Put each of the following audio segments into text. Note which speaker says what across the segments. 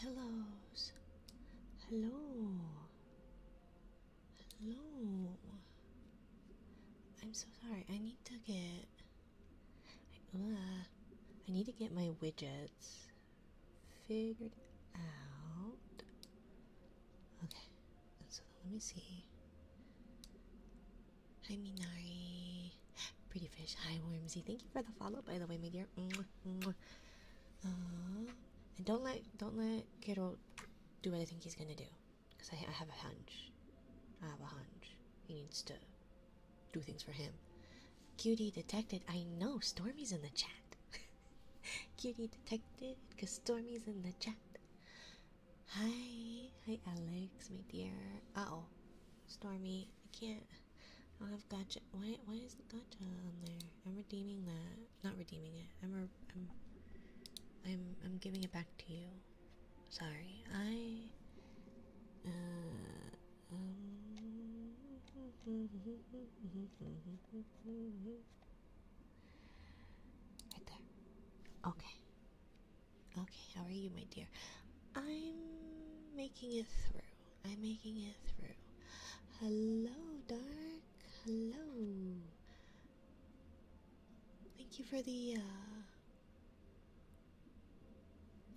Speaker 1: pillows. Hello. Hello. I'm so sorry. I need to get my widgets figured out. Okay. So let me see. Hi Minari. Pretty fish. Hi Wormsy. Thank you for the follow, by the way, my dear. And don't let Kiro do what I think he's gonna do, because I have a hunch. He needs to do things for him. Cutie detected. I know Stormy's in the chat. Cutie detected because Stormy's in the chat. Hi Alex, my dear. Oh, Stormy, I can't. I don't have gotcha. Why is the gotcha on there? I'm redeeming that. Not redeeming it. I'm giving it back to you. Sorry. Right there. Okay. Okay, how are you, my dear? I'm making it through. I'm making it through. Hello, Dark. Hello. Thank you for the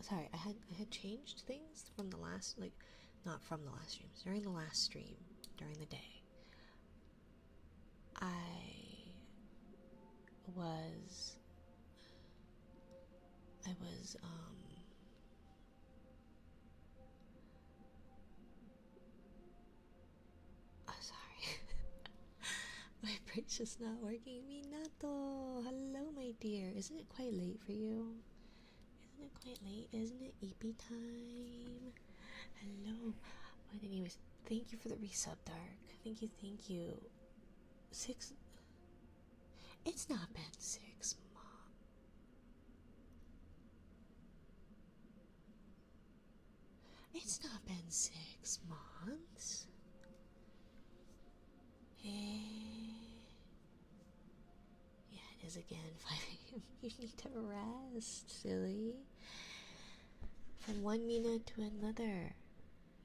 Speaker 1: sorry, I had changed things from the last, like, not from the last streams, during the last stream, during the day. Was I was oh, sorry. My brain's just not working. Minato, hello, my dear. Isn't it quite late for you? Isn't it quite late? Isn't it EP time? Hello. But anyways, thank you for the resub, Dark. Thank you, thank you. 6. It's not been 6 months. It's not been 6 months. Hey. Yeah, it is again 5 a.m. You need to rest, silly. From one Mina to another.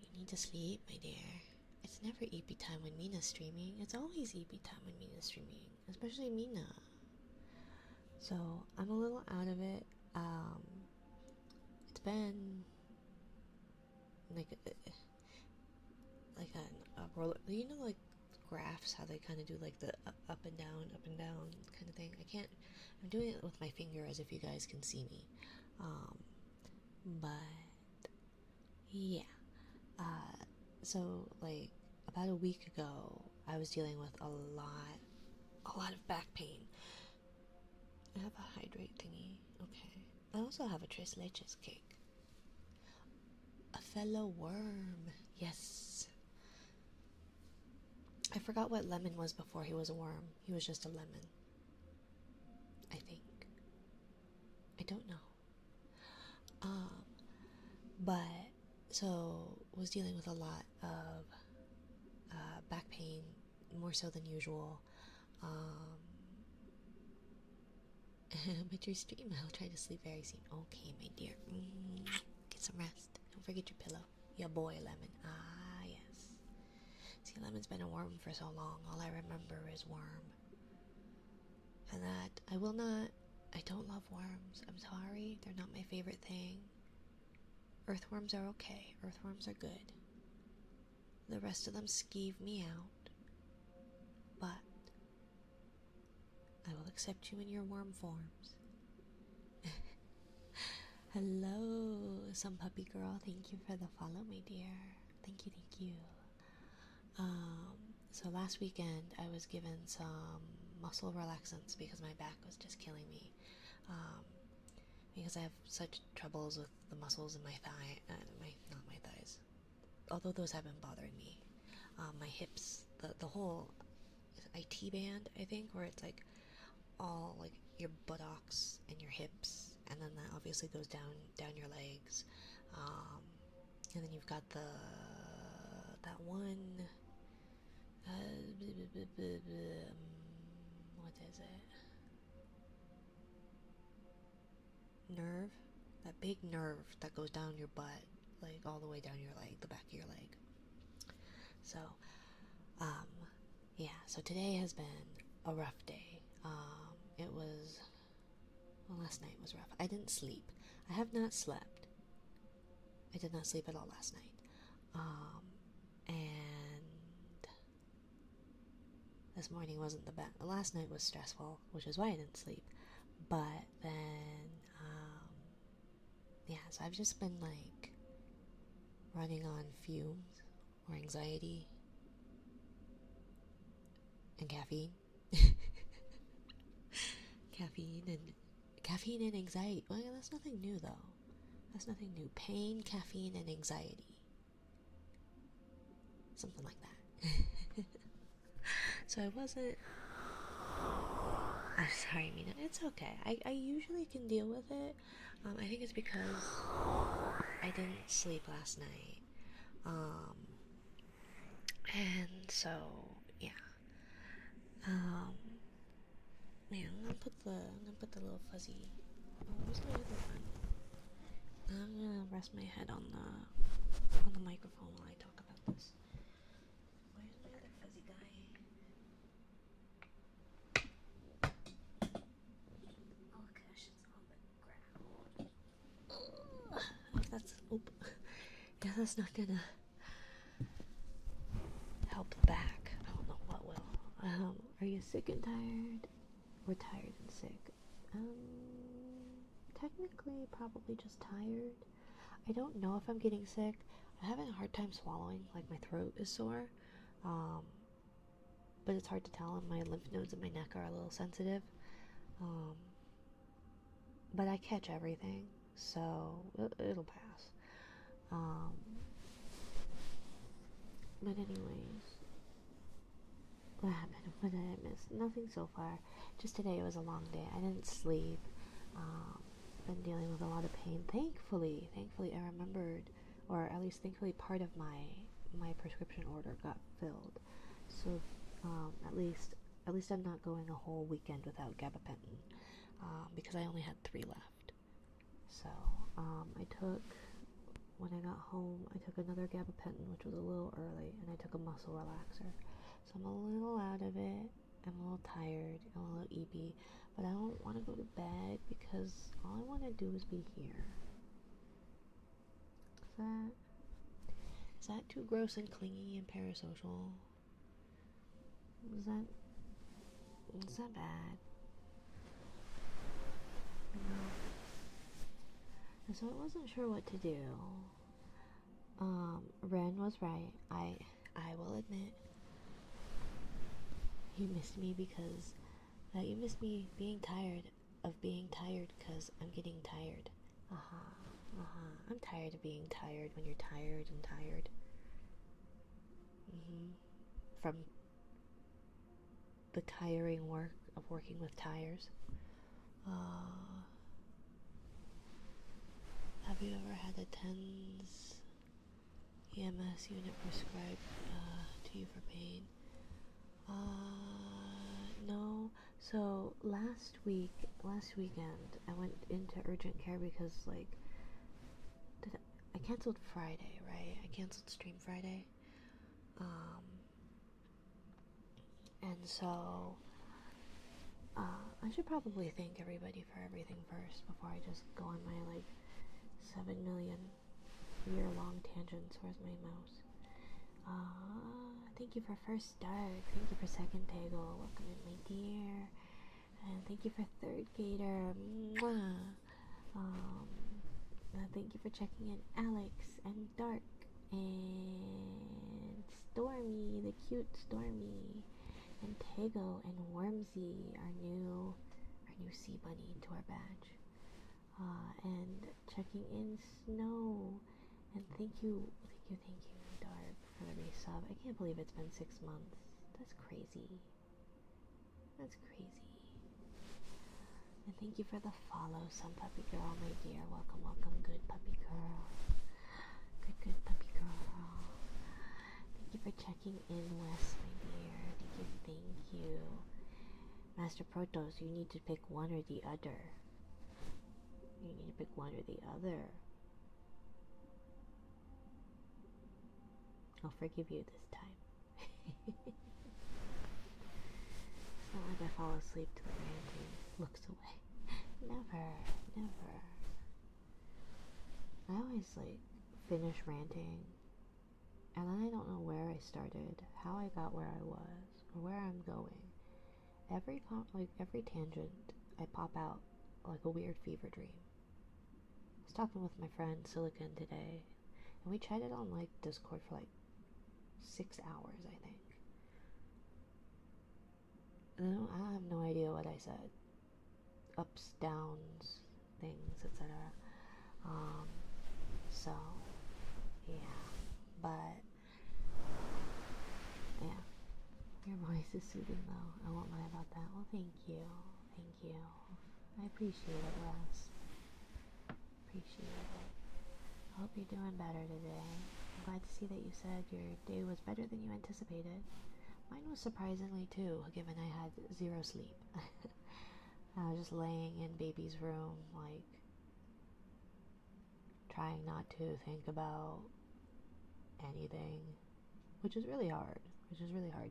Speaker 1: You need to sleep, my dear. It's never EP time when Mina's streaming. It's always EP time when Mina's streaming. Especially Mina. So, I'm a little out of it. It's been like a roller, you know, like graphs, how they kind of do like the up and down kind of thing. I'm doing it with my finger as if you guys can see me. But yeah. So like about a week ago, I was dealing with a lot of back pain. I have a hydrate thingy. Okay. I also have a tres leches cake. A fellow worm. Yes. I forgot what lemon was before he was a worm. He was just a lemon. I think. I don't know. But so was dealing with a lot of back pain, more so than usual. But your stream, I'll try to sleep very soon. Okay, my dear. Get some rest. Don't forget your pillow. Your boy, Lemon. Ah, yes. See, Lemon's been a worm for so long. All I remember is worm. And that, I don't love worms. I'm sorry. They're not my favorite thing. Earthworms are okay. Earthworms are good. The rest of them skeeve me out. But I will accept you in your worm forms. Hello, some puppy girl. Thank you for the follow, my dear. Thank you, thank you. So last weekend I was given some muscle relaxants because my back was just killing me. Because I have such troubles with the muscles in my thigh, not my thighs, although those have been bothering me. My hips, the whole IT band, I think, where it's like all like your buttocks and your hips, and then that obviously goes down your legs, and then you've got that one what is it, nerve, that big nerve that goes down your butt, like all the way down your leg, the back of your leg. So, um, yeah, so today has been a rough day. It was, well, last night was rough. I didn't sleep. I have not slept. I did not sleep at all last night. And this morning wasn't the best. Last night was stressful, which is why I didn't sleep. But then, yeah, so I've just been like running on fumes or anxiety and caffeine. Caffeine and anxiety. Well, that's nothing new though. That's nothing new. Pain, caffeine, and anxiety. Something like that. So I wasn't. I'm sorry, Mina. It's okay. I usually can deal with it. I think it's because I didn't sleep last night. And so, yeah. Yeah, I'm gonna put the little fuzzy. Oh, where's my other one? I'm gonna rest my head on the microphone while I talk about this. Where's my other fuzzy guy? Oh gosh, it's on the ground. That's yeah, that's not gonna help the back. I don't know what will. Are you sick and tired? Or tired and sick? Technically, probably just tired. I don't know if I'm getting sick. I'm having a hard time swallowing, like my throat is sore. But it's hard to tell, and my lymph nodes in my neck are a little sensitive. But I catch everything, so it'll pass. But anyways, what happened? What did I miss? Nothing so far. Just today was a long day. I didn't sleep. Been dealing with a lot of pain. Thankfully, I remembered, or at least thankfully, part of my prescription order got filled. So at least I'm not going a whole weekend without gabapentin, because I only had 3 left. So when I got home, I took another gabapentin, which was a little early, and I took a muscle relaxer. So I'm a little out of it. I'm a little tired. I'm a little eepy. But I don't want to go to bed because all I want to do is be here. Is that too gross and clingy and parasocial? Is that bad? No. And so I wasn't sure what to do. Ren was right. I will admit, you missed me because you missed me being tired of being tired because I'm getting tired. I'm tired of being tired when you're tired and tired. From the tiring work of working with tires. Have you ever had a TENS EMS unit prescribed to you for pain? No. So last weekend, I went into urgent care because I canceled Friday, right? I canceled Stream Friday. And so I should probably thank everybody for everything first before I just go on my 7 million year-long tangents. Where's my mouse? Thank you for first start. Thank you for second Tego. Welcome in, my dear. And thank you for third Gator. Mwah. Thank you for checking in, Alex and Dark and Stormy, the cute Stormy, and Tego and Wormsy, our new sea bunny to our badge. And checking in, Snow. And thank you, Dark, for the resub. I can't believe it's been 6 months. That's crazy. And thank you for the follow, some puppy girl, my dear. Welcome, good puppy girl. Good puppy girl. Thank you for checking in, Wes, my dear. Thank you. Master Protos, you need to pick one or the other. I'll forgive you this time. It's not like I fall asleep to the ranting, looks away. Never, never. I always like finish ranting, and then I don't know where I started, how I got where I was, or where I'm going. Every tangent, I pop out like a weird fever dream. I was talking with my friend Silicon today, and we chatted on like Discord for like 6 hours, I think. And I have no idea what I said. Ups, downs, things, etc. So, yeah. But, yeah. Your voice is soothing though. I won't lie about that. Well, thank you. Thank you. I appreciate it, Wes. Appreciate it. I hope you're doing better today. I'm glad to see that you said your day was better than you anticipated. Mine was surprisingly too, given I had 0 sleep. I was just laying in baby's room, like, trying not to think about anything, which is really hard.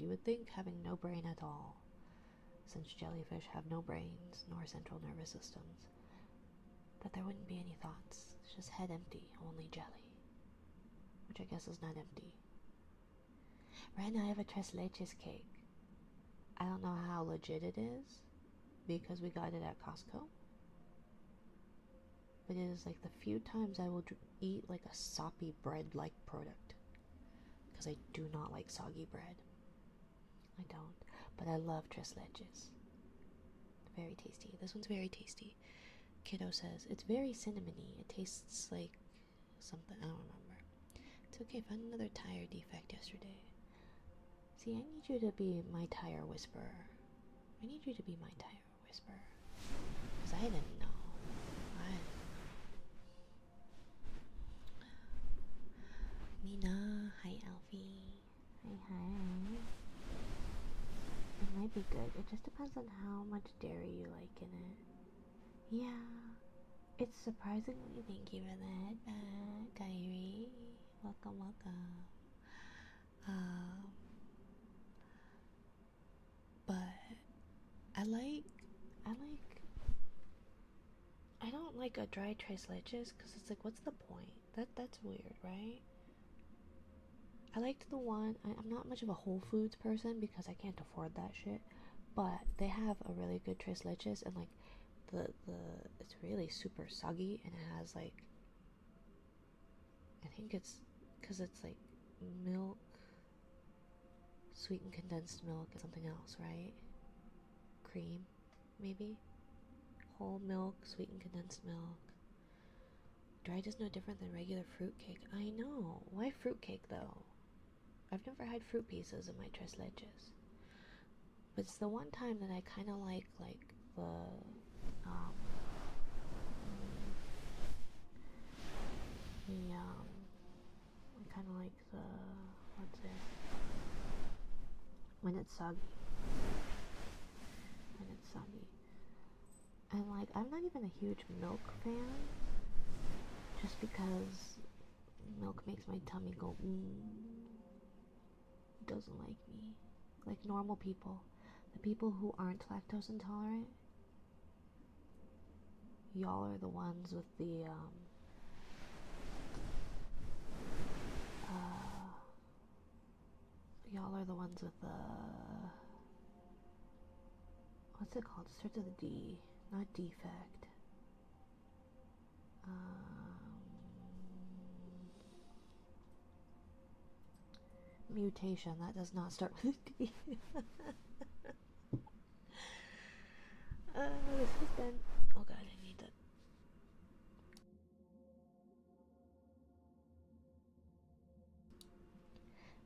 Speaker 1: You would think having no brain at all, since jellyfish have no brains nor central nervous systems, that there wouldn't be any thoughts. It's just head empty, only jelly. Which I guess is not empty. Right now I have a tres leches cake. I don't know how legit it is, because we got it at Costco. But it is like the few times I will eat like a soppy bread-like product. Because I do not like soggy bread. I don't. But I love tres leches. Very tasty. This one's very tasty. Kiddo says, it's very cinnamony. It tastes like something. I don't remember. It's okay. I found another tire defect yesterday. See, I need you to be my tire whisperer. I need you to be my tire whisperer. Because I didn't know. Mina, hi Alfie. Hi. It might be good. It just depends on how much dairy you like in it. Yeah. It's surprisingly, thank you for the headback, Kyrie. Welcome. But I don't like a dry tres leches because it's like, what's the point? That's weird, right? I liked the one. I'm not much of a Whole Foods person because I can't afford that shit. But they have a really good tres leches, and like the it's really super soggy, and it has like, I think it's because it's like milk, sweetened condensed milk, and something else, right? Cream, maybe. Whole milk, sweetened condensed milk. Dried is no different than regular fruitcake. I know. Why fruitcake though? I've never had fruit pieces in my tres leches. But it's the one time that I kind of like the I kind of like the, what's it, when it's soggy. And like, I'm not even a huge milk fan, just because milk makes my tummy go doesn't like me. Like normal people, the people who aren't lactose intolerant, y'all are the ones with the what's it called? It starts with a D, not defect. Mutation. That does not start with a D. This has been. Oh god, I need that.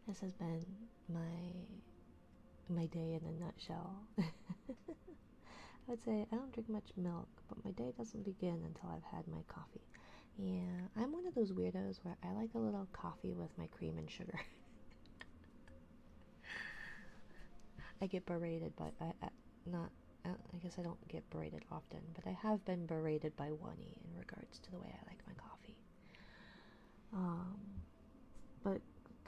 Speaker 1: This has been my day in a nutshell. I would say I don't drink much milk, but my day doesn't begin until I've had my coffee. Yeah, I'm one of those weirdos where I like a little coffee with my cream and sugar. I get berated by I guess I don't get berated often, but I have been berated by Wani in regards to the way I like my coffee. But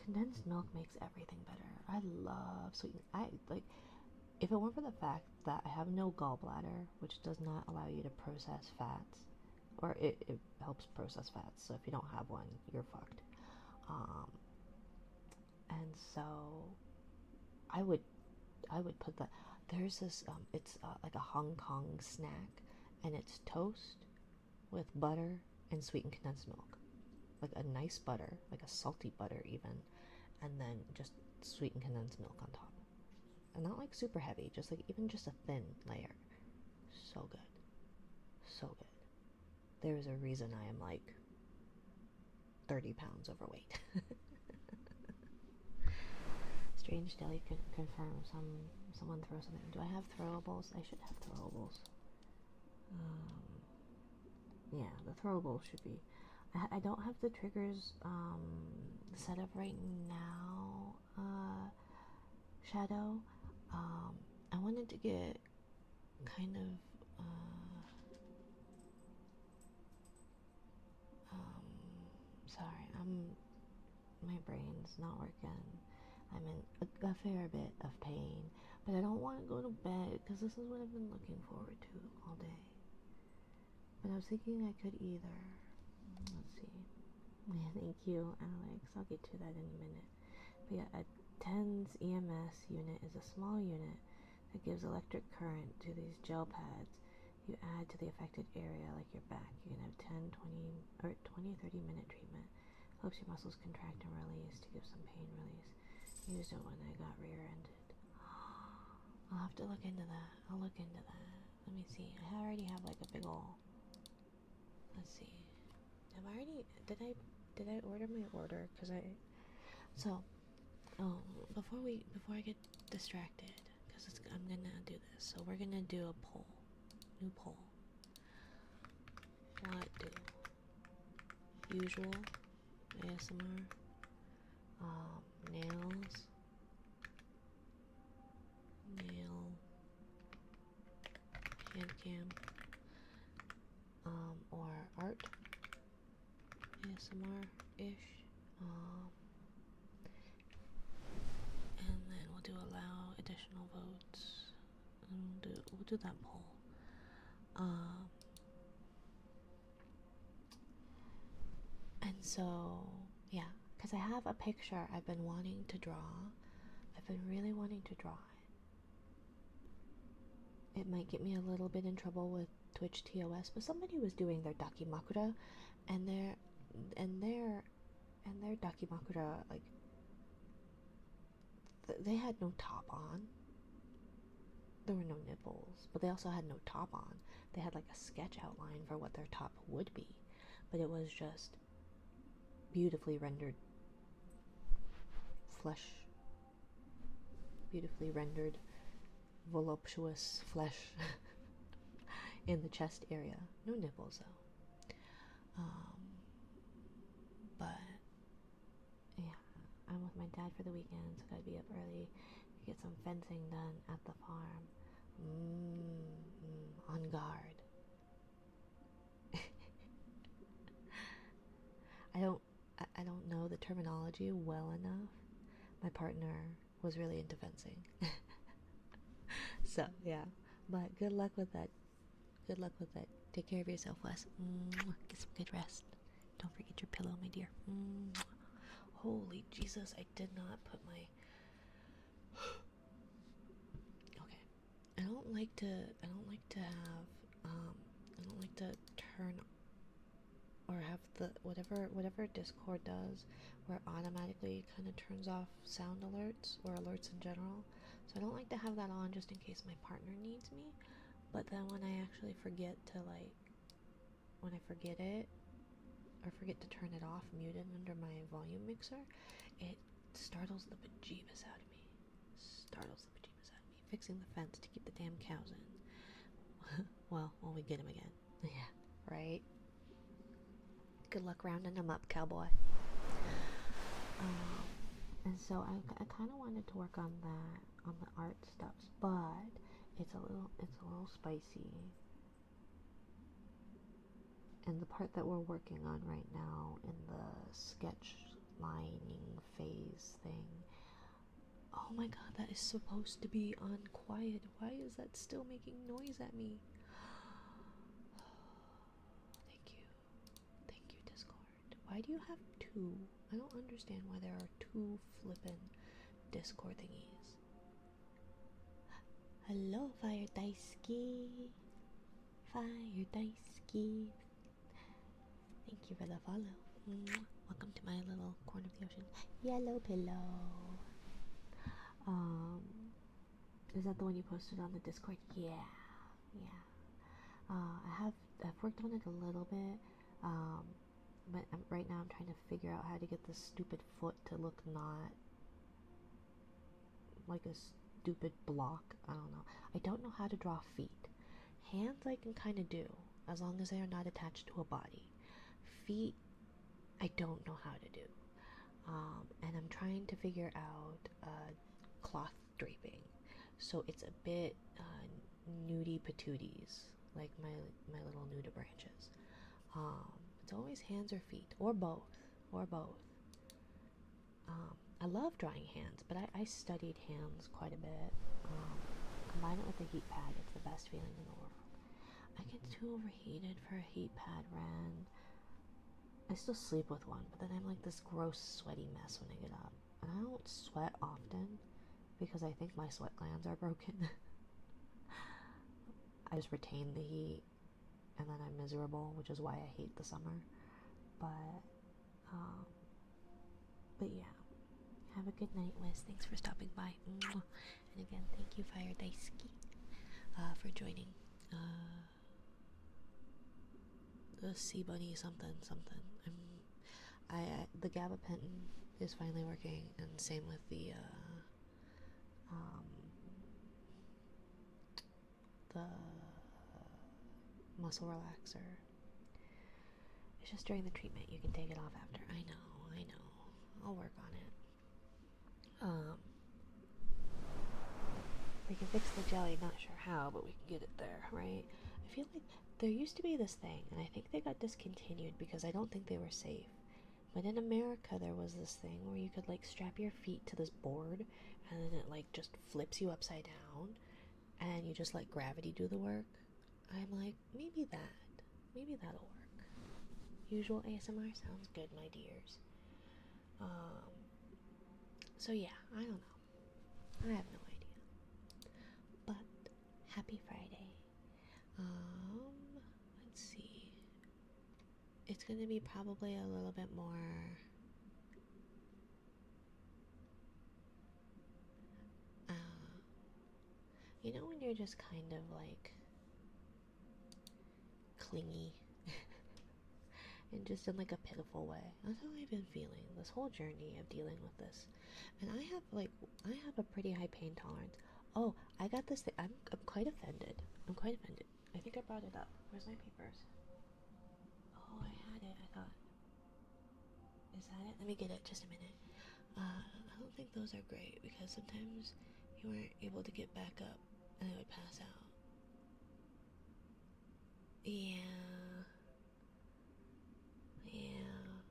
Speaker 1: condensed milk makes everything better. I love sweetened. I like if it weren't for the fact that I have no gallbladder, which does not allow you to process fats, or it helps process fats. So if you don't have one, you're fucked. Um, and so I would put that. There's this it's like a Hong Kong snack, and it's toast with butter and sweetened condensed milk, like a nice butter, like a salty butter even, and then just sweetened condensed milk on top, and not like super heavy, just like even just a thin layer. So good, so good. There's a reason I am like 30 pounds overweight. Strange Deli confirm someone throw something. Do I have throwables? I should have throwables. Yeah, the throwables should be. I don't have the triggers set up right now. Shadow. I wanted to get kind of sorry, my brain's not working. I'm in a fair bit of pain, but I don't want to go to bed because this is what I've been looking forward to all day. But I was thinking I could either. Let's see. Yeah, thank you, Alex. I'll get to that in a minute. But yeah, a TENS EMS unit is a small unit that gives electric current to these gel pads you add to the affected area, like your back. You can have 10, 20, or 30-minute treatment. Helps your muscles contract and release to give some pain release. Used it when I got rear-ended. I'll have to look into that. I'll look into that. Let me see. I already have like a big ol'. Let's see. Have I already? Did I order my order? Cause I. So, before I get distracted, cause I'm gonna do this. So we're gonna do a poll. New poll. What do usual ASMR, nails, nail, hand cam, or art ASMR-ish, and then we'll do allow additional votes, and we'll do that poll. And so, yeah, because I have a picture I've been wanting to draw. I've been really wanting to draw it. It might get me a little bit in trouble with Twitch TOS, but somebody was doing their Dakimakura, and their Dakimakura, like, they had no top on. There were no nipples, but they also had no top on. They had like a sketch outline for what their top would be, but it was just beautifully rendered flesh, beautifully rendered voluptuous flesh in the chest area. No nipples though. But yeah, I'm with my dad for the weekend, so gotta be up early to get some fencing done at the farm. On guard. I don't know the terminology well enough. My partner was really into fencing. So yeah, but good luck with that. Good luck with it. Take care of yourself, Wes. Get some good rest. Don't forget your pillow, my dear. Holy Jesus, I did not put my... Okay. I don't like to turn or have the whatever Discord does, where it automatically kind of turns off sound alerts or alerts in general. So I don't like to have that on just in case my partner needs me. But then when I actually forget to when I forget it, or forget to turn it off, muted under my volume mixer, it startles the bejeebus out of me. Fixing the fence to keep the damn cows in. Well, when we get him again. Yeah, right? Good luck rounding them up, cowboy. And so I kind of wanted to work on that, on the art stuff, but it's a little spicy. And the part that we're working on right now in the sketch outlining phase thing. Oh my god, that is supposed to be on quiet. Why is that still making noise at me? Thank you. Thank you, Discord. Why do you have two? I don't understand why there are two flippin' Discord thingies. Hello, Fire Daisuke. Fire Daisuke. Thank you for the follow. Welcome to my little corner of the ocean. Yellow pillow. Is that the one you posted on the Discord? Yeah. I've worked on it a little bit. But right now I'm trying to figure out how to get this stupid foot to look not like a stupid block. I don't know. I don't know how to draw feet. Hands I can kind of do, as long as they are not attached to a body. Feet, I don't know how to do. And I'm trying to figure out cloth draping. So it's a bit nudie patooties, like my little nuda branches. It's always hands or feet, or both. I love drawing hands, but I studied hands quite a bit. Combine it with a heat pad, it's the best feeling in the world. I get too overheated for a heat pad, Ren. I still sleep with one, but then I'm like this gross sweaty mess when I get up. And I don't sweat often because I think my sweat glands are broken. I just retain the heat and then I'm miserable, which is why I hate the summer. But yeah. Have a good night, Wiz. Thanks for stopping by. And again, thank you, Fire Daisuke, for joining. The Sea Bunny something. The gabapentin is finally working, and same with the muscle relaxer. It's just during the treatment. You can take it off after. I know. I'll work on it. We can fix the jelly, not sure how, but we can get it there, right? I feel like there used to be this thing, and I think they got discontinued because I don't think they were safe. But in America, there was this thing where you could like strap your feet to this board, and then it like just flips you upside down, and you just let gravity do the work. I'm like, maybe that'll work. Usual ASMR sounds good, my dears. So yeah, I don't know. I have no idea. But happy Friday. Let's see. It's gonna be probably a little bit more you know when you're just kind of like clingy and just in like a pitiful way. That's how I've been feeling this whole journey of dealing with this. And I have a pretty high pain tolerance. Oh, I got this thing. I'm quite offended. I think I brought it up. Where's my papers? Oh, I had it. I thought. Is that it? Let me get it. Just a minute. I don't think those are great because sometimes you weren't able to get back up and it would pass out. Yeah.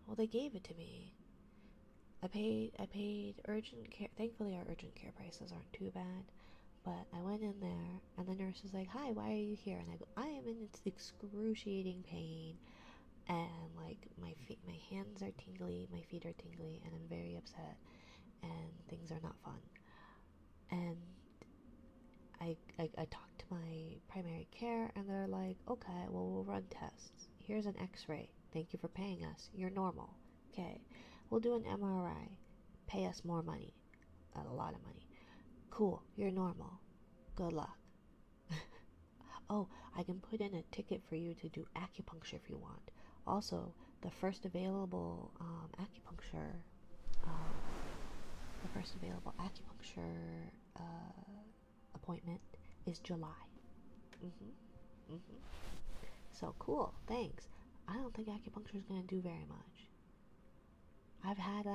Speaker 1: Well, they gave it to me. I paid urgent care. Thankfully, our urgent care prices aren't too bad. But I went in there, and the nurse was like, "Hi, why are you here?" And I go, "I am in excruciating pain, and like my hands are tingly, my feet are tingly, and I'm very upset, and things are not fun." And I talked to my primary care, and they're like, "Okay, well, we'll run tests. Here's an X-ray. Thank you for paying us. You're normal. Okay, we'll do an MRI. Pay us more money, a lot of money. Cool, you're normal. Good luck." Oh, I can put in a ticket for you to do acupuncture if you want. Also, the first available acupuncture appointment is July. So cool, thanks. I don't think acupuncture is gonna do very much. I've had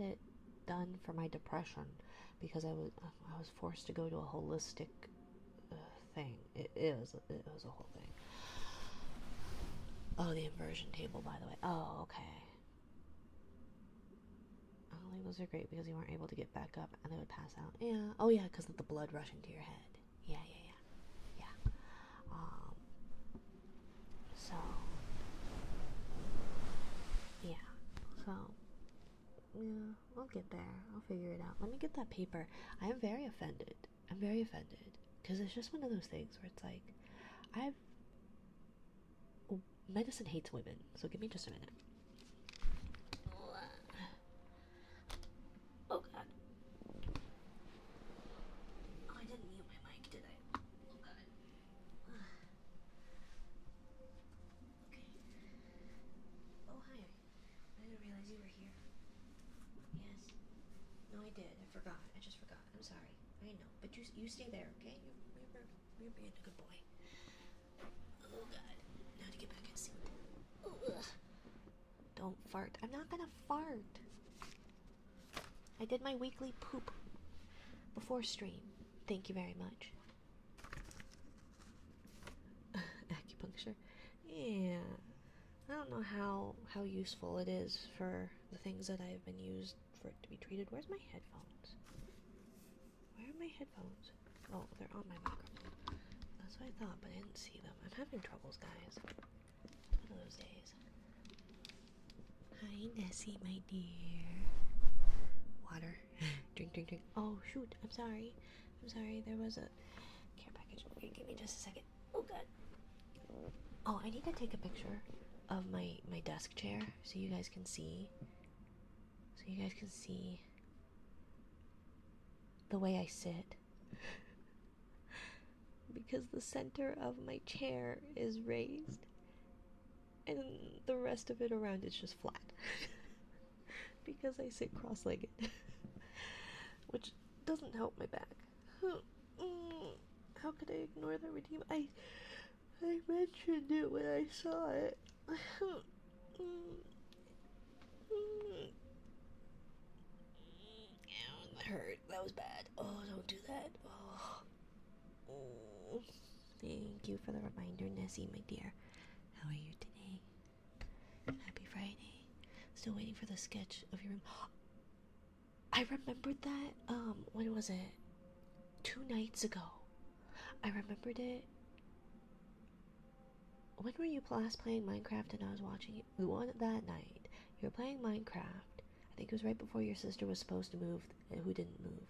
Speaker 1: it done for my depression because I was forced to go to a holistic thing. It was a whole thing. Oh, the inversion table, by the way. Oh, okay. like those are great because you weren't able to get back up and they would pass out. Yeah. Oh yeah, because of the blood rushing to your head. Yeah, yeah, yeah, yeah. So yeah. So yeah, I'll get there. I'll figure it out. Let me get that paper. I am very offended. I'm very offended because it's just one of those things where it's like I've medicine hates women. So give me just a minute. Oh god. Oh, I didn't mute my mic, did I? Oh god. Okay. Oh hi. I didn't realize you were here. Yes. No, I did. I forgot. I just forgot. I'm sorry. I know. But you stay there, okay? You're being a good boy. Oh god. Now to get back in seat. Ugh. Don't fart. I'm not gonna fart. I did my weekly poop before stream. Thank you very much. Acupuncture? Yeah. I don't know how useful it is for the things that I've been used for it to be treated. Where's my headphones? Where are my headphones? Oh, they're on my microphone. That's what I thought, but I didn't see them. I'm having troubles, guys. One of those days. Hi, Nessie, my dear. Water. Drink, drink, drink. Oh, shoot. I'm sorry. I'm sorry. There was a care package. Okay, give me just a second. Oh, God. Oh, I need to take a picture of my desk chair so you guys can see. So you guys can see the way I sit. Because the center of my chair is raised and the rest of it around is just flat. Because I sit cross-legged. Which doesn't help my back. How could I ignore the routine? I mentioned it when I saw it. That hurt. That was bad. Oh, don't do that. Oh. Thank you for the reminder, Nessie, my dear. How are you today? Happy Friday. Still waiting for the sketch of your room. I remembered that, when was it? 2 nights ago. I remembered it. When were you last playing Minecraft and I was watching it? That night. You were playing Minecraft. I think it was right before your sister was supposed to move, who didn't move.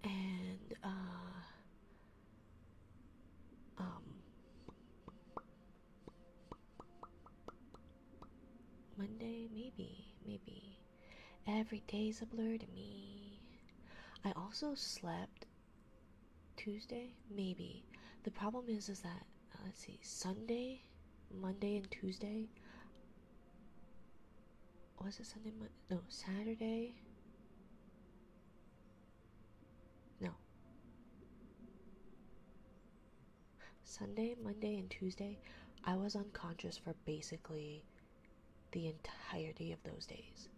Speaker 1: And, Monday? Maybe. Every day's a blur to me. I also slept Tuesday? Maybe. The problem is that, let's see, Sunday, Monday, and Tuesday. Was it Sunday, no, Saturday? No. Sunday, Monday, and Tuesday, I was unconscious for basically the entirety of those days.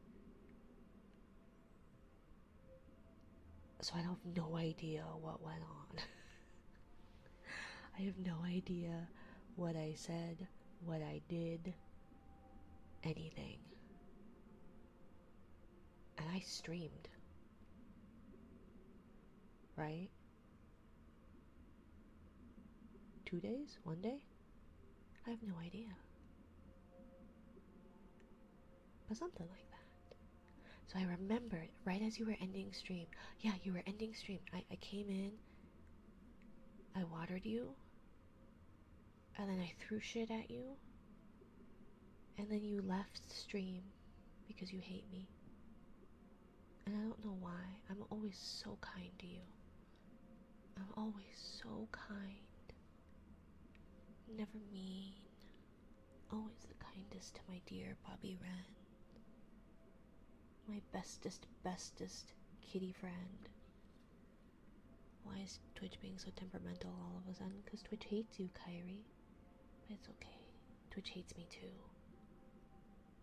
Speaker 1: So I have no idea what went on. I have no idea what I said, what I did, anything. And I streamed. Right? 2 days? 1 day? I have no idea. But something like that. So I remembered right as you were ending stream. Yeah, you were ending stream. I came in, I watered you, and then I threw shit at you, and then you left stream because you hate me. And I don't know why. I'm always so kind to you. I'm always so kind. Never mean. Always the kindest to my dear Bobby Wren. My bestest kitty friend. Why is Twitch being so temperamental all of a sudden? Because Twitch hates you, Kyrie. But it's okay. Twitch hates me too.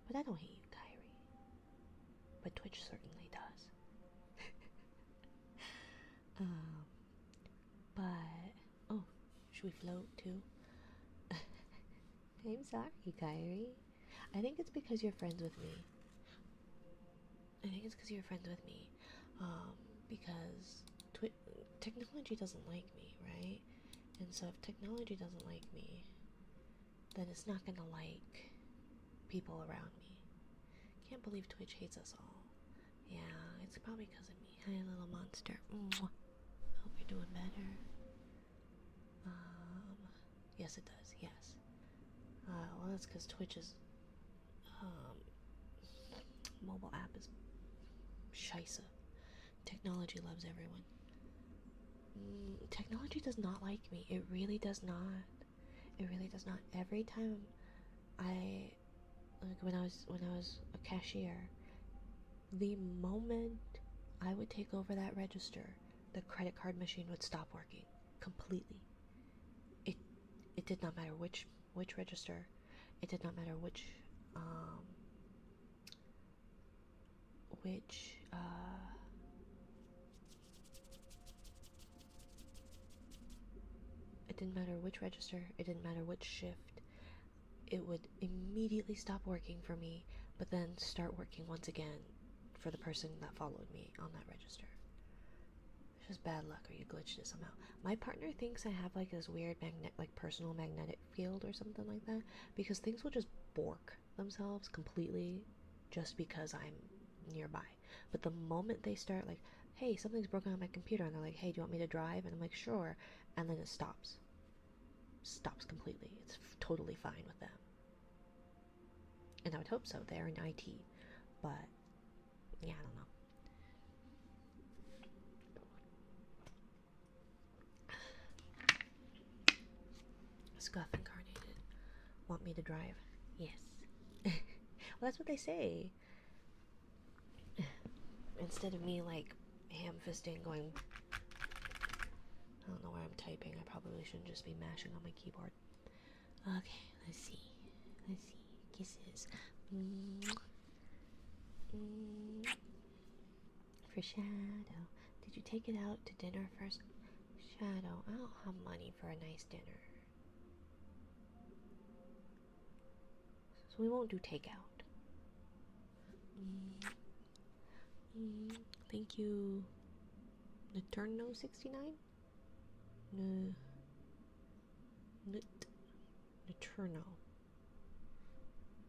Speaker 1: But I don't hate you, Kyrie. But Twitch certainly does. But oh, should we float too? I'm sorry, Kyrie. I think it's because you're friends with me. I think it's because you're friends with me. Because technology doesn't like me, right? And so if technology doesn't like me, then it's not gonna like people around me. Can't believe Twitch hates us all. Yeah, it's probably because of me. Hi, little monster. Mwah. Hope you're doing better. Yes, it does. Yes. Well, that's because Twitch's mobile app is scheisse. Technology loves everyone. Technology does not like me. It really does not. It really does not. Every time when I was a cashier, the moment I would take over that register, the credit card machine would stop working completely. It did not matter which register. It did not matter which it didn't matter which register. It didn't matter which shift. It would immediately stop working for me, but then start working once again for the person that followed me on that register. It's just bad luck, or you glitched it somehow. My partner thinks I have like this weird personal magnetic field or something like that, because things will just bork themselves completely just because I'm nearby. But the moment they start like, hey, something's broken on my computer, and they're like, hey, do you want me to drive? And I'm like, sure. And then it stops completely. It's totally fine with them. And I would hope so. They're in IT. But, yeah, I don't know. Scuff incarnated. Want me to drive? Yes. Well, that's what they say. Instead of me, like, ham-fisting going... I don't know where I'm typing. I probably shouldn't just be mashing on my keyboard. Okay, let's see. Kisses. For Shadow. Did you take it out to dinner first? Shadow, I don't have money for a nice dinner. So we won't do takeout. Thank you. Naturno69? Naturno.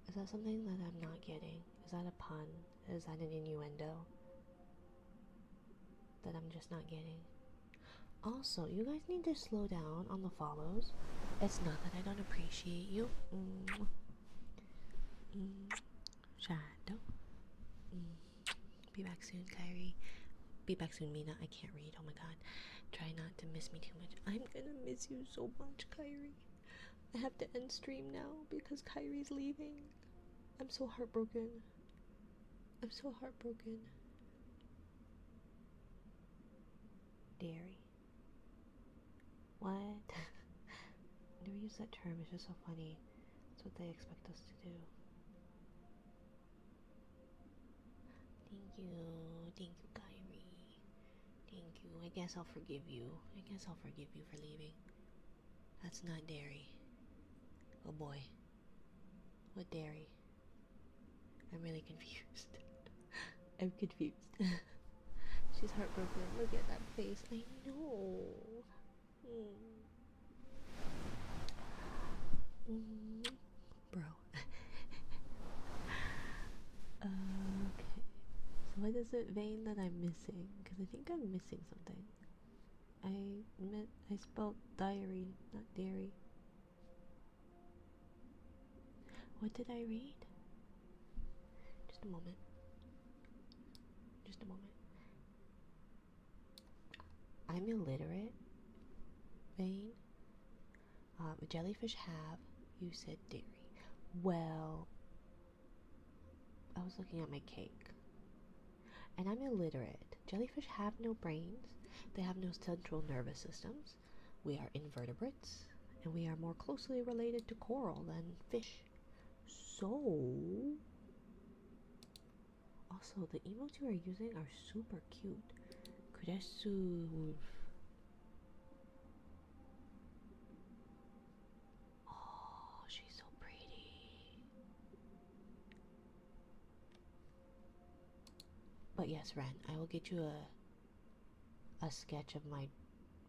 Speaker 1: Is that something that I'm not getting? Is that a pun? Is that an innuendo that I'm just not getting? Also, you guys need to slow down on the follows. It's not that I don't appreciate you. Shadow. Be back soon, Kyrie. Be back soon, Mina. I can't read. Oh my god. Try not to miss me too much. I'm gonna miss you so much, Kyrie. I have to end stream now because Kyrie's leaving. I'm so heartbroken. Dairy. What? Never use that term. It's just so funny. That's what they expect us to do. Thank you, Kyrie. Thank you. I guess I'll forgive you. For leaving. That's not dairy. Oh boy. What dairy? I'm really confused. I'm confused. She's heartbroken. Look at that face. I know. Bro. Okay. So what is it, Vane, that I'm missing? Because I think I'm missing something. I spelled diary, not dairy. What did I read? Just a moment. I'm illiterate, Vane. Jellyfish have, you said dairy. Well, I was looking at my cake. And I'm illiterate. Jellyfish have no brains. They have no central nervous systems. We are invertebrates. And we are more closely related to coral than fish. So... Also, the emotes you are using are super cute. Kuresu. Oh, she's so pretty. But yes, Ren, I will get you a sketch of my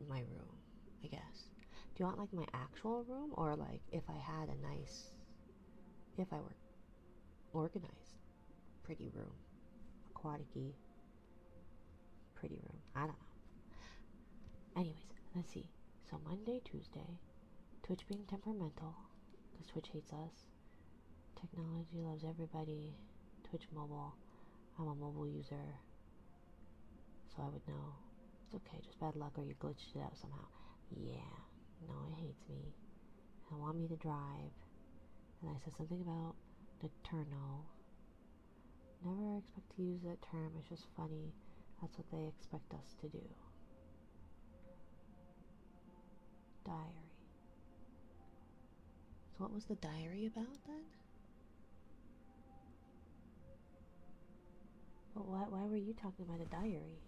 Speaker 1: room, I guess. Do you want like my actual room, or like if I had a nice, if I were organized, pretty room, aquatic-y, pretty room? I don't know. Anyways, let's see. So Monday, Tuesday, Twitch being temperamental, because Twitch hates us. Technology loves everybody. Twitch mobile. I'm a mobile user, so I would know. It's okay, just bad luck or you glitched it out somehow. Yeah, no, it hates me. And want me to drive. And I said something about Nocturno. Never expect to use that term, it's just funny. That's what they expect us to do. Diary. So what was the diary about then? But why were you talking about a diary?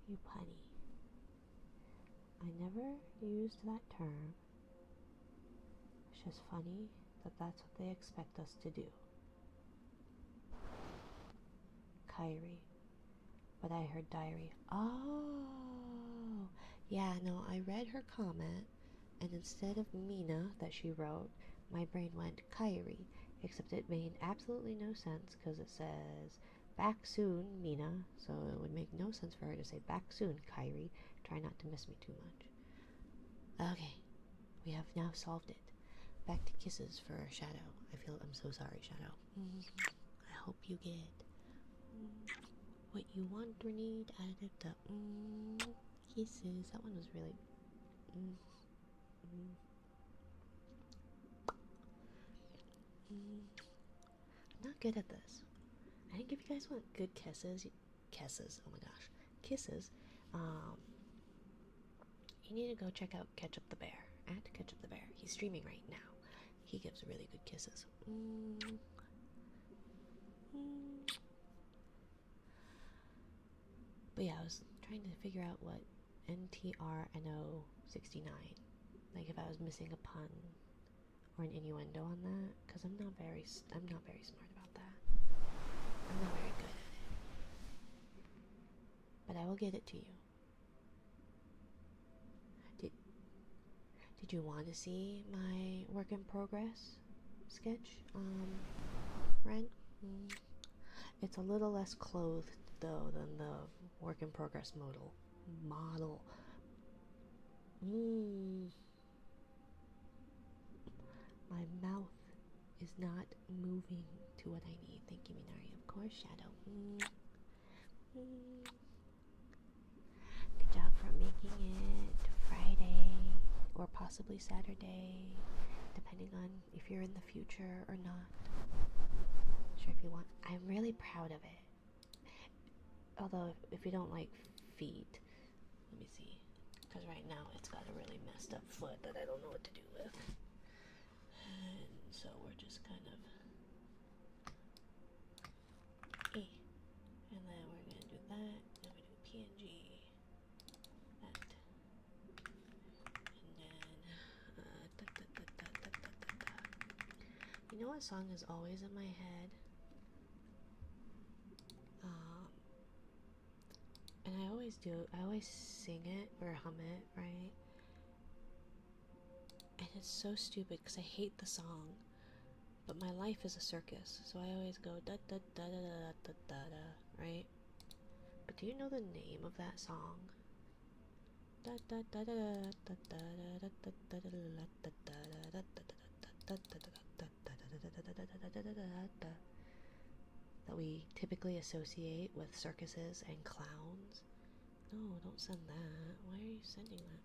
Speaker 1: You punny. I never used that term. It's just funny that that's what they expect us to do. Kyrie. But I heard diary. Oh! Yeah, no, I read her comment, and instead of Mina that she wrote, my brain went Kyrie, except it made absolutely no sense because it says back soon, Mina, so it would make no sense for her to say back soon, Kyrie. Try not to miss me too much. Okay, we have now solved it. Back to kisses for Shadow. I'm so sorry, Shadow. I hope you get what you want or need out of the kisses. That one was really I'm not good at this. I think if you guys want good kisses, oh my gosh, kisses, you need to go check out Ketchup the Bear. At Ketchup the Bear. He's streaming right now. He gives really good kisses. But yeah, I was trying to figure out what NTRNO69, like if I was missing a pun or an innuendo on that, because I'm not very smart about that. I'm not very good at it. But I will get it to you. Did you want to see my work in progress sketch, Ren? It's a little less clothed though than the work in progress model. My mouth is not moving to what I need. Thank you, Minari. Of course, Shadow. Good job for making it Friday or possibly Saturday, depending on if you're in the future or not. Sure, if you want. I'm really proud of it. Although, if you don't like feet, let me see. Because right now it's got a really messed up foot that I don't know what to do with. And so we're just kind of and then we're gonna do that, then we do PNG, that, and then you know what song is always in my head? And I always sing it or hum it, right? And it's so stupid because I hate the song. But my life is a circus, so I always go da da da da da da da da, right? But do you know the name of that song? Da da da da da da da da da da that we typically associate with circuses and clowns. No, don't send that. Why are you sending that?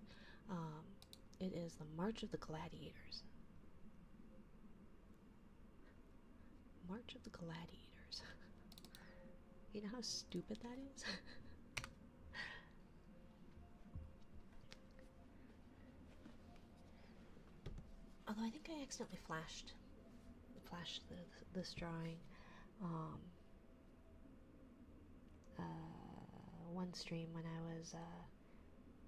Speaker 1: It is the March of the Gladiators. March of the Gladiators. You know how stupid that is? Although I think I accidentally flashed this drawing. One stream when I was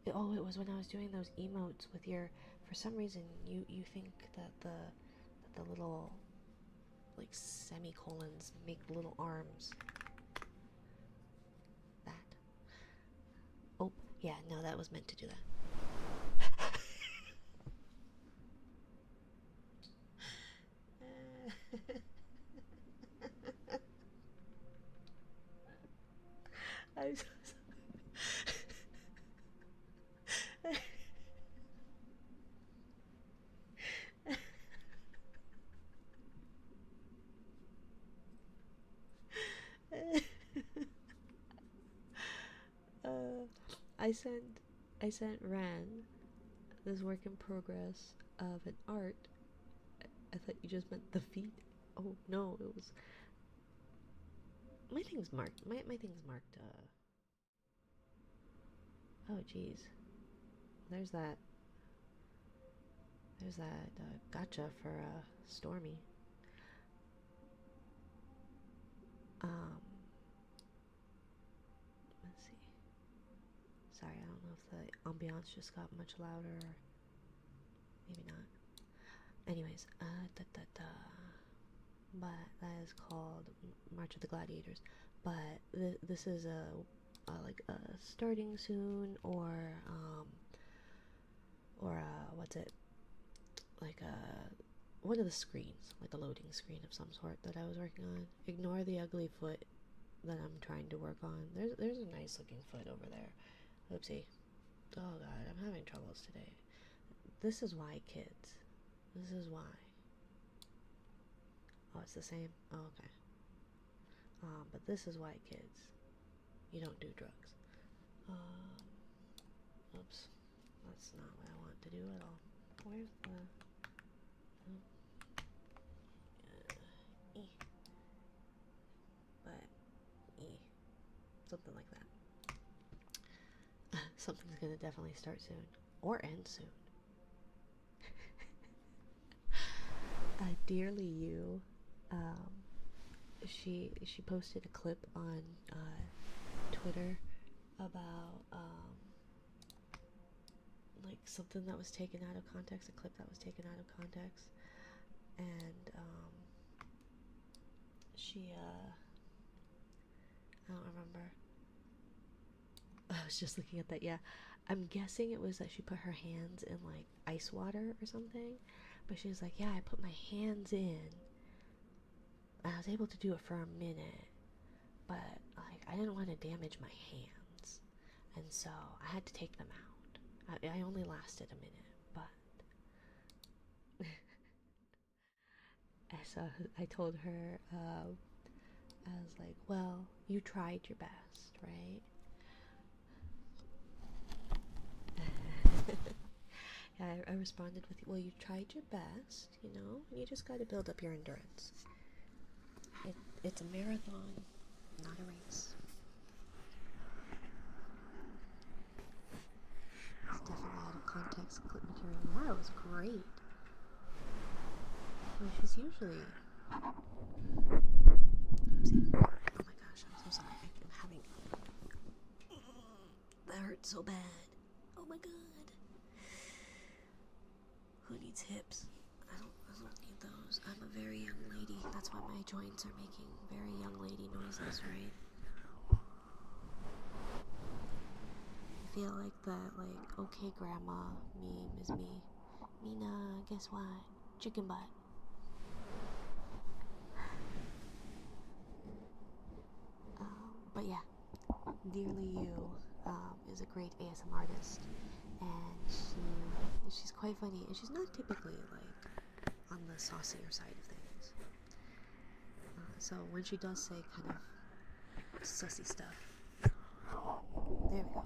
Speaker 1: it was when I was doing those emotes with your for some reason you think that the little like semicolons make little arms. That. Oh, yeah, no, that was meant to do that. I'm so sorry. I sent Ran this work in progress of an art. I thought you just meant the feet. Oh no, it was my thing's marked. My thing's marked. Oh jeez. There's that. There's that gotcha for Stormy. Let's see. Sorry, I don't know if the ambiance just got much louder or maybe not. Anyways, but that is called March of the Gladiators. But this is like a starting soon or what's it, like one of the screens, like a loading screen of some sort that I was working on. Ignore the ugly foot that I'm trying to work on. There's a nice looking foot over there. Oopsie. Oh god, I'm having troubles today. This is why, kids. This is why. Oh, it's the same? Oh, okay. But this is why, kids. You don't do drugs. Oops. That's not what I want to do at all. Where's the... E. But, E. Something like that. Something's gonna definitely start soon. Or end soon. Dearly You, she posted a clip on Twitter about like something that was taken out of context, a clip that was taken out of context, and she I don't remember. I was just looking at that. Yeah, I'm guessing it was that she put her hands in like ice water or something. But she was like, yeah, I put my hands in. I was able to do it for a minute, but like I didn't want to damage my hands, and so I had to take them out. I only lasted a minute, but so I told her, I was like, well, you tried your best, right? I responded with, well, you tried your best, you know, you just got to build up your endurance. It's a marathon, not a race. It's definitely out of context clip material. Yeah, it was great. Well, she's usually... Oopsie. Oh my gosh, I'm so sorry. I'm having... That hurts so bad. Oh my god. Who needs hips? I don't need those. I'm a very young lady. That's why my joints are making very young lady noises, right? I feel like that, like, okay grandma meme is me. Mina, guess what? Chicken butt. But yeah, Dearly You is a great ASM artist, and she's quite funny, and she's not typically like on the saucier side of things. So when she does say kind of sussy stuff, there we go.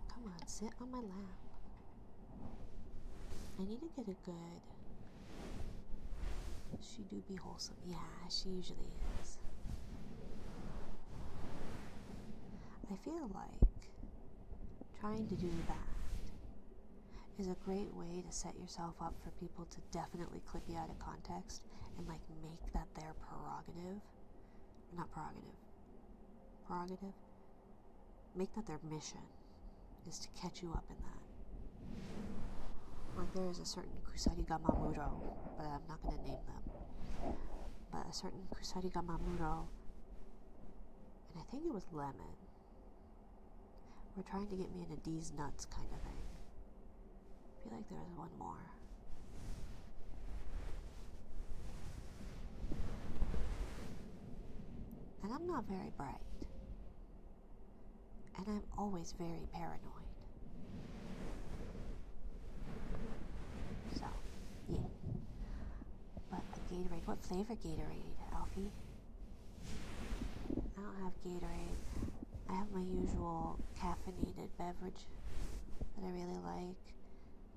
Speaker 1: Come on, sit on my lap. I need to get a good... She do be wholesome. Yeah, she usually is. I feel like trying to do that is a great way to set yourself up for people to definitely clip you out of context and like make that their prerogative. Not prerogative. Prerogative? Make that their mission, is to catch you up in that. Like there is a certain Kusari Gamamuro, but I'm not going to name them. But a certain Kusari Gamamuro, and I think it was lemon, were trying to get me into D's nuts kind of thing. I feel like there was one more. And I'm not very bright. And I'm always very paranoid. So, yeah. But a Gatorade. What flavor Gatorade, Alfie? I don't have Gatorade. I have my usual caffeinated beverage that I really like.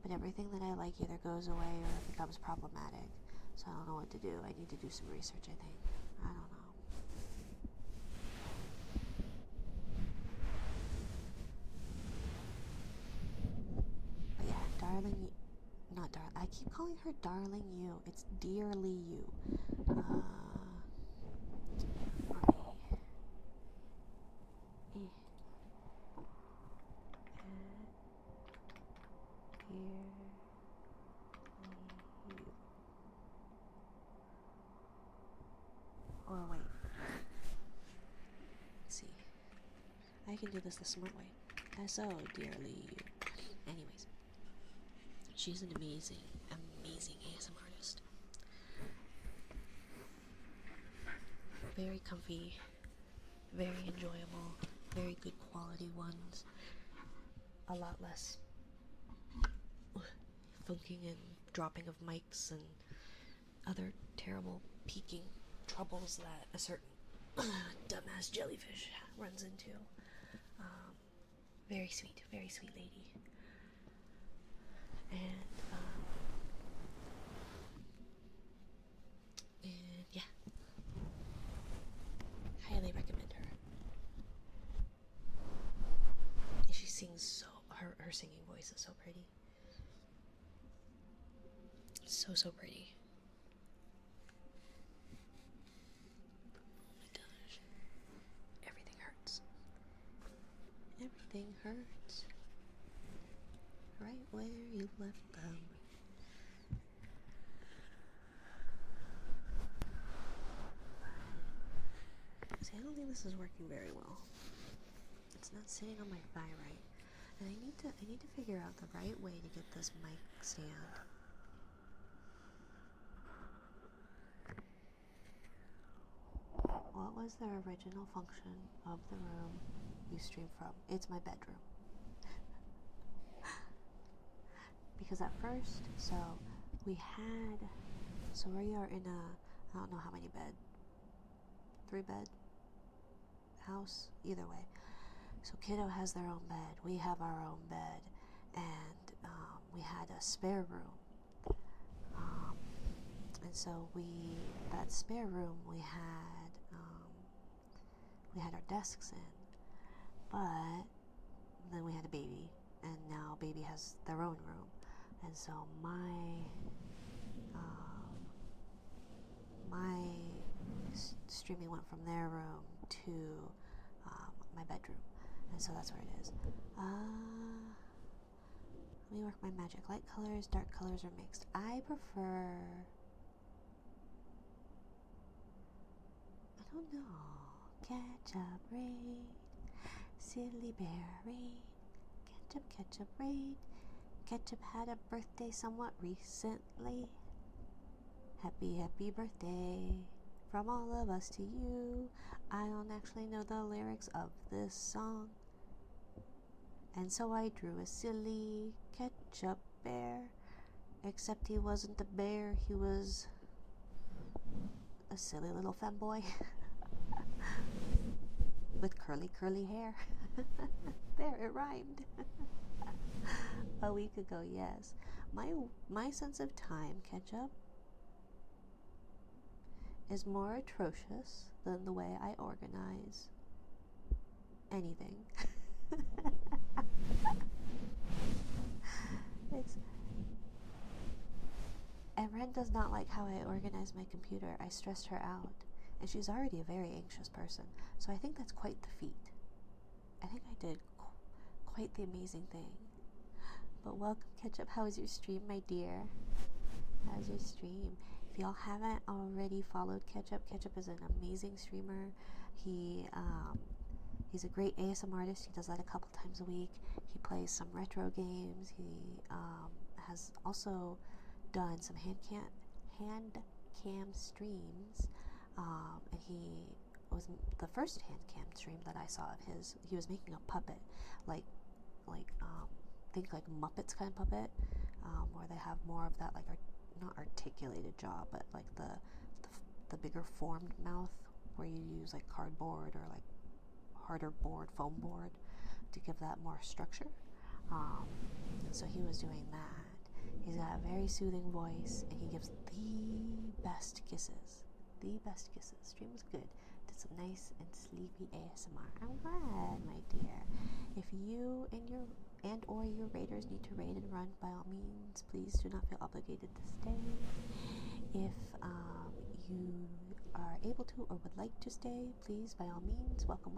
Speaker 1: But everything that I like either goes away or becomes problematic. So I don't know what to do. I need to do some research, I think. I don't know. But yeah, darling, not darling. I keep calling her darling you. It's dearly you. Or wait. Let's see. I can do this the smart way. So dearly you. Anyways. She's an amazing, amazing ASM artist. Very comfy, very enjoyable, very good quality ones. A lot less funking and dropping of mics and other terrible peaking troubles that a certain dumbass jellyfish runs into. Very sweet lady. And yeah, highly recommend her. And she sings so, her singing voice is so pretty. So pretty. Oh my gosh. Everything hurts. Everything hurts. Right where you left them. See, I don't think this is working very well. It's not sitting on my thigh right. And I need to figure out the right way to get this mic stand. What was the original function of the room you stream from? It's my bedroom. Because at first, we are in I don't know how many bed, 3-bed house, either way. So Kiddo has their own bed, we have our own bed, and we had a spare room. And so that spare room we had our desks in, but then we had a baby, and now baby has their own room, and so my streaming went from their room to my bedroom, and so that's where it is. Let me work my magic. Light colors, dark colors, or mixed. I prefer, I don't know, ketchup raid, silly bear raid, ketchup raid. Ketchup had a birthday somewhat recently. Happy birthday from all of us to you. I don't actually know the lyrics of this song, and so I drew a silly ketchup bear, except he wasn't a bear, he was a silly little femboy with curly hair. There, it rhymed. A week ago, yes. My sense of time, Ketchup, is more atrocious than the way I organize anything. And Ren does not like how I organize my computer. I stressed her out, and she's already a very anxious person, so I think that's quite the feat. I think I did quite the amazing thing. But welcome, Ketchup. How was your stream, my dear? How was your stream? If y'all haven't already followed Ketchup, Ketchup is an amazing streamer. He's a great ASM artist. He does that a couple times a week. He plays some retro games. He has also done some hand cam streams, and he was the first hand cam stream that I saw of his. He was making a puppet, like think like Muppets kind of puppet, where they have more of that like not articulated jaw, but like the bigger formed mouth, where you use like cardboard or like harder board, foam board, to give that more structure. So he was doing that. He's got a very soothing voice, and he gives the best kisses. The best kisses. Stream was good. Did some nice and sleepy ASMR. I'm glad, my dear. If you and or your raiders need to raid and run, by all means, please do not feel obligated to stay. If you are able to or would like to stay, please, by all means, welcome.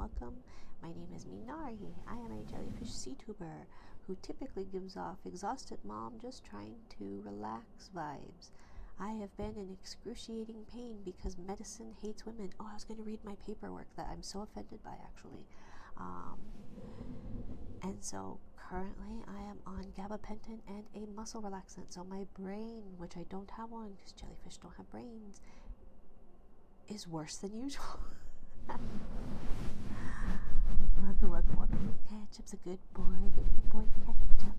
Speaker 1: My name is Minari. I am a jellyfish CTuber who typically gives off exhausted mom just trying to relax vibes. I have been in excruciating pain because medicine hates women. Oh, I was going to read my paperwork that I'm so offended by, actually. And so currently I am on gabapentin and a muscle relaxant. So my brain, which I don't have one because jellyfish don't have brains, is worse than usual. Welcome. Ketchup's a good boy. Good boy, Ketchup.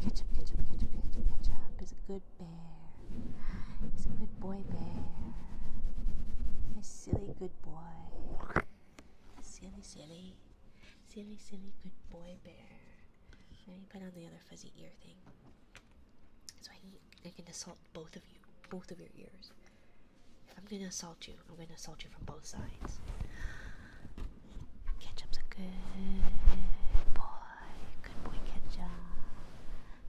Speaker 1: Ketchup is a good bear. He's a good boy bear. A silly good boy. Silly good boy bear. Let me put on the other fuzzy ear thing, so I can assault both of you, both of your ears. If I'm gonna assault you, I'm gonna assault you from both sides. Ketchup's a good boy Ketchup.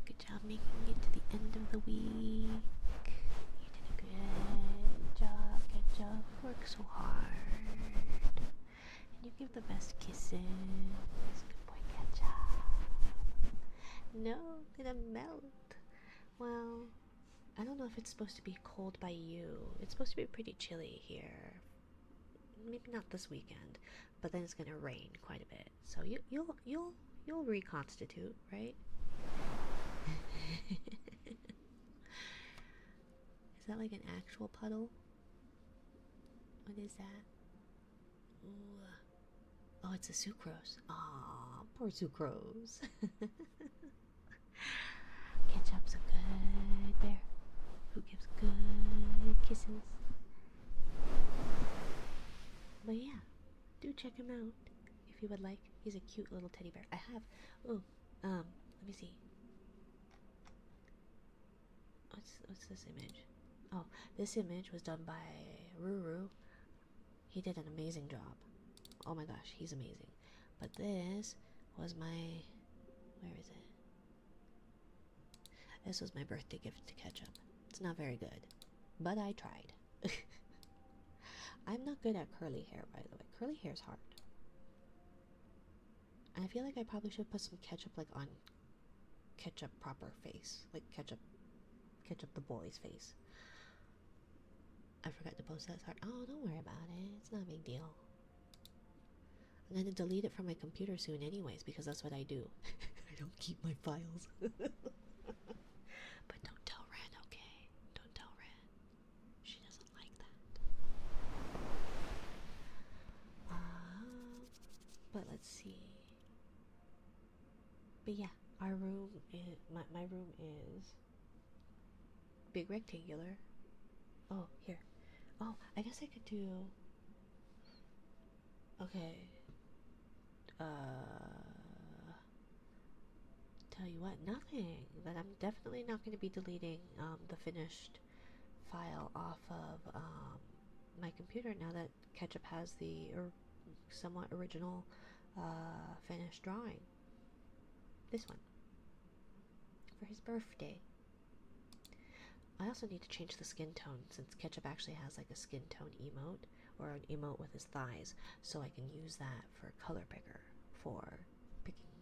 Speaker 1: Good job making it to the end of the week. You did a good job, Ketchup. You work so hard. And you give the best kisses. Good boy, Ketchup. No, gonna melt. Well, I don't know if it's supposed to be cold by you. It's supposed to be pretty chilly here. Maybe not this weekend, but then it's gonna rain quite a bit. So you'll reconstitute, right? Is that like an actual puddle? What is that? Ooh. Oh, it's a sucrose. Aw, poor sucrose. Ketchup's a good bear who gives good kisses. But yeah, do check him out if you would like. He's a cute little teddy bear. I have. Oh, let me see. What's this image? Oh, this image was done by Ruru. He did an amazing job. Oh my gosh, he's amazing. But this was my... Where is it? This was my birthday gift to Ketchup. It's not very good, but I tried. I'm not good at curly hair, by the way. Curly hair is hard. And I feel like I probably should put some ketchup like on Ketchup proper face. Like ketchup the boy's face. I forgot to post that. Sorry. Oh, don't worry about it. It's not a big deal. I'm gonna delete it from my computer soon anyways, because that's what I do. I don't keep my files. But don't tell Ren, okay? Don't tell Ren. She doesn't like that. But let's see. But yeah, our room is... My room is... big rectangular. Oh, here. Oh, I guess I could do... Okay. Tell you what, nothing. But I'm definitely not going to be deleting the finished file off of my computer now that Ketchup has the somewhat original finished drawing. This one. For his birthday. I also need to change the skin tone since Ketchup actually has like a skin tone emote, or an emote with his thighs, so I can use that for color picker for picking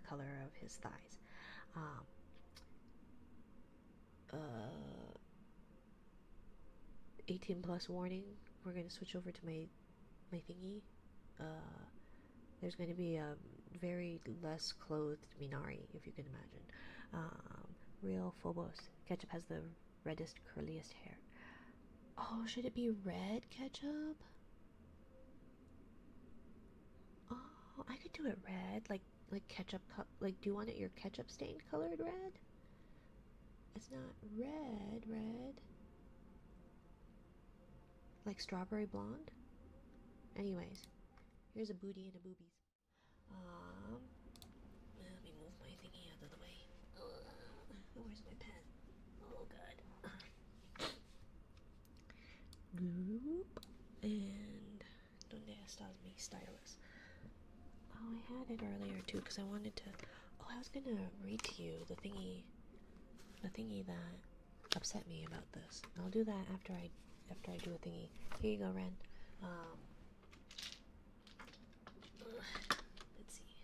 Speaker 1: color of his thighs. Um, uh, 18 plus warning. We're gonna switch over to my thingy. Uh, there's going to be a very less clothed Minari, if you can imagine. Real Phobos. Ketchup has the reddest, curliest hair. Oh, should it be red ketchup? Oh, I could do it red, like ketchup. Like, do you want it your ketchup stained colored red? It's not red, red. Like strawberry blonde. Anyways, here's a booty and a boobies. Let me move my thingy out of the way. Where's my pen? Oh god. Bloop. And donde está mi stylus? Oh, I had it earlier too because I wanted to. Oh, I was gonna read to you the thingy that upset me about this. I'll do that after I do a thingy. Here you go, Ren. Let's see.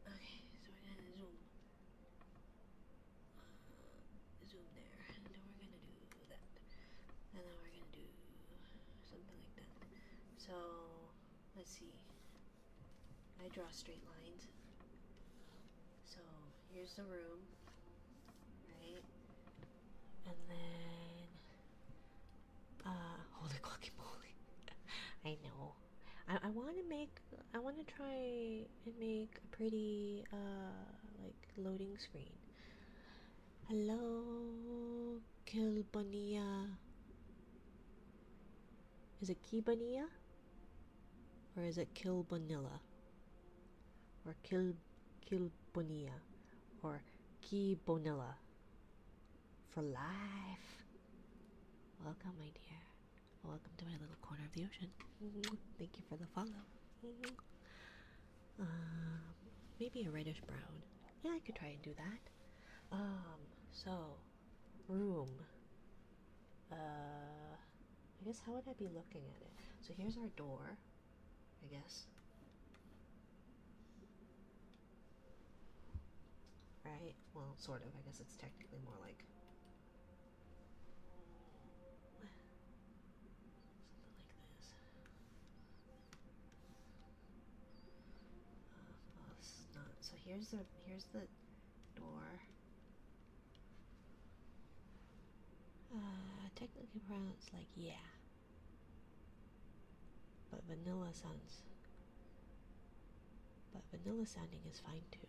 Speaker 1: Okay, so we're gonna zoom there, and then we're gonna do that, and then we're gonna do something like that. So let's see. I draw straight lines. So here's the room, right? And then, holy guacamole moly. I know. I want to try and make a pretty, like, loading screen. Hello, Kilbonia. Is it Kibonia? Or is it Kilbonilla? Or Kilbonia? Or Kibonilla? For life. Welcome, my dear. Welcome to my little corner of the ocean. Thank you for the follow. Maybe a reddish brown. Yeah, I could try and do that. So, room. I guess how would I be looking at it? So here's our door, I guess. Right? Well, sort of. I guess it's technically more like so here's the door. Technically pronounced like yeah, but vanilla sounding is fine too.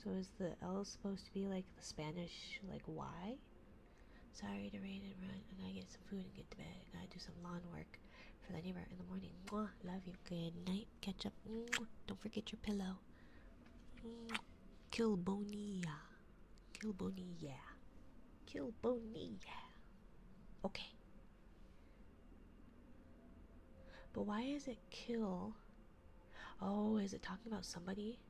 Speaker 1: So is the L supposed to be like the Spanish like Y? Sorry to rain and run. I gotta get some food and get to bed. I gotta do some lawn work for the neighbor in the morning. Mwah, love you. Good night. Catch up. Mwah. Don't forget your pillow. Kilbonia. Kilbonia. Kilbonia. Okay. But why is it kill? Oh, is it talking about somebody?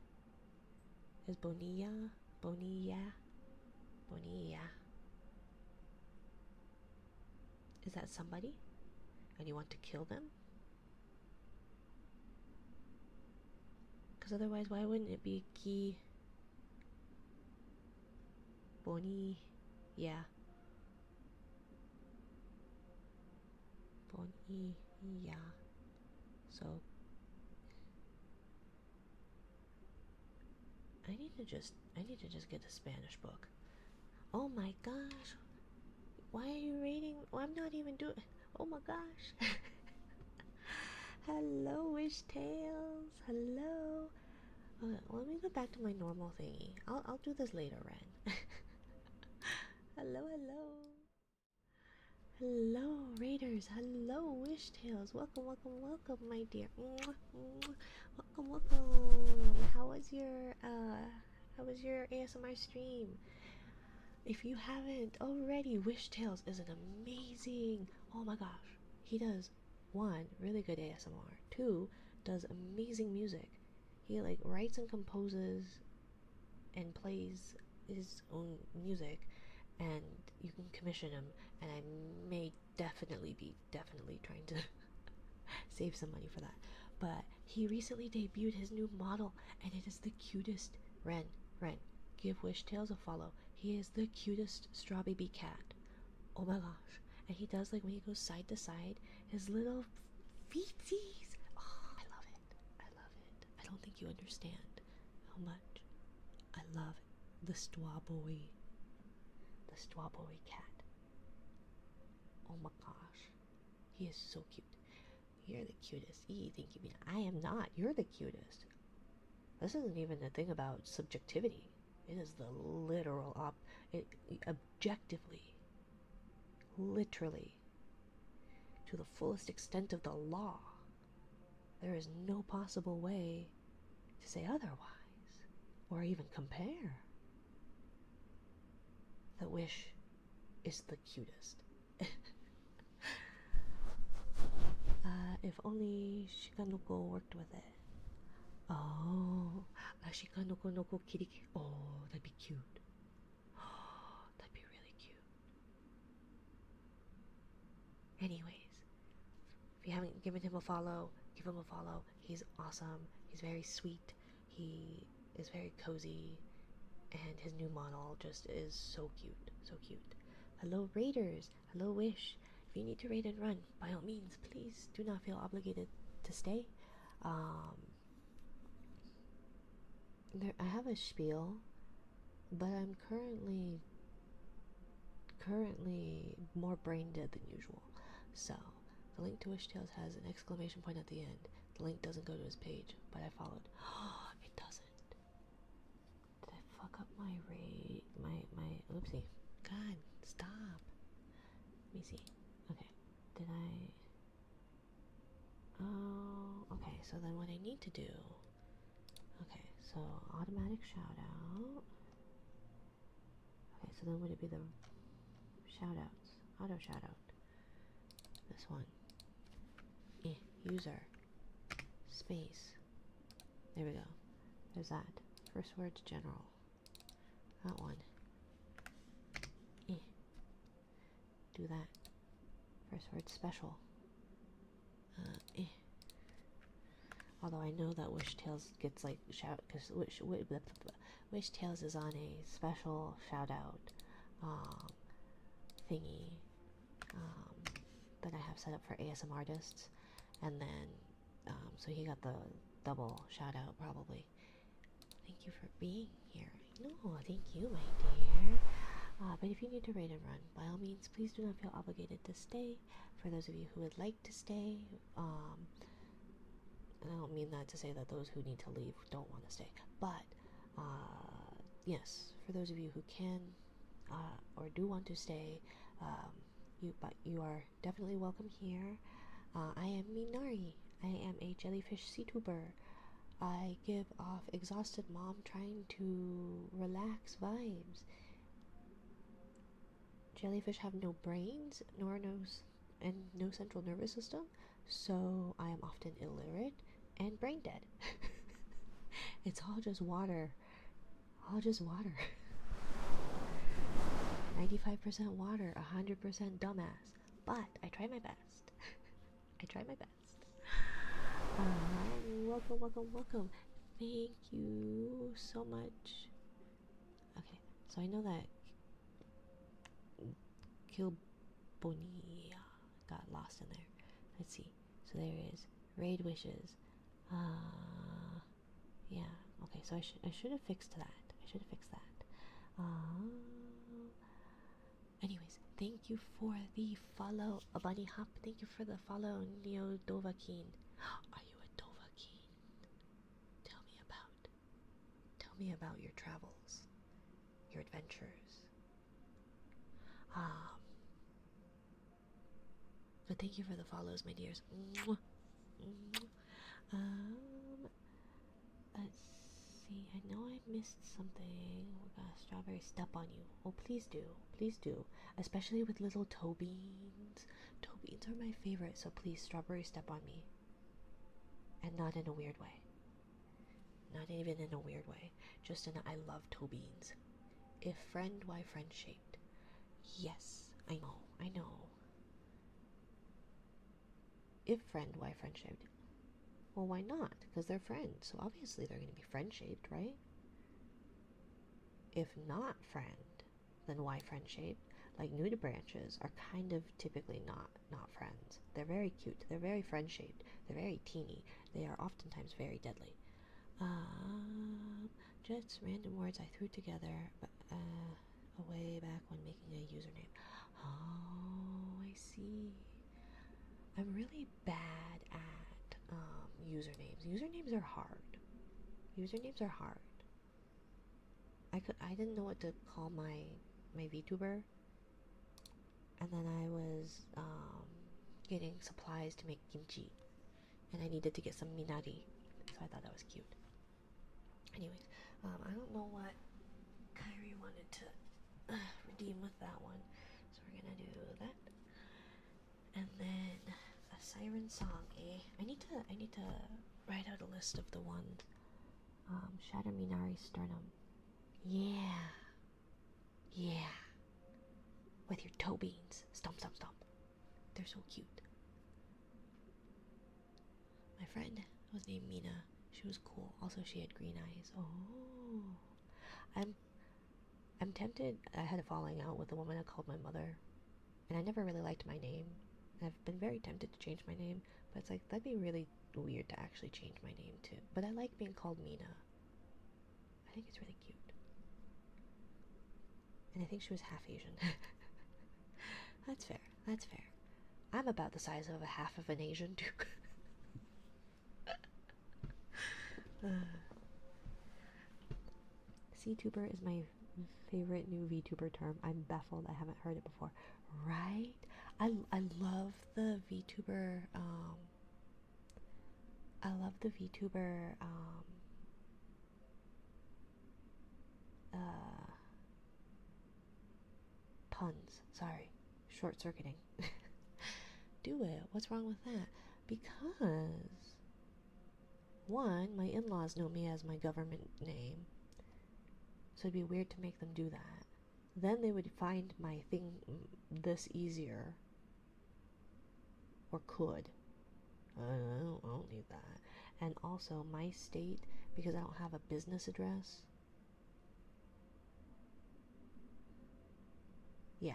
Speaker 1: Is Bonilla? Bonilla? Bonilla. Is that somebody? And you want to kill them? Because otherwise, why wouldn't it be Ki Boni? Yeah. Boni, yeah. So I need to just get a Spanish book. Oh my gosh. Why are you reading? Well, I'm not even doing. Oh my gosh. Hello, Wish Tales. Hello. Okay, well, let me go back to my normal thingy. I'll do this later, Ren. Hello, hello. Hello, Raiders. Hello, Wish Tales. Welcome, welcome, welcome, my dear. Welcome, welcome. How was your ASMR stream? If you haven't already, Wish Tales is an amazing. Oh my gosh, he does one really good ASMR. Two does amazing music. He like writes and composes and plays his own music, and you can commission him. And I may definitely be trying to save some money for that. But he recently debuted his new model, and it is the cutest. Ren, give Wish Tales a follow. He is the cutest straw baby cat. Oh my gosh. And he does, like, when he goes side to side, his little feetsies. Oh, I love it. I love it. I don't think you understand how much I love the strawberry. The strawberry cat. Oh my gosh. He is so cute. You're the cutest. You think you mean I am not. You're the cutest. This isn't even a thing about subjectivity. It is the literal objectively, literally, to the fullest extent of the law. There is no possible way to say otherwise, or even compare. The Wish is the cutest. If only Shikanoko worked with it. Oh, a Shikanoko no Kiri. Oh, that'd be cute. Oh, that'd be really cute. Anyways, if you haven't given him a follow, give him a follow. He's awesome. He's very sweet. He is very cozy. And his new model just is so cute. So cute. Hello, Raiders. Hello, Wish. If you need to raid and run, by all means, please do not feel obligated to stay. I have a spiel, but I'm currently more brain dead than usual. So, the link to Wish Tales has an exclamation point at the end. The link doesn't go to his page, but I followed. It doesn't. Did I fuck up my raid? My oopsie. God, stop. Let me see. Okay. Did I? Oh, okay. So then what I need to do. Okay, so automatic shout out. Okay, so then would it be the shout outs? Auto shout out. This one. User. Space. There we go. There's that. First words general. That one. Do that. First word special. Although I know that Wish Tales gets like shout because Wish Tales is on a special shout out thingy that I have set up for ASM artists, and then so he got the double shout out probably. Thank you for being here. No, thank you, my dear. But if you need to raid and run, by all means, please do not feel obligated to stay. For those of you who would like to stay, and I don't mean that to say that those who need to leave don't want to stay, but yes, for those of you who can or do want to stay, you are definitely welcome here. I am Minari. I am a jellyfish CTuber. I give off exhausted mom trying to relax vibes. Jellyfish have no brains, and no central nervous system, so I am often illiterate and brain dead. It's all just water. All just water. 95% water, 100% dumbass. But I try my best. I try my best. Welcome. Thank you so much. Okay, so I know that Kilbonia got lost in there. Let's see. So there is raid wishes. Yeah. Okay. So I should have fixed that. Anyways, thank you for the follow, a bunny hop. Thank you for the follow, Neo Dovahkiin. Are you a Dovahkiin? Tell me about your travels, your adventures. But thank you for the follows, my dears. Let's see. I know I missed something. We got a strawberry step on you. Oh, please do. Especially with little toe beans. Toe beans are my favorite, so please strawberry step on me. And not in a weird way. Not even in a weird way. Just in a I love toe beans. If friend, why friend shaped? Yes, I know, I know. If friend, why friend shaped? Well, why not? Because they're friends, so obviously they're going to be friend shaped, right? If not friend, then why friend shaped? Like nudibranches are kind of typically not friends. They're very cute. They're very friend shaped. They're very teeny. They are oftentimes very deadly. Just random words I threw together way back when making a username. Oh, I see. I'm really bad at usernames. Usernames are hard. Usernames are hard. I didn't know what to call my VTuber, and then I was getting supplies to make kimchi, and I needed to get some minari, so I thought that was cute. Anyways, I don't know what Kyrie wanted to redeem with that one, so we're gonna do that, and then a siren song. I need to write out a list of the ones. Shatter Minari Sternum. Yeah. Yeah. With your toe beans. Stomp, stomp, stomp. They're so cute. My friend was named Mina. She was cool. Also, she had green eyes. Oh. I'm tempted. I had a falling out with the woman I called my mother. And I never really liked my name. I've been very tempted to change my name. But it's like, that'd be really weird to actually change my name too. But I like being called Mina. I think it's really cute. And I think she was half Asian. That's fair. That's fair. I'm about the size of a half of an Asian too. CTuber is my favorite new VTuber term. I'm baffled. I haven't heard it before. Right? I love the VTuber. I love the VTuber. Puns. Sorry, short circuiting. Do it. What's wrong with that? Because one, my in-laws know me as my government name, so it'd be weird to make them do that. Then they would find my thing this easier, or could. I don't need that. And also, my state, because I don't have a business address. Yeah.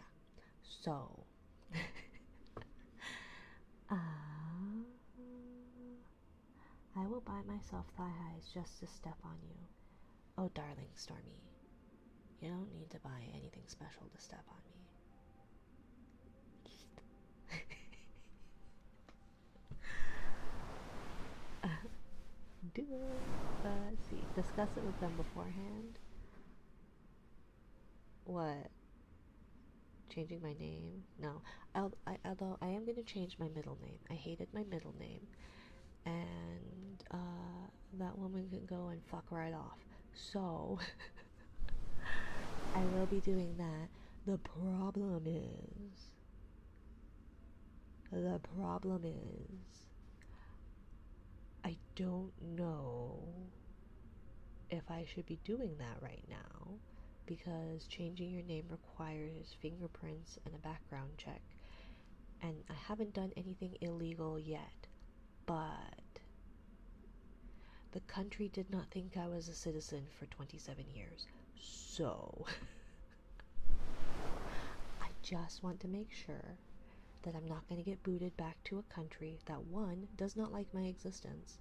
Speaker 1: So. I will buy myself thigh highs just to step on you. Oh, darling Stormy. You don't need to buy anything special to step on me. Do it. Let's see. Discuss it with them beforehand. What? Changing my name? No. Although I am going to change my middle name. I hated my middle name. And that woman can go and fuck right off. So, I will be doing that. The problem is, I don't know if I should be doing that right now, because changing your name requires fingerprints and a background check, and I haven't done anything illegal yet, but the country did not think I was a citizen for 27 years, so I just want to make sure that I'm not going to get booted back to a country that, one, does not like my existence,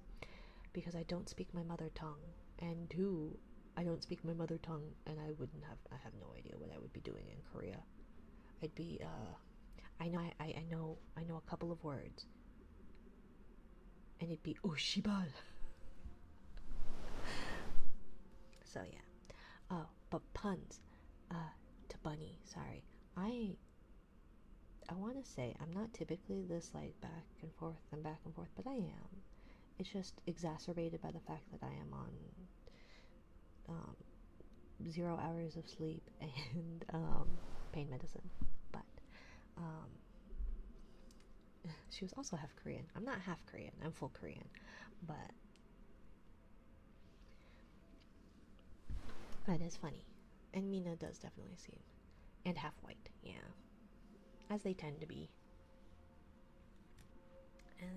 Speaker 1: because I don't speak my mother tongue, and two, I don't speak my mother tongue, and I have no idea what I would be doing in Korea. I'd be, I know a couple of words, and it'd be Oshibal. So yeah. Oh, but puns. To Bunny, sorry. I want to say I'm not typically this like back and forth, but I am. It's just exacerbated by the fact that I am on 0 hours of sleep and pain medicine. But she was also half Korean. I'm not half Korean. I'm full Korean. But That is funny. And Mina does definitely seem. And half white, yeah. As they tend to be.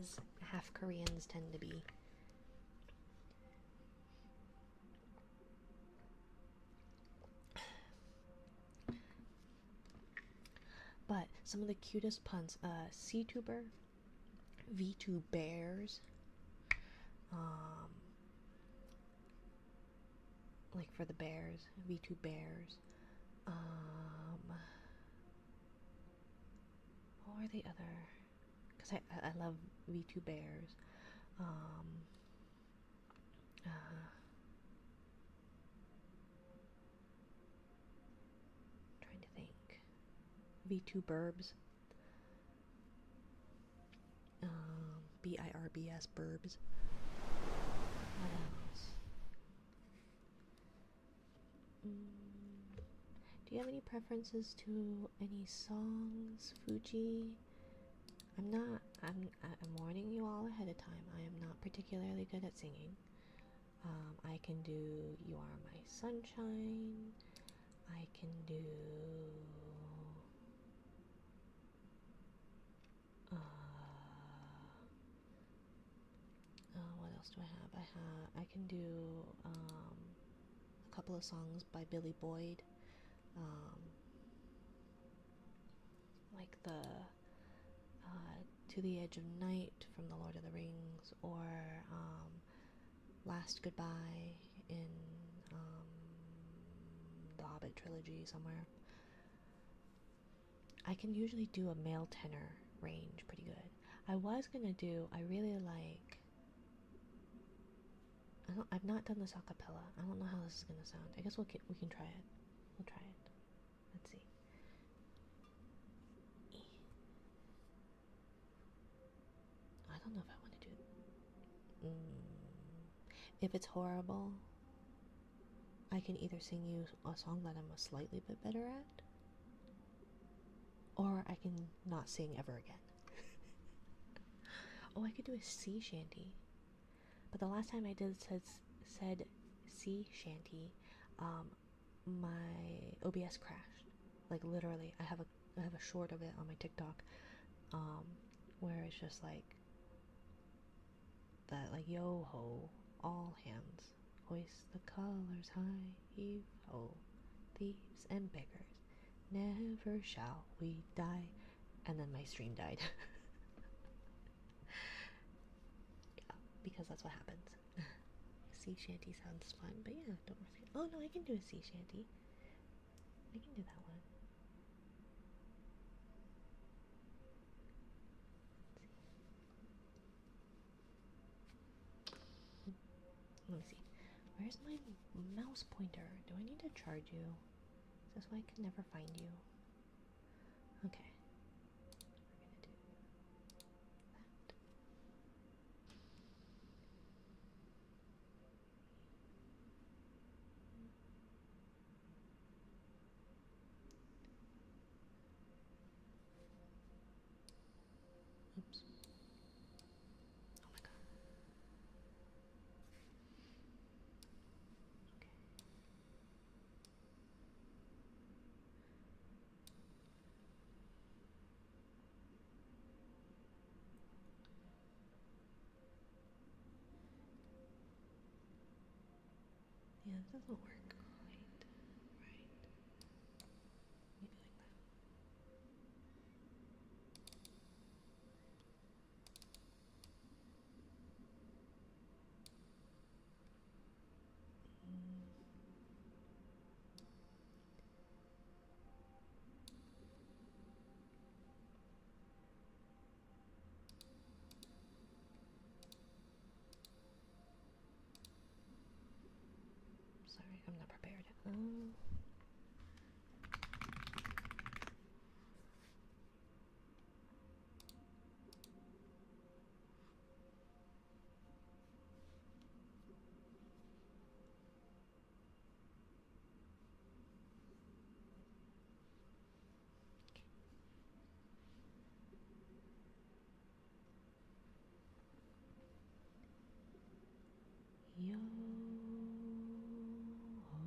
Speaker 1: As half Koreans tend to be. But some of the cutest puns, C-tuber, V2 bears, um, like for the bears, V2 bears, what were the other, because I love V2 bears, um, uh, trying to think, V2 burbs, BIRBS burbs, what else? Do you have any preferences to any songs, Fuji? I'm warning you all ahead of time. I am not particularly good at singing. I can do You Are My Sunshine. I can do what else do I have? I can do a couple of songs by Billy Boyd. Like the To the Edge of Night from The Lord of the Rings, or Last Goodbye in the Hobbit trilogy somewhere. I can usually do a male tenor range pretty good. I really like, I've not done this a cappella. I don't know how this is gonna sound. I guess we can try it. We'll try it. Let's see. I don't know if I want to do it. If it's horrible, I can either sing you a song that I'm a slightly bit better at, or I can not sing ever again. Oh, I could do a sea shanty. But the last time I said sea shanty, my OBS crashed. Like literally, I have a short of it on my TikTok, where it's just like that, like yo ho, all hands, hoist the colors high, heave ho, thieves and beggars, never shall we die, and then my stream died. Yeah, because that's what happens. Sea shanty sounds fun, but yeah, don't worry. Oh no, I can do a sea shanty. I can do that one. Let me see. Where's my mouse pointer? Do I need to charge you? Is this why I can never find you? Okay. We're gonna do that. Oops. Oh my god. Okay. Yeah, it doesn't work quite right. Maybe like that. Sorry, I'm not prepared. Yo ho,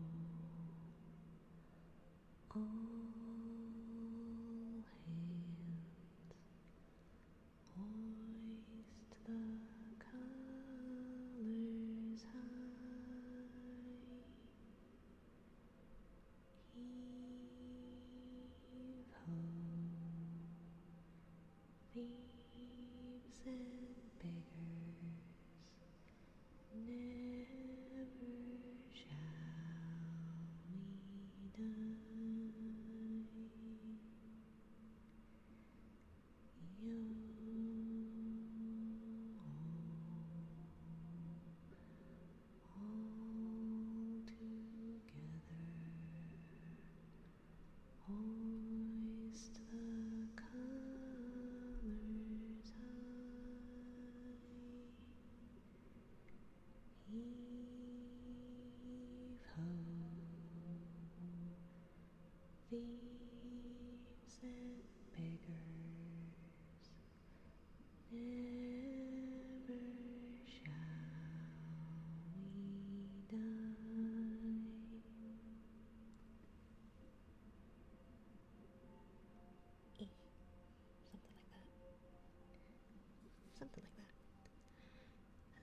Speaker 1: something like that.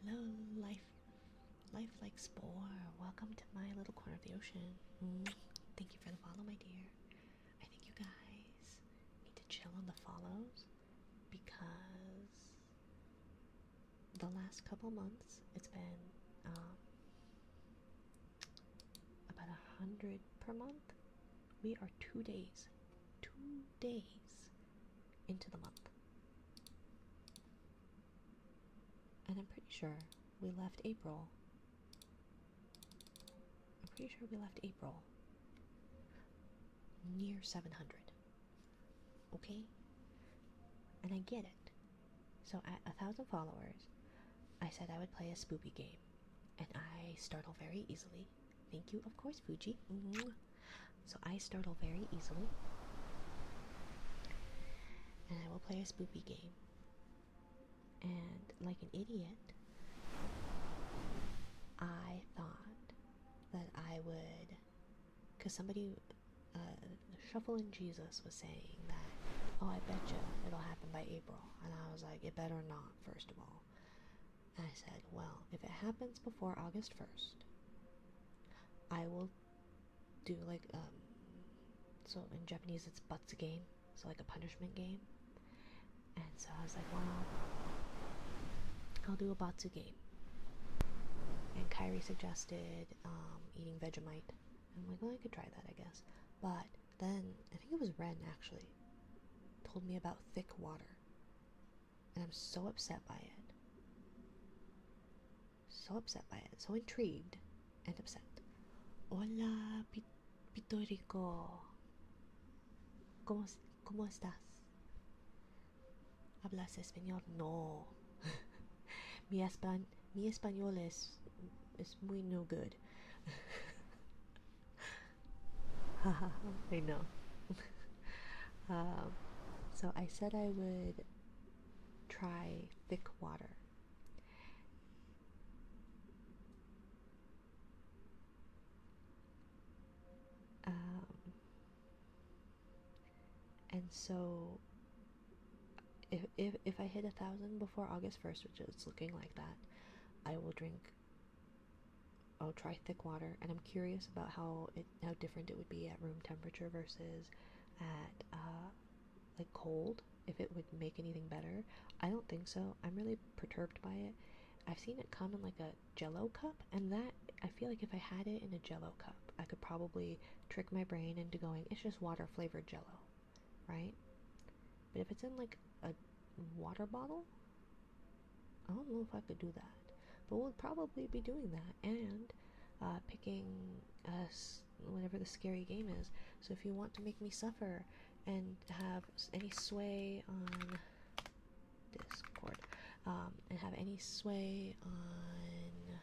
Speaker 1: Hello, life like spore. Welcome to my little corner of the ocean. Thank you for the follow, my dear. I think you guys need to chill on the follows because the last couple months it's been about 100 per month. We are 2 days into the month, and I'm pretty sure we left April near 700. Okay, and I get it. So at 1,000 followers I said I would play a spoopy game, and I startle very easily. Thank you, of course, Fuji. So I startle very easily, and I will play a spoopy game. And like an idiot, I thought that I would, because somebody, Shuffling Jesus was saying that, oh, I bet you it'll happen by April. And I was like, it better not, first of all. And I said, well, if it happens before August 1st, I will do like, so in Japanese it's batsu game, so like a punishment game. And so I was like, well, I'll do a batsu game. And Kyrie suggested eating Vegemite. I'm like, well, I could try that, I guess. But then, I think it was Ren actually, told me about thick water. And I'm so upset by it. So intrigued and upset. Hola, Pitorico. ¿Cómo estás? ¿Hablas español? No. mi español es muy no good. I know. So I said I would try thick water. And so if I hit 1,000 before August 1st, which is looking like that, I'll try thick water, and I'm curious about how different it would be at room temperature versus at like cold, if it would make anything better. I don't think so. I'm really perturbed by it. I've seen it come in like a Jello cup, and that, I feel like if I had it in a Jello cup, I could probably trick my brain into going, it's just water flavored Jello, right? But if it's in like a water bottle, I don't know if I could do that. But we'll probably be doing that, and picking whatever the scary game is. So if you want to make me suffer and have any sway on Discord, and have any sway on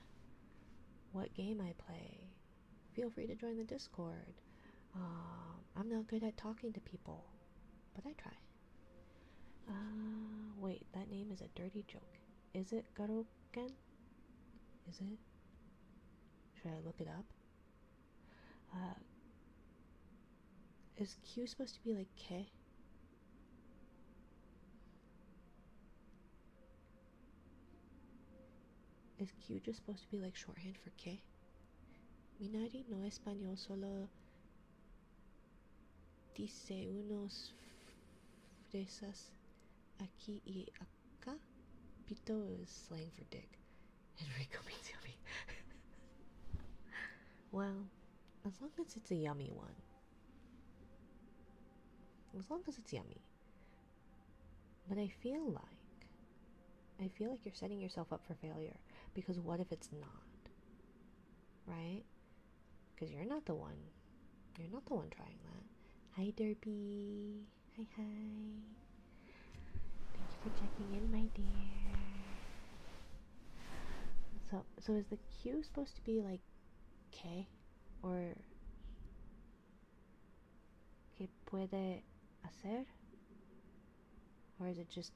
Speaker 1: what game I play, feel free to join the Discord. I'm not good at talking to people, but I try. Wait, that name is a dirty joke. Is it Garoken? Is it? Should I look it up? Is Q supposed to be like K? Is Q just supposed to be like shorthand for K? Minari no español solo dice unos fresas aquí y acá. Pito is slang for dick. Enrico means yummy. Well, as long as it's a yummy one. As long as it's yummy. But I feel like you're setting yourself up for failure. Because what if it's not? Right? Because you're not the one trying that. Hi, Derby. Hi. Thank you for checking in, my dear. So is the Q supposed to be like K? Or que puede hacer? Or is it just...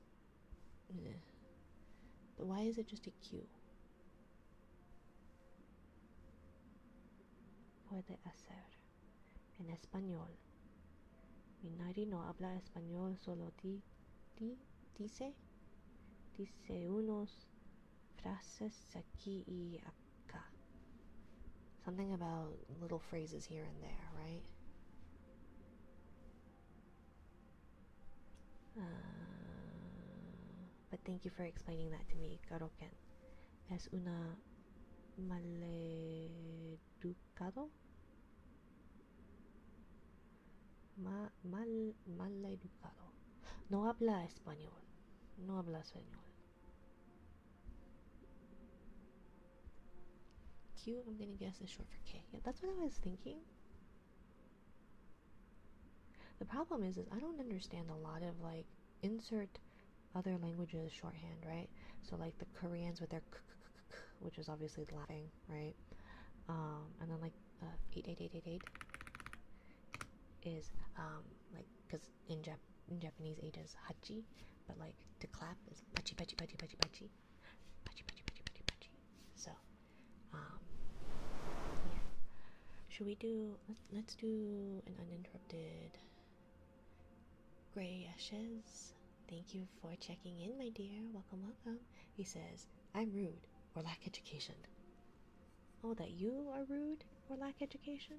Speaker 1: But why is it just a Q? Puede hacer. En español. Minari no habla español, solo dice. dice unos frases aquí y acá. Something about little phrases here and there, right? But thank you for explaining that to me, Karoken. Es una maleducado? Maleducado. No habla español. No habla español. Q, I'm gonna guess is short for K. Yeah, that's what I was thinking. The problem is I don't understand a lot of like insert other languages shorthand, right? So like the Koreans with their which is obviously laughing, right? And then like 88888 is like because in Japanese 8 is hachi, but like to clap is pachi pachi pachi pachi pachi pachi pachi pachi pachi pachi. So yeah. Should we do? Let's do an uninterrupted. Gray Ashes, thank you for checking in, my dear. Welcome, welcome. He says, I'm rude or lack education. Oh, that you are rude or lack education?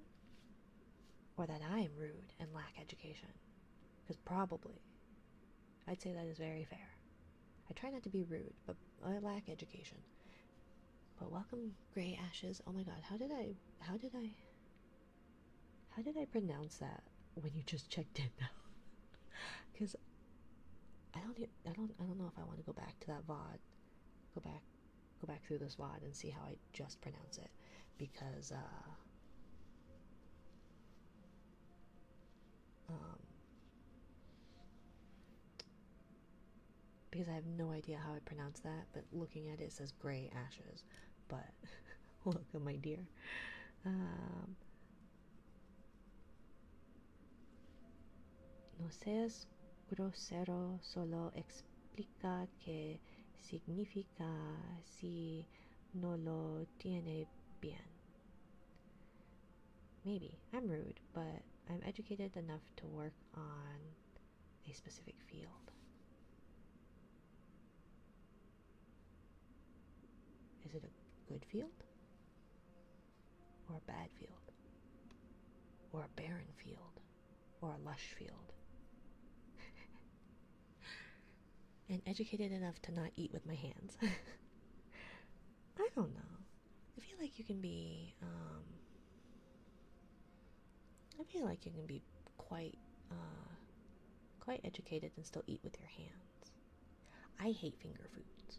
Speaker 1: Or that I am rude and lack education? Because probably. I'd say that is very fair. I try not to be rude, but I lack education. But welcome, Gray Ashes. Oh my god, how did I pronounce that when you just checked in now? Because I don't know if I want to go back to that VOD, go back through this VOD and see how I just pronounce it, because I have no idea how I pronounce that. But looking at it, it says Gray Ashes. But welcome, my dear. No seas grosero, solo explica qué significa si no lo tiene bien. Maybe. I'm rude, but I'm educated enough to work on a specific field. Is it a good field? Or a bad field? Or a barren field? Or a lush field? And educated enough to not eat with my hands. I don't know. I feel like you can be quite educated and still eat with your hands. I hate finger foods,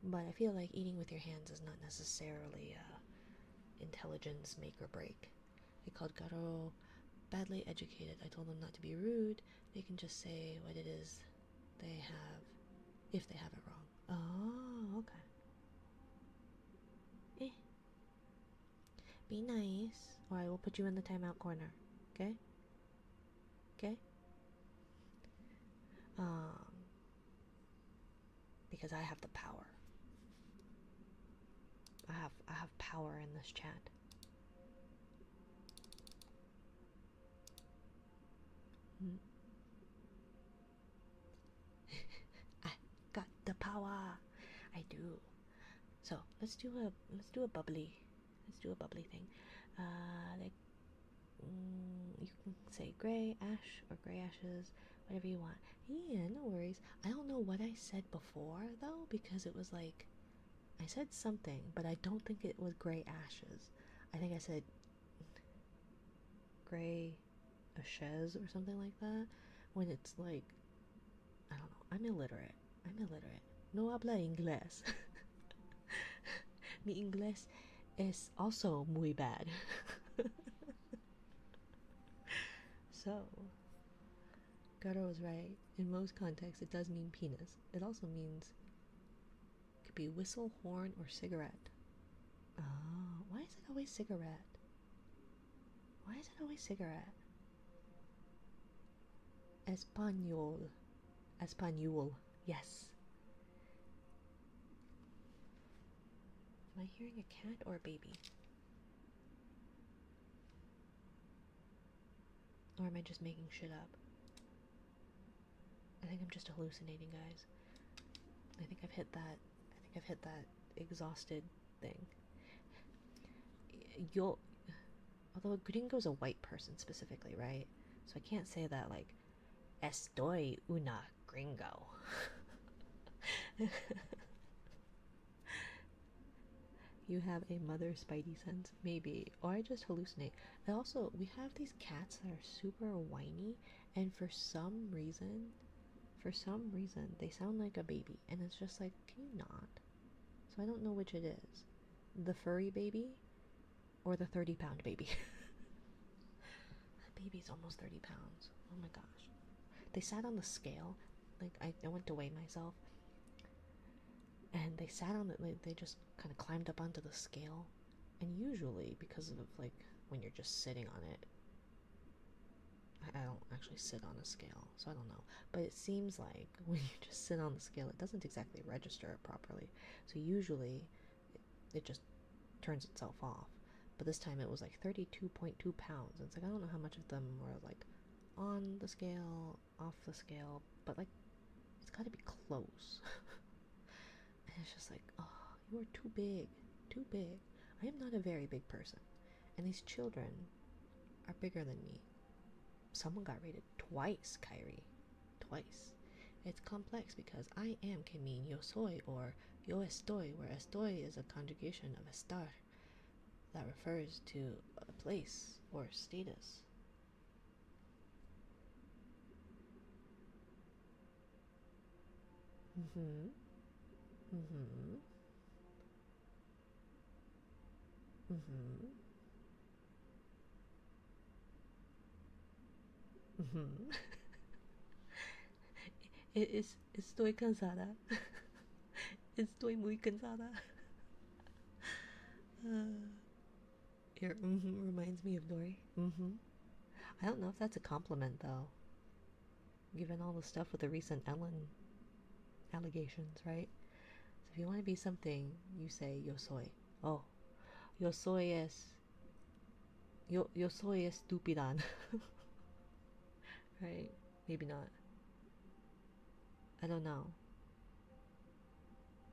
Speaker 1: but I feel like eating with your hands is not necessarily intelligence make or break. They called Garo badly educated. I told them not to be rude. They can just say what it is they have, if they have it wrong. Oh, okay. Be nice, or I will put you in the timeout corner. Okay? Okay? Because I have the power. I have power in this chat. I got the power. I do. So let's do a bubbly. Let's do a bubbly thing. Like you can say gray ash or gray ashes, whatever you want. Yeah, no worries. I don't know what I said before though, because it was like I said something, but I don't think it was gray ashes. I think I said gray ashes or something like that. When it's like, I don't know. I'm illiterate. No habla inglés. Mi inglés is also muy bad. So, Garo was right. In most contexts, it does mean penis. It also means, it could be whistle, horn, or cigarette. Oh, why is it always cigarette? Why is it always cigarette? Español. Español. Yes. Am I hearing a cat or a baby? Or am I just making shit up? I think I'm just hallucinating, guys. I think I've hit that. I think I've hit that exhausted thing. You'll, although a gringo's a white person specifically, right? So I can't say that like estoy una gringo. You have a mother spidey sense, maybe, or I just hallucinate. And also, we have these cats that are super whiny, and for some reason, they sound like a baby, and it's just like, can you not? So I don't know which it is, the furry baby, or the 30-pound baby. That baby's almost 30 pounds. Oh my gosh. They sat on the scale. Like, I went to weigh myself, and they sat on it. They just kind of climbed up onto the scale. And usually, because of like when you're just sitting on it, I don't actually sit on a scale, so I don't know. But it seems like when you just sit on the scale, it doesn't exactly register it properly. So usually, it just turns itself off. But this time it was like 32.2 pounds. It's like, I don't know how much of them were like on the scale, off the scale, but like it's got to be close. And it's just like, oh, you are too big, too big. I am not a very big person, and these children are bigger than me. Someone got rated twice, Kyrie. Twice. It's complex because I am can mean yo soy or yo estoy, where estoy is a conjugation of estar that refers to a place or status. Mm-hmm. Mm-hmm. Mm-hmm. Mm-hmm. Estoy cansada. Estoy muy cansada. Uh, Your reminds me of Dory. I don't know if that's a compliment though, given all the stuff with the recent Ellen allegations, right? So if you want to be something, you say yo soy. Oh, yo soy es yo soy estupidan. Right? Maybe not. I don't know.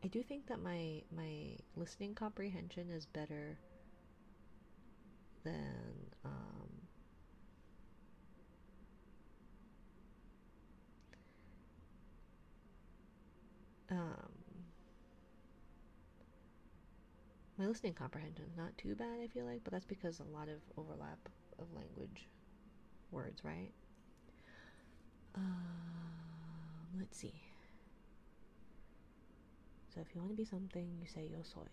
Speaker 1: I do think that my listening comprehension is better than um, my listening comprehension is not too bad, I feel like, but that's because a lot of overlap of language words, right? Let's see. So if you want to be something, you say yo soy.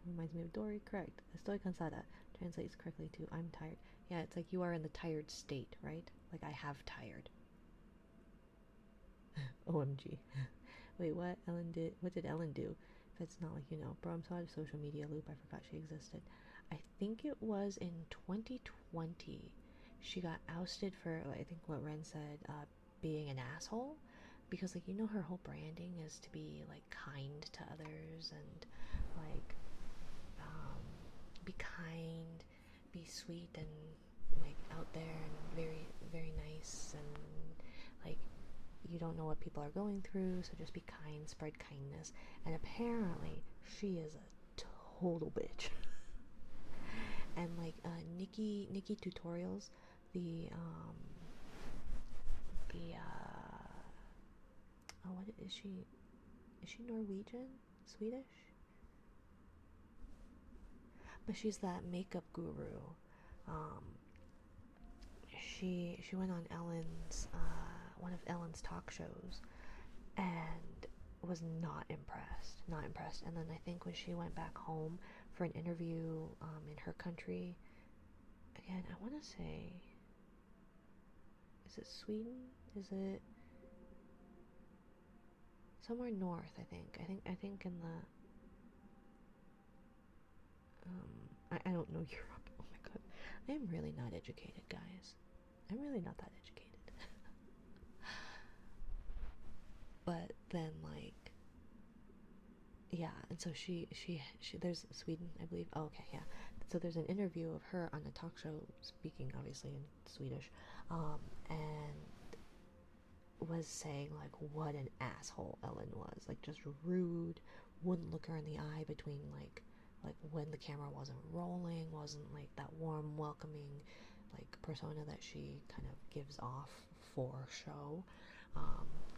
Speaker 1: Reminds me of Dory, correct. Estoy cansada translates correctly to I'm tired. Yeah, it's like you are in the tired state, right? Like I have tired. OMG. Wait, what? Ellen did? What did Ellen do? If it's not like you know, bro, I'm so out of social media loop. I forgot she existed. I think it was in 2020. She got ousted for I think what Ren said, being an asshole, because like you know her whole branding is to be like kind to others and like be kind, be sweet and like out there and very very nice and like you don't know what people are going through, so just be kind, spread kindness. And apparently, she is a total bitch. And like Nikki tutorials, the oh, what is she? Is she Norwegian? Swedish? But she's that makeup guru. Um, she went on Ellen's one of Ellen's talk shows and was not impressed. Not impressed. And then I think when she went back home for an interview in her country, again, I want to say, is it Sweden? Is it somewhere north? I think in the I don't know Europe. Oh my god, I am really not educated, guys. I'm really not that educated. But then like yeah, and so she there's Sweden, I believe. Oh, okay, yeah. So there's an interview of her on a talk show speaking obviously in Swedish, and was saying like what an asshole Ellen was, like just rude, wouldn't look her in the eye between like when the camera wasn't rolling, wasn't like that warm, welcoming like persona that she kind of gives off for show.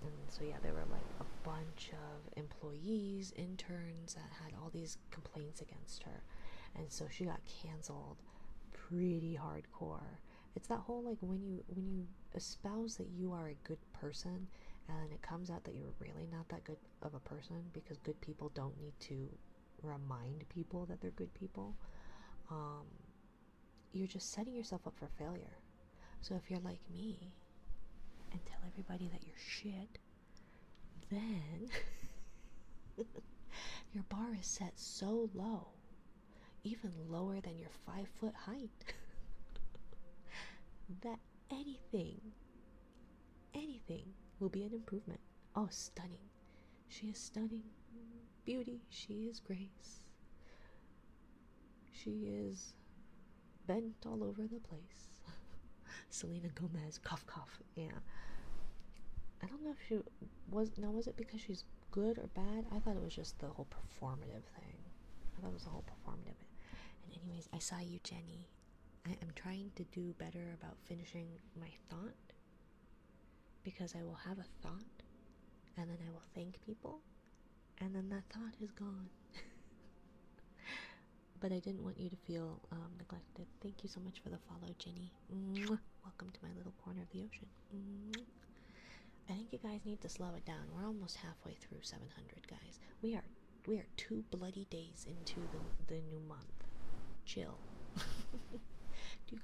Speaker 1: And so yeah, there were like a bunch of employees, interns that had all these complaints against her, and so she got canceled pretty hardcore. It's that whole like when you espouse that you are a good person and it comes out that you're really not that good of a person, because good people don't need to remind people that they're good people. You're just setting yourself up for failure. So if you're like me and tell everybody that you're shit, then your bar is set so low, even lower than your 5-foot height, that anything will be an improvement. Oh, stunning. She is stunning. Beauty. She is grace. She is bent all over the place. Selena Gomez. Cough, cough. Yeah. I don't know if she was... Now, was it because she's good or bad? I thought it was just the whole performative thing. I thought it was the whole performative. And anyways, I saw you, Jenny. I am trying to do better about finishing my thought, because I will have a thought and then I will thank people and then that thought is gone. But I didn't want you to feel neglected. Thank you so much for the follow, Jenny. Mwah. Welcome to my little corner of the ocean. Mwah. I think you guys need to slow it down. We're almost halfway through 700, guys. We are 2 bloody days into the new month. Chill. Do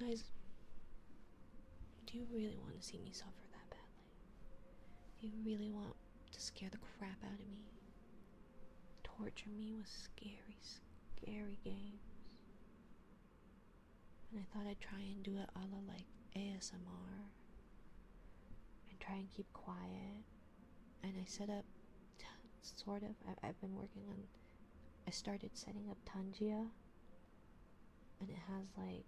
Speaker 1: you really want to see me suffer that badly? Do you really want to scare the crap out of me? Torture me with scary, scary games? And I thought I'd try and do it a la like ASMR and try and keep quiet. And I set up sort of, I've been working on, I started setting up Tangia, and it has like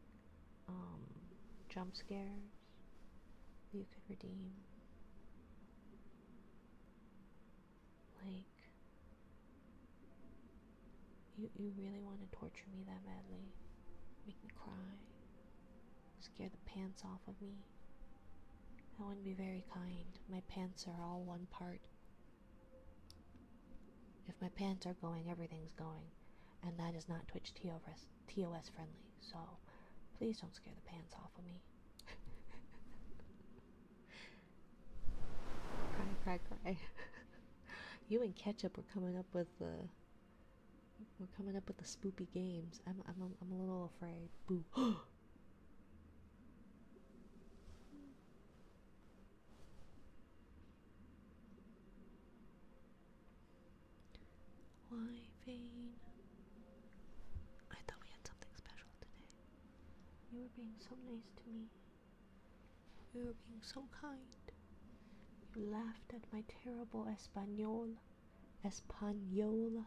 Speaker 1: jump scares you could redeem. Like, you really want to torture me that badly? Make me cry? Scare the pants off of me? That wouldn't be very kind. My pants are all one part. If my pants are going, everything's going. And that is not Twitch TOS friendly. So, please don't scare the pants off of me. Cry, cry, cry. You and Ketchup are coming up with the spoopy games. I'm a little afraid. Boo. Why, Vane? I thought we had something special today. You were being so nice to me. You were being so kind. You laughed at my terrible Espanol. Espanolo.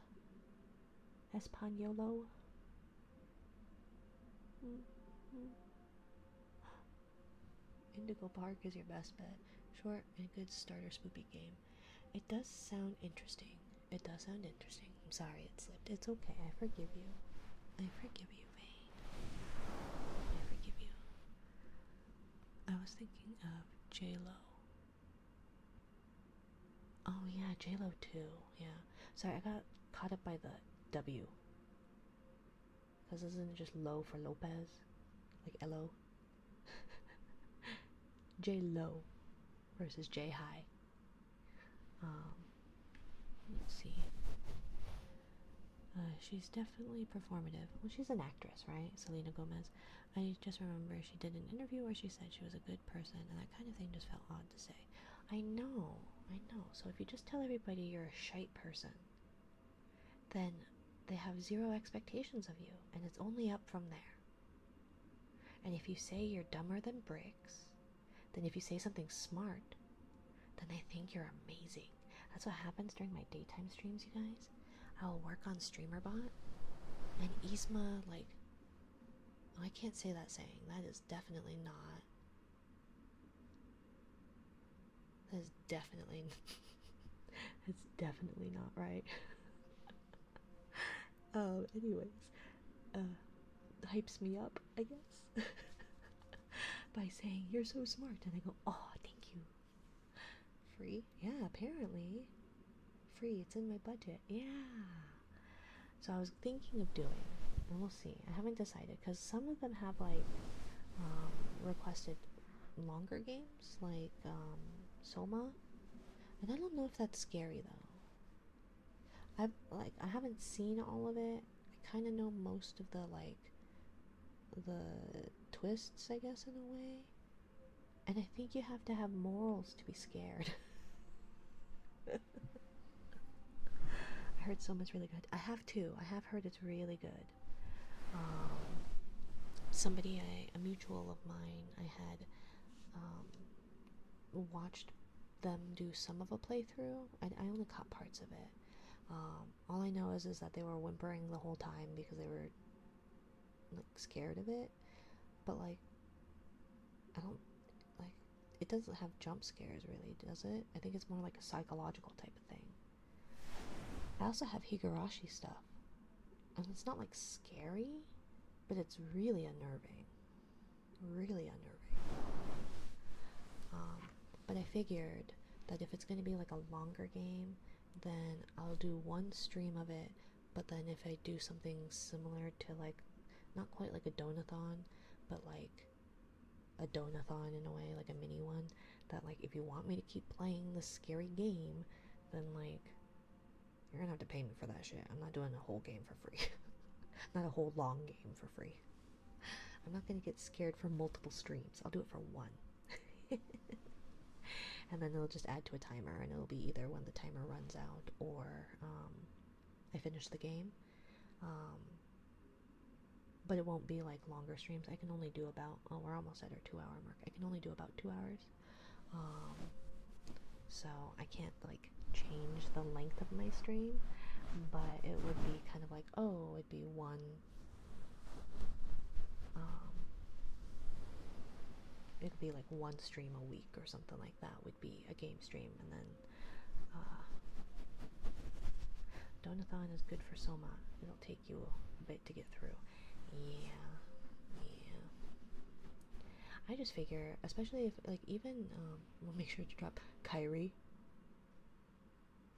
Speaker 1: Indigo Park is your best bet. Short and good starter spoopy game. It does sound interesting. I'm sorry it slipped. It's okay. I forgive you. Vane. I forgive you. I was thinking of J-Lo. Oh yeah, J-Lo too. Yeah. Sorry, I got caught up by the W. Because isn't it just low for Lopez? Like L-O? J-Lo versus J-High. Let's see. She's definitely performative. Well, she's an actress, right? Selena Gomez. I just remember she did an interview where she said she was a good person, and that kind of thing just felt odd to say. I know. So if you just tell everybody you're a shite person, then they have zero expectations of you, and it's only up from there. And if you say you're dumber than bricks, then if you say something smart, then they think you're amazing. That's what happens during my daytime streams, you guys. I'll work on StreamerBot, and Yzma, like, oh, I can't say that saying. That is definitely not That's definitely that's definitely not right. Anyways, hypes me up, I guess, by saying you're so smart, and I go, oh, thank you. Free? Yeah, apparently. Free. It's in my budget. Yeah. So I was thinking of doing, and we'll see. I haven't decided because some of them have like requested longer games, like Soma, and I don't know if that's scary though. I haven't seen all of it. I kind of know most of the twists, I guess, in a way. And I think you have to have morals to be scared. I heard Soma's really good. I have too. I have heard it's really good. Somebody, a mutual of mine, I had watched them do some of a playthrough. I only caught parts of it. All I know is that they were whimpering the whole time because they were like scared of it. But like, I don't like. It doesn't have jump scares, really, does it? I think it's more like a psychological type of thing. I also have Higurashi stuff, and it's not like scary, but it's really unnerving. Really unnerving. But I figured that if it's going to be like a longer game, then I'll do one stream of it, but then if I do something similar to like, not quite like a donathon, but like a donathon in a way, like a mini one, that like if you want me to keep playing this scary game, then like you're gonna have to pay me for that shit. I'm not doing a whole game for free. Not a whole long game for free. I'm not gonna get scared for multiple streams. I'll do it for one. And then it'll just add to a timer, and it'll be either when the timer runs out or I finish the game. But it won't be like longer streams. I can only do about, oh, we're almost at our 2 hour mark. I can only do about 2 hours. So I can't like change the length of my stream, but it would be kind of like, oh, it'd be one it'd be like one stream a week or something like that would be a game stream, and then Donathon is good for Soma. It'll take you a bit to get through. Yeah. I just figure, especially if like even we'll make sure to drop Kyrie.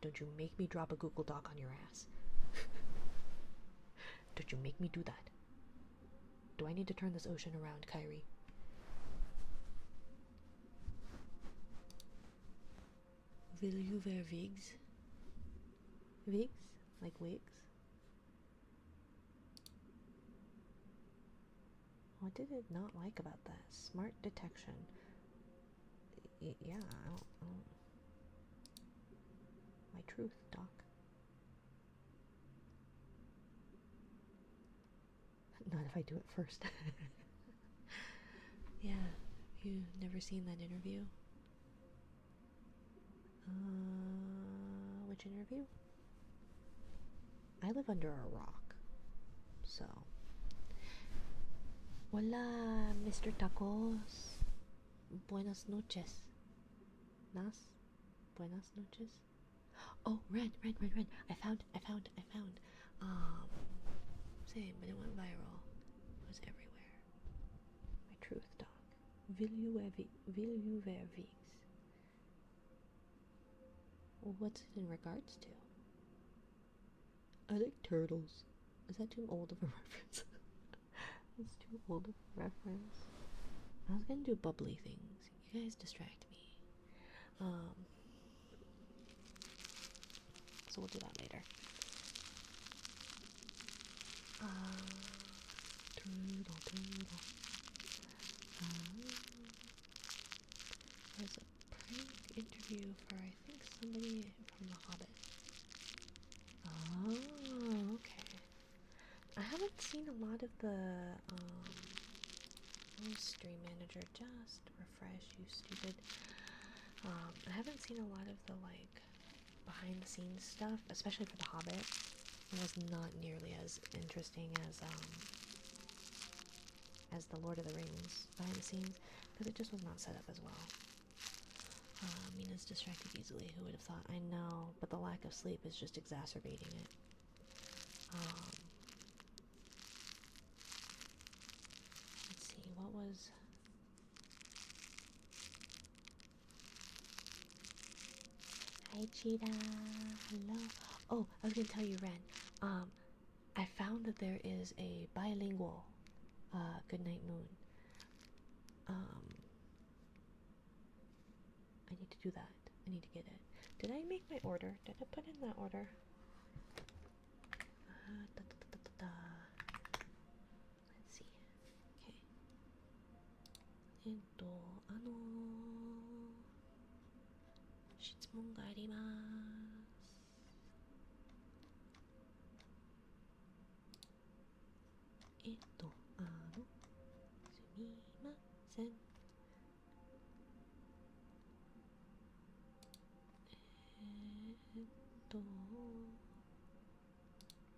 Speaker 1: Don't you make me drop a Google Doc on your ass. Don't you make me do that. Do I need to turn this ocean around, Kyrie? Will you wear wigs? Wigs? Like wigs? What did it not like about that? Smart detection. Yeah, I don't. My truth, Doc. Not if I do it first. Yeah, you never seen that interview? Which interview? I live under a rock, so. Hola, Mr. Tacos. Buenas noches. Buenas noches. Oh, Ren. I found. Same, but it went viral. It was everywhere. My truth, Doc. Will you wear wigs? Well, what's it in regards to? I like turtles. Is that too old of a reference? It's too old of a reference. I was gonna do bubbly things. You guys distract me. So we'll do that later. Turtle. There's a prank interview for, I think, somebody from The Hobbit. Oh, okay. I haven't seen a lot of the, stream manager, just refresh, you stupid. I haven't seen a lot of the, like, behind the scenes stuff, especially for The Hobbit. It was not nearly as interesting as the Lord of the Rings behind the scenes, because it just was not set up as well. Mina's distracted easily. Who would have thought? I know, but the lack of sleep is just exacerbating it. Let's see, what was... Hi, Cheetah. Hello. Oh, I was gonna tell you, Ren. I found that there is a bilingual Goodnight Moon. I need to do that. I need to get it. Did I make my order? Did I put in that order? Let's see. Okay. 質問があります。すみません。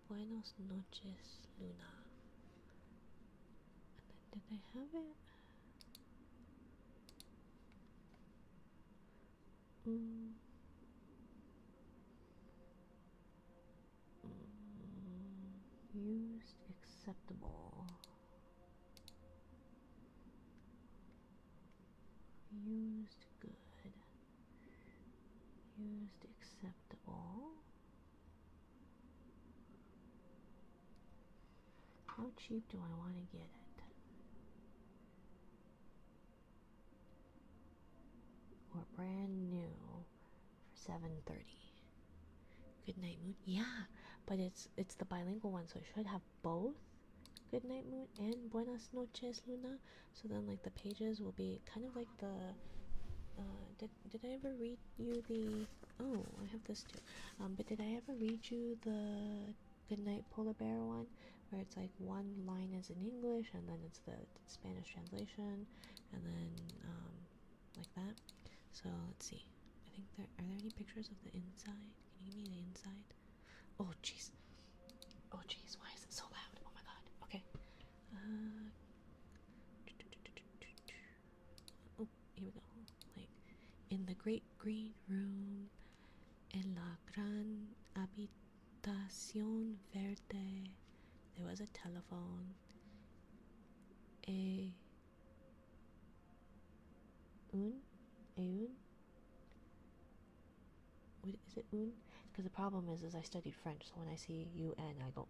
Speaker 1: Buenos noches, Luna. And then did I have it? Used acceptable. Used good. Used acceptable. How cheap do I want to get it? Or brand new for $7.30. Goodnight Moon. Yeah, but it's the bilingual one, so it should have both Goodnight Moon and Buenas noches, Luna. So then, like, the pages will be kind of like the. Did I ever read you the? Oh, I have this too. But did I ever read you the Goodnight Polar Bear one, where it's like one line is in English and then it's the Spanish translation, and then like that. So let's see. I think are there any pictures of the inside? Can you give me the inside? Oh jeez. Oh jeez. Why is it so loud? Oh my god. Okay. Oh, here we go. Like, in the great green room, en la gran habitación verde, there was a telephone. Is it un? Because the problem is I studied French, so when I see un, I go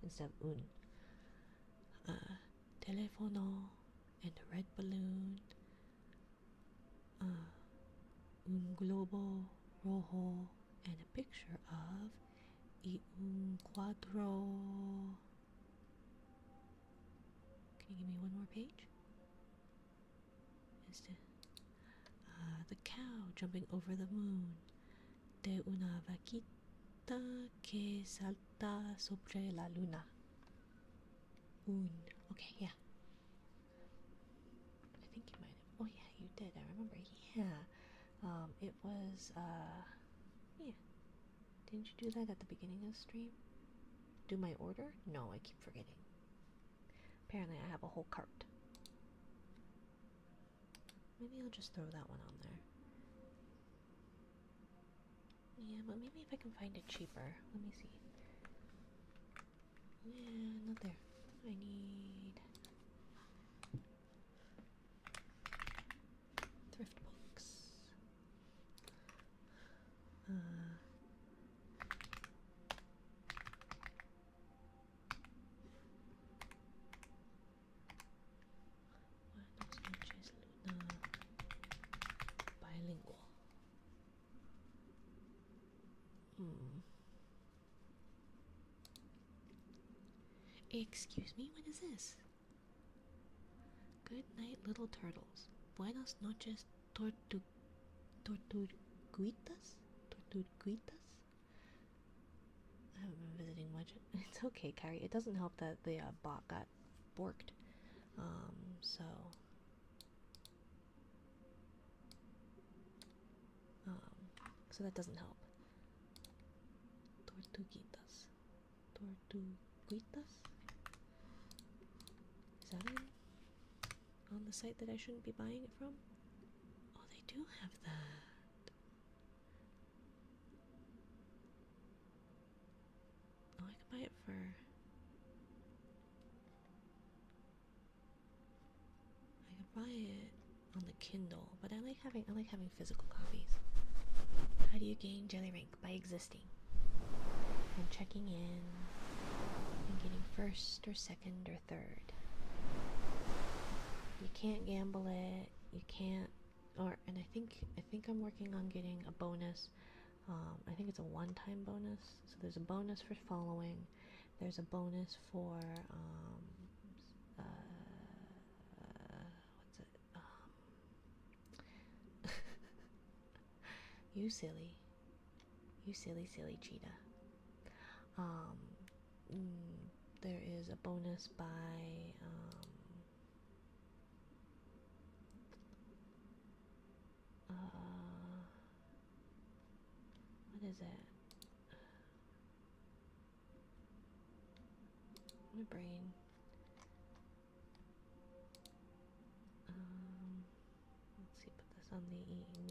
Speaker 1: instead of un. Telefono and a red balloon. Un globo rojo and a picture of y un cuadro. Can you give me one more page? The cow jumping over the moon. De una vaquita que salta sobre la luna. Okay, yeah. I think you might have. Oh yeah, you did. I remember. Yeah. It was. Yeah. Didn't you do that at the beginning of the stream? Do my order? No, I keep forgetting. Apparently, I have a whole cart. Maybe I'll just throw that one on there. Yeah, but maybe if I can find it cheaper. Let me see. Yeah, not there. I need thrift books. Buenas noches, Luna. Bilingual. Excuse me, what is this? Good night, little turtles. Buenas noches, tortuguitas? Tortuguitas? I haven't been visiting much. It's okay, Carrie. It doesn't help that the bot got borked. So that doesn't help. Tortuguitas. Tortuguitas? Is that on the site that I shouldn't be buying it from? Oh, they do have that. Oh, I could buy it for... I could buy it on the Kindle, but I like having physical copies. How do you gain jelly rank? By existing and checking in and getting first or second or third. You can't gamble it. You can't, and I think I'm working on getting a bonus. I think it's a one-time bonus. So there's a bonus for following. There's a bonus for what's it? You silly cheetah. There is a bonus by what is it? My brain. Let's see, put this on the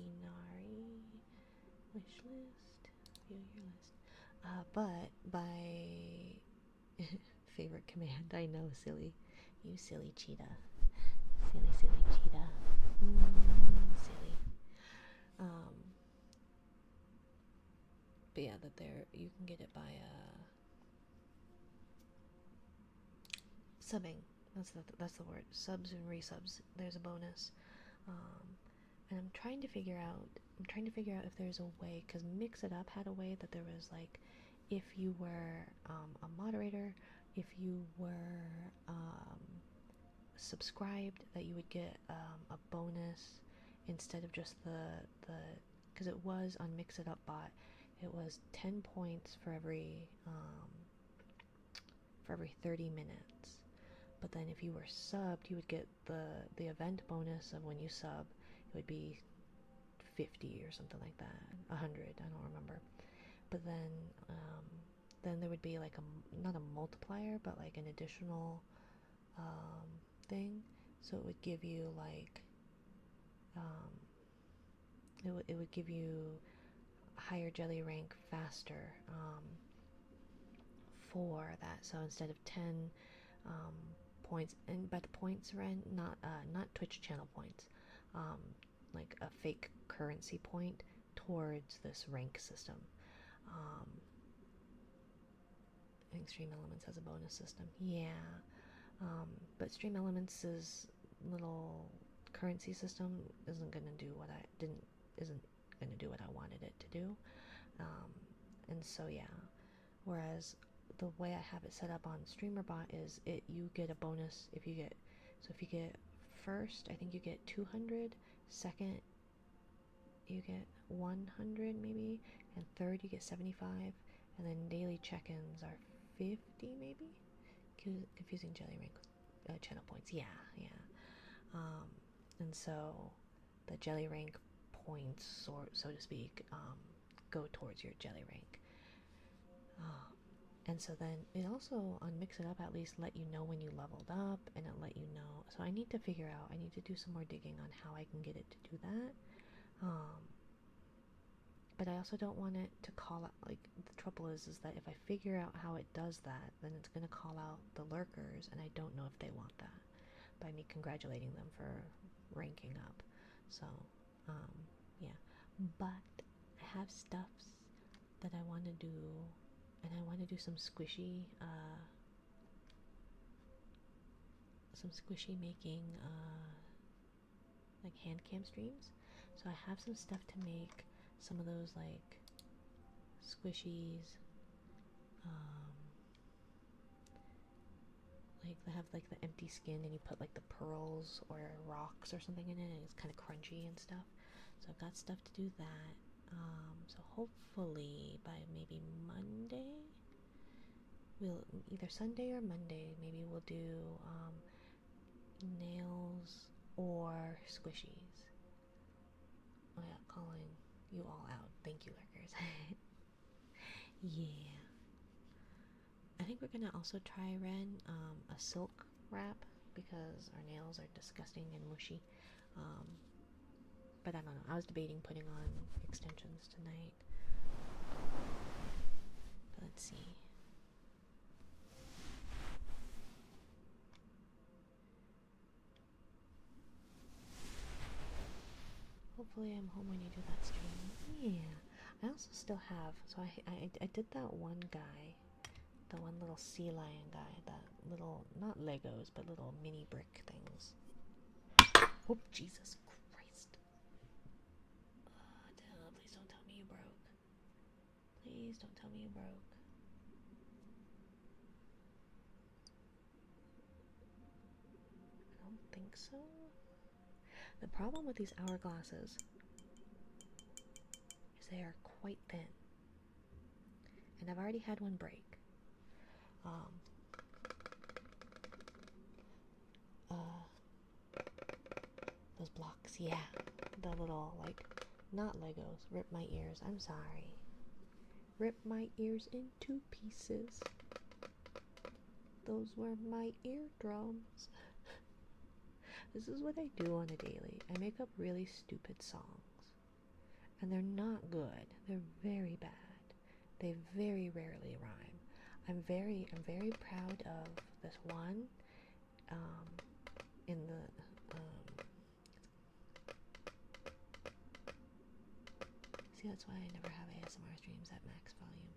Speaker 1: Minari wish list. View your list. But by favorite command, I know, silly. You silly cheetah. Silly cheetah. Silly. But yeah, that there you can get it by subbing. That's the word. Subs and resubs. There's a bonus. And I'm trying to figure out if there's a way, because Mix It Up had a way that there was like, if you were a moderator, if you were subscribed, that you would get a bonus instead of just the because it was on Mix It Up bot, it was 10 points for every 30 minutes. But then if you were subbed, you would get the event bonus of when you sub. It would be 50 or something like that, 100, I don't remember. But then there would be like not a multiplier, but like an additional thing. So it would give you like it would give you higher jelly rank faster for that. So instead of 10 points, and by the points, Ren, not Twitch channel points, like a fake currency point towards this rank system. I think Stream Elements has a bonus system. Yeah, but Stream Elements' little currency system isn't gonna do what I wanted it to do. And so yeah. Whereas the way I have it set up on StreamerBot is you get a bonus if you get first, I think you get 200, second you get 100 maybe, and third you get 75, and then daily check-ins are 50 maybe. Confusing jelly rank with channel points. Yeah. And so the jelly rank points, or so to speak, go towards your jelly rank. And so then it also, on Mix It Up at least, let you know when you leveled up, and it let you know. So I need to do some more digging on how I can get it to do that. But I also don't want it to call out, like, the trouble is that if I figure out how it does that, then it's going to call out the lurkers, and I don't know if they want that by me congratulating them for ranking up. So, yeah. But I have stuffs that I want to do, and I want to do some squishy making, like hand cam streams. So I have some stuff to make some of those like squishies, like they have like the empty skin and you put like the pearls or rocks or something in it, and it's kind of crunchy and stuff. So I've got stuff to do that. So hopefully by maybe Monday, either Sunday or Monday, maybe we'll do nails or squishies. Oh yeah, calling you all out. Thank you, lurkers. Yeah. I think we're gonna also try, Ren, a silk wrap, because our nails are disgusting and mushy. But I don't know. I was debating putting on extensions tonight. But let's see. Hopefully I'm home when you do that stream. Yeah. I also still have, so I did that one guy, the one little sea lion guy, that little, not Legos, but little mini brick things. Oh, Jesus Christ. Please don't tell me you broke. Please don't tell me you broke. I don't think so. The problem with these hourglasses is they are quite thin. And I've already had one break. Those blocks, yeah. The little, like, not Legos. Rip my ears. I'm sorry. Rip my ears into pieces. Those were my eardrums. This is what I do on a daily. I make up really stupid songs. And they're not good. They're very bad. They very rarely rhyme. I'm very proud of this one. In the see, that's why I never have ASMR streams at max volume.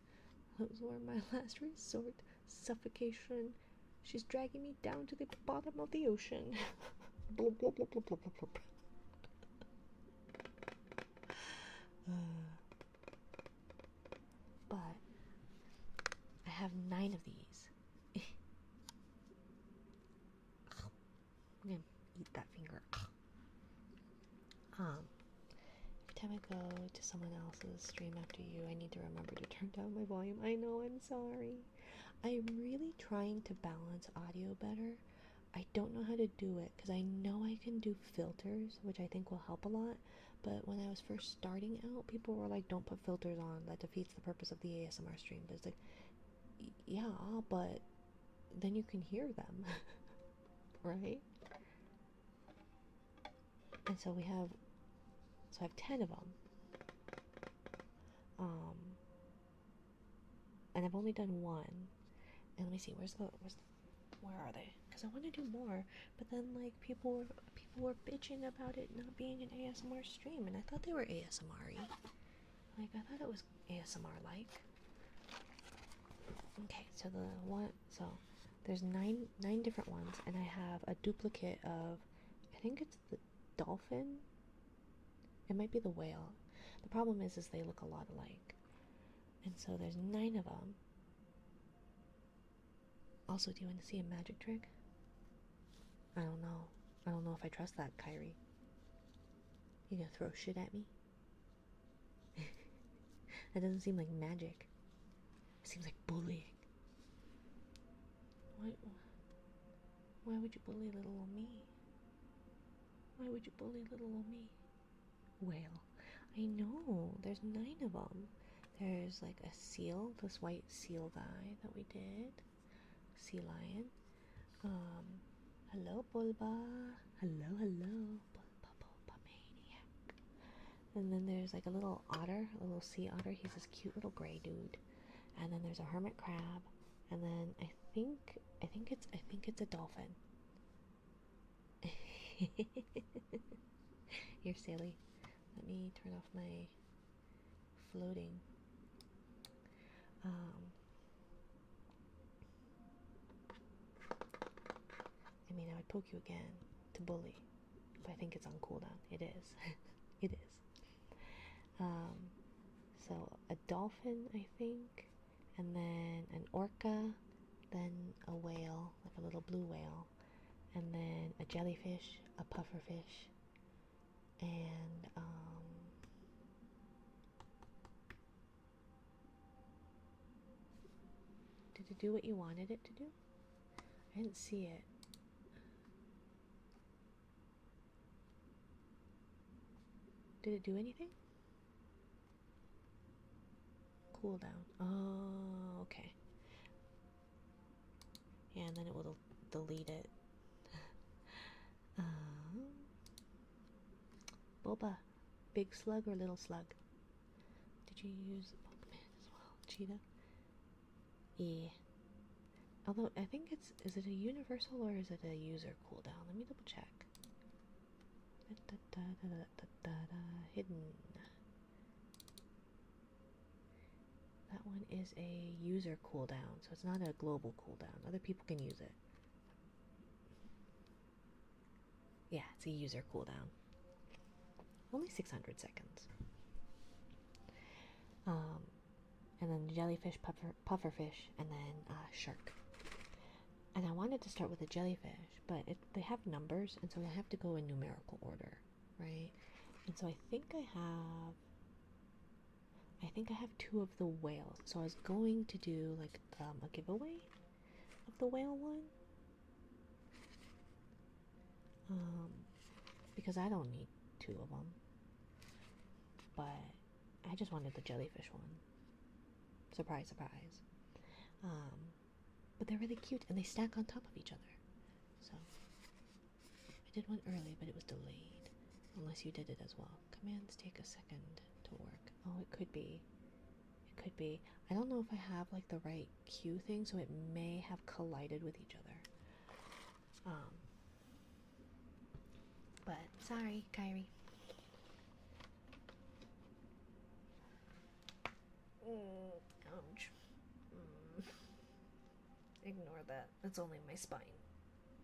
Speaker 1: Those were my last resort. Suffocation. She's dragging me down to the bottom of the ocean. Blub, blub, blub, blub, blub, blub. But I have 9 of these. I'm gonna eat that finger. Every time I go to someone else's stream after you, I need to remember to turn down my volume. I know, I'm sorry. I'm really trying to balance audio better. I don't know how to do it because I know I can do filters, which I think will help a lot. But when I was first starting out, people were like, don't put filters on. That defeats the purpose of the ASMR stream. But it's like, yeah, but then you can hear them, right? And so I have 10 of them. And I've only done one. And let me see, where are they? Because I want to do more, but then like people were bitching about it not being an ASMR stream, and I thought they were ASMR-y. Like I thought it was ASMR-like. Okay, so there's nine different ones, and I have a duplicate of, I think it's the dolphin. It might be the whale. The problem is they look a lot alike, and so there's 9 of them. Also, do you want to see a magic trick? I don't know. I don't know if I trust that, Kyrie. You gonna throw shit at me? That doesn't seem like magic. It seems like bullying. Why would you bully little old me? Why would you bully little old me? Whale. I know. There's 9 of them. There's like a seal, this white seal guy that we did. Sea lion. Hello, Bulba. Hello. Bulba maniac. And then there's like a little otter, a little sea otter. He's this cute little gray dude. And then there's a hermit crab. And then I think it's a dolphin. You're silly. Let me turn off my floating. I mean, I would poke you again to bully, but I think it's on cooldown. It is. It is. So a dolphin, I think, and then an orca, then a whale, like a little blue whale, and then a jellyfish, a pufferfish, and did it do what you wanted it to do? I didn't see it. Did it do anything? Cooldown. Oh, okay. Yeah, and then it will delete it. Boba, Big slug or little slug? Did you use Pokemon as well? Cheetah? Yeah. Although, I think is it a universal or is it a user cooldown? Let me double check. Hidden. That one is a user cooldown, so it's not a global cooldown. Other people can use it. Yeah, it's a user cooldown. Only 600 seconds. And then jellyfish, pufferfish, and then shark. And I wanted to start with a jellyfish, but they have numbers, and so I have to go in numerical order, right? And so I think I have 2 of the whales. So I was going to do like a giveaway of the whale one, because I don't need 2 of them, but I just wanted the jellyfish one. Surprise, surprise. But they're really cute and they stack on top of each other. So I did one early, but it was delayed. Unless you did it as well. Commands take a second to work. Oh, it could be. It could be. I don't know if I have like the right queue thing, so it may have collided with each other. But sorry, Kyrie. Ouch. Ignore that. It's only my spine.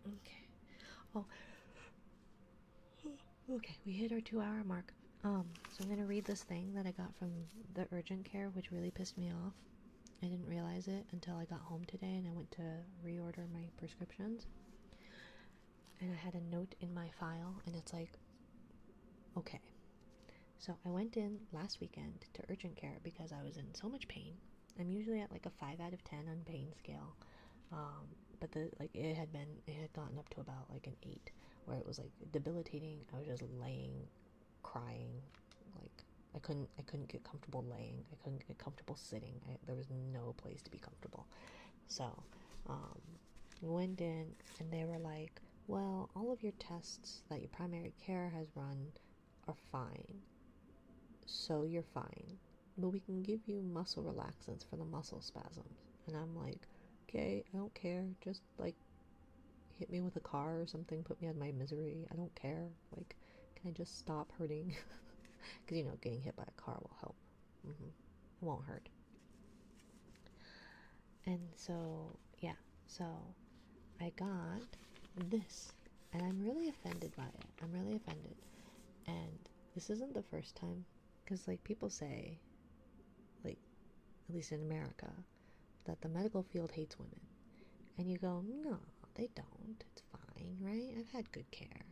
Speaker 1: Okay. Oh. Okay, we hit our 2-hour mark. So I'm gonna read this thing that I got from the urgent care, which really pissed me off. I didn't realize it until I got home today and I went to reorder my prescriptions. And I had a note in my file, and it's like, okay. So I went in last weekend to urgent care because I was in so much pain. I'm usually at like a 5 out of 10 on pain scale. But it had gotten up to about like an 8, where it was like debilitating. I was just laying, crying, like I couldn't get comfortable laying. I couldn't get comfortable sitting. There was no place to be comfortable. So, we went in and they were like, well, all of your tests that your primary care has run are fine. So you're fine. But we can give you muscle relaxants for the muscle spasms. And I'm like, okay, I don't care. Just like hit me with a car or something, put me out of my misery. I don't care. Like, can I just stop hurting? Because, getting hit by a car will help. It won't hurt. And so, yeah. So, I got this. And I'm really offended by it. I'm really offended. And this isn't the first time. Because, like, people say, like, at least in America, that the medical field hates women. And you go, no, they don't. It's fine, right? I've had good care.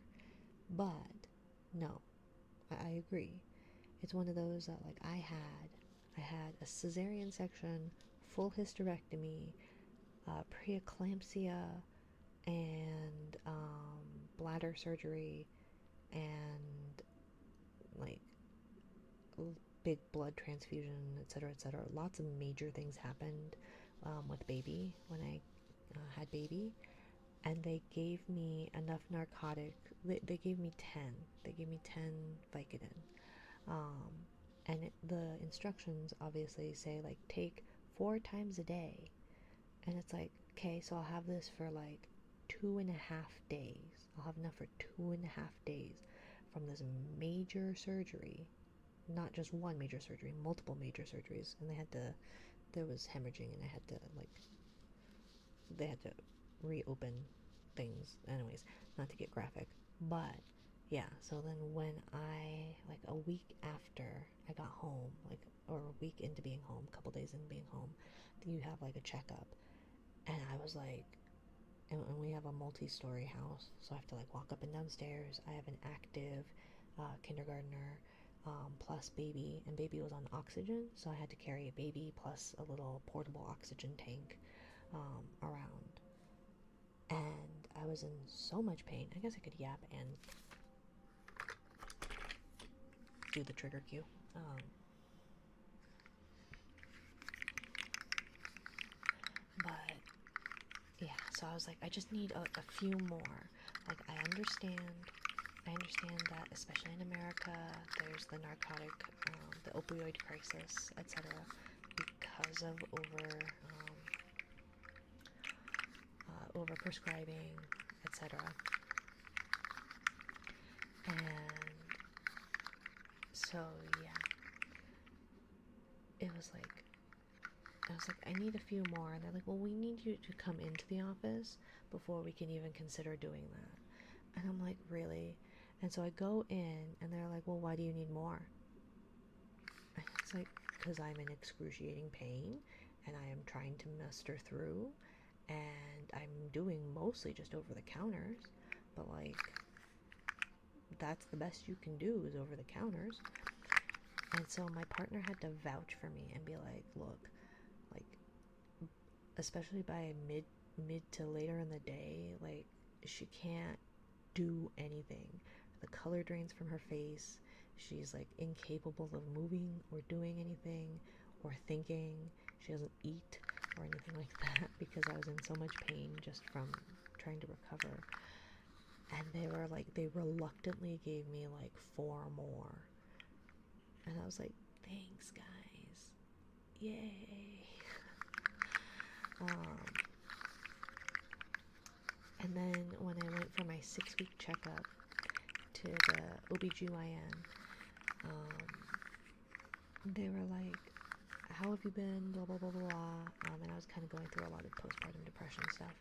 Speaker 1: But, no. I agree. It's one of those that, like, I had a cesarean section, full hysterectomy, preeclampsia, and bladder surgery, and like big blood transfusion, etc., etc. Lots of major things happened with baby when I had baby, and they gave me enough narcotic. They gave me 10. They gave me 10 Vicodin. And the instructions obviously say, like, take 4 times a day. And it's like, okay, so I'll have this for like 2.5 days. I'll have enough for 2.5 days from this major surgery. Not just one major surgery, multiple major surgeries. And there was hemorrhaging, and they had to reopen things. Anyways, not to get graphic. But yeah, so then when like a week after I got home, like, or a week into being home, a couple days into being home, you have like a checkup. And I was like, and we have a multi-story house, so I have to like walk up and down stairs. I have an active kindergartner plus baby, and baby was on oxygen, so I had to carry a baby plus a little portable oxygen tank around. And I was in so much pain. I guess I could yap and do the trigger cue. But yeah, so I was like, I just need a few more. Like, I understand I understand that, especially in America, there's the narcotic, the opioid crisis, etc., because of over prescribing, etc. And so yeah, it was like I was like, I need a few more. And they're like, well, we need you to come into the office before we can even consider doing that. And I'm like, really? And so I go in, and they're like, well, why do you need more? And it's like, because I'm in excruciating pain, and I am trying to muster through, and I'm doing mostly just over the counters, but like, that's the best you can do is over the counters. And so my partner had to vouch for me and be like, look, like, especially by mid to later in the day, like, she can't do anything. The color drains from her face. She's like incapable of moving or doing anything or thinking. She doesn't eat or anything like that because I was in so much pain just from trying to recover. And they reluctantly gave me like 4 more. And I was like, thanks, guys. Yay. And then when I went for my 6-week checkup to the OBGYN, they were like, how have you been, blah, blah, blah, blah, blah. And I was kind of going through a lot of postpartum depression stuff.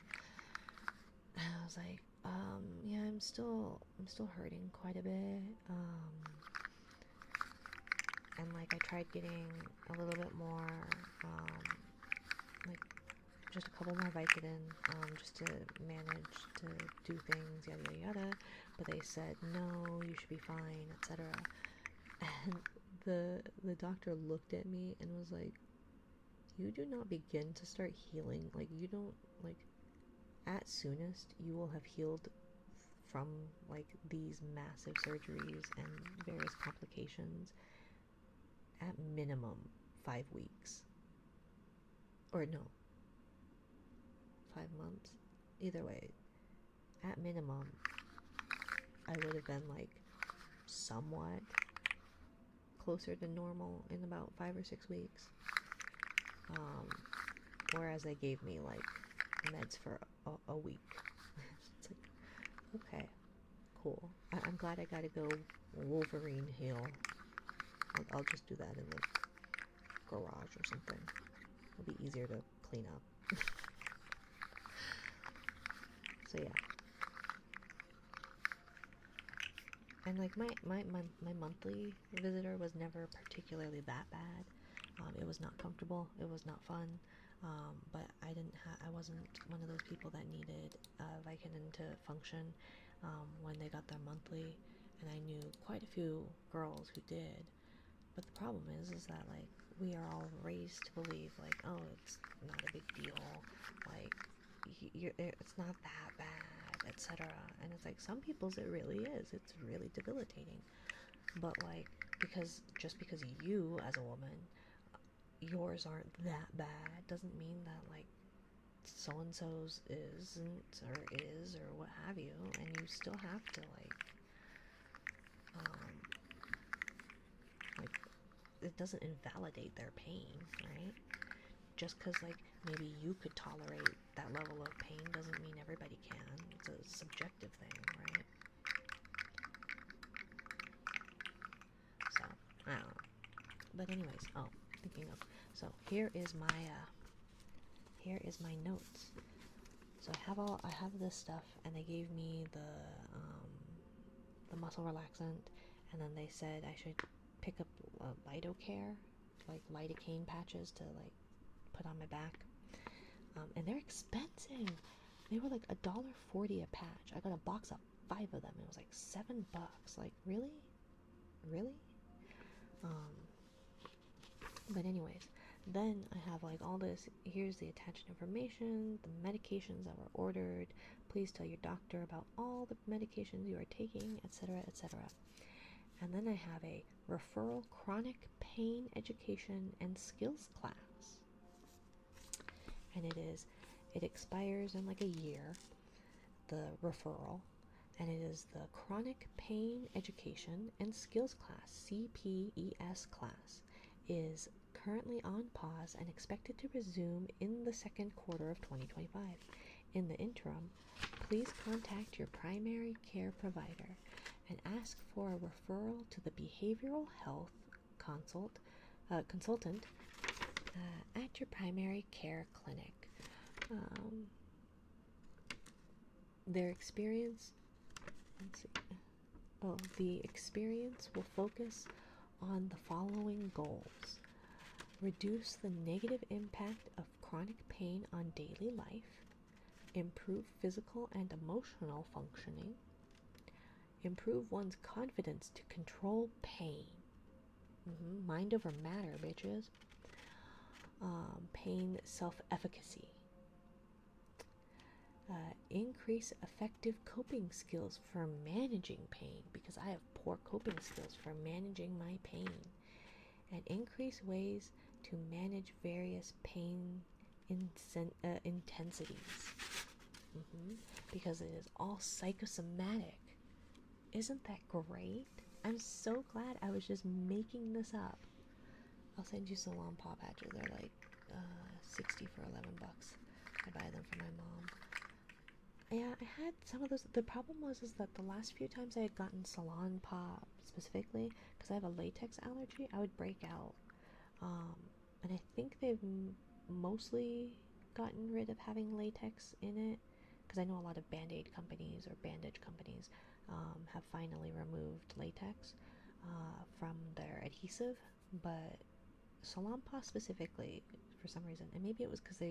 Speaker 1: And I was like, yeah, I'm still hurting quite a bit. And like I tried getting a little bit more, like just a couple more Vicodin, just to manage to do things, yada yada yada. But they said no, you should be fine, etc. And the doctor looked at me and was like, you do not begin to start healing, like you don't, like, at soonest you will have healed from like these massive surgeries and various complications at minimum 5 weeks, or no, 5 months, either way. At minimum I would have been like somewhat closer to normal in about 5 or 6 weeks. Whereas they gave me like meds for a week. It's like, okay, cool. I'm glad I got to go Wolverine heal. I'll just do that in the garage or something. It'll be easier to clean up. So yeah. And like my monthly visitor was never particularly that bad. It was not comfortable. It was not fun. But I wasn't one of those people that needed Vicodin to function when they got their monthly. And I knew quite a few girls who did. But the problem is that like we are all raised to believe like, oh, it's not a big deal. Like it's not that bad, etc. And it's like some people's it really is. It's really debilitating. But like because you as a woman, yours aren't that bad doesn't mean that like so and so's isn't or is or what have you, and you still have to like it doesn't invalidate their pain, right? Just because like maybe you could tolerate that level of pain doesn't mean everybody can. It's a subjective thing, right? So I don't know. But anyways, thinking of, so here is my notes. So I have this stuff, and they gave me the muscle relaxant, and then they said I should pick up Lidocare, like lidocaine patches to like put on my back, and they're expensive. They were like $1.40 a patch. I got a box of 5 of them. It was like $7. Like really. But anyways, then I have like all this. Here's the attached information, the medications that were ordered. Please tell your doctor about all the medications you are taking, etc., etc. And then I have a referral chronic pain education and skills class. And it expires in like a year, the referral. and it is the Chronic Pain Education and Skills class, CPES class, is currently on pause and expected to resume in the second quarter of 2025. In the interim, please contact your primary care provider and ask for a referral to the behavioral health consultant at your primary care clinic. Their experience, the experience will focus on the following goals: reduce the negative impact of chronic pain on daily life, improve physical and emotional functioning, improve one's confidence to control pain. Mind over matter, bitches. Pain self-efficacy. Increase effective coping skills for managing pain, because I have poor coping skills for managing my pain. And increase ways to manage various pain intensities. Because it is all psychosomatic. Isn't that great? I'm so glad I was just making this up. I'll send you Salon paw patches. They're like 60 for $11. I buy them for my mom. Yeah, I had some of those. The problem was that the last few times I had gotten Salon paw specifically, because I have a latex allergy, I would break out. And I think they've mostly gotten rid of having latex in it, because I know a lot of Band-Aid companies or bandage companies have finally removed latex from their adhesive, but Salon paw specifically, for some reason, and maybe it was because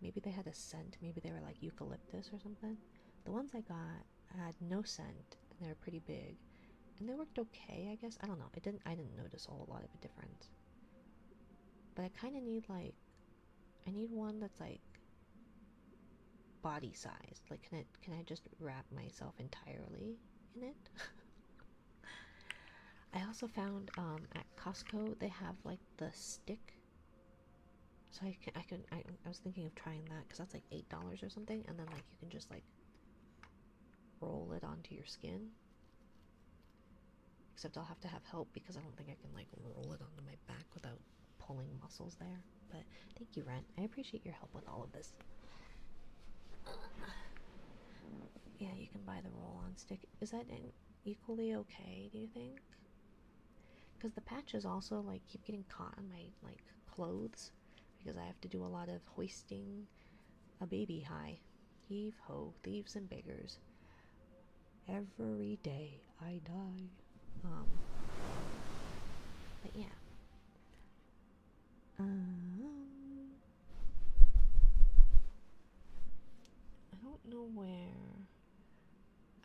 Speaker 1: maybe they had a scent, maybe they were like eucalyptus or something. The ones I got had no scent, and they were pretty big, and they worked okay, I guess. I don't know. I didn't notice a whole lot of a difference. But I kind of need I need one that's like body sized. Like, can I just wrap myself entirely in it? I also found at Costco they have like the stick. So I was thinking of trying that, because that's like $8 or something, and then like you can just like roll it onto your skin. Except I'll have to have help, because I don't think I can like roll it onto my back without pulling muscles there. But thank you, Rent. I appreciate your help with all of this. Yeah, you can buy the roll-on stick. Is that equally okay, do you think? Because the patches also like keep getting caught on my like clothes, because I have to do a lot of hoisting a baby high. Heave ho, thieves and beggars. Every day I die. But yeah. I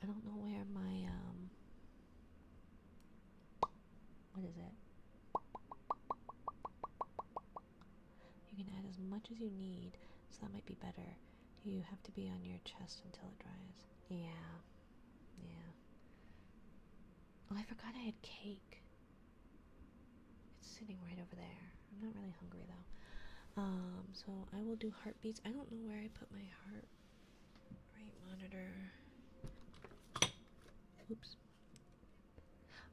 Speaker 1: don't know where my what is it? You can add as much as you need, so that might be better. You have to be on your chest until it dries. Yeah. Oh, I forgot I had cake. It's sitting right over there. I'm not really hungry though. So I will do heartbeats. I don't know where I put my heart rate monitor. Oops.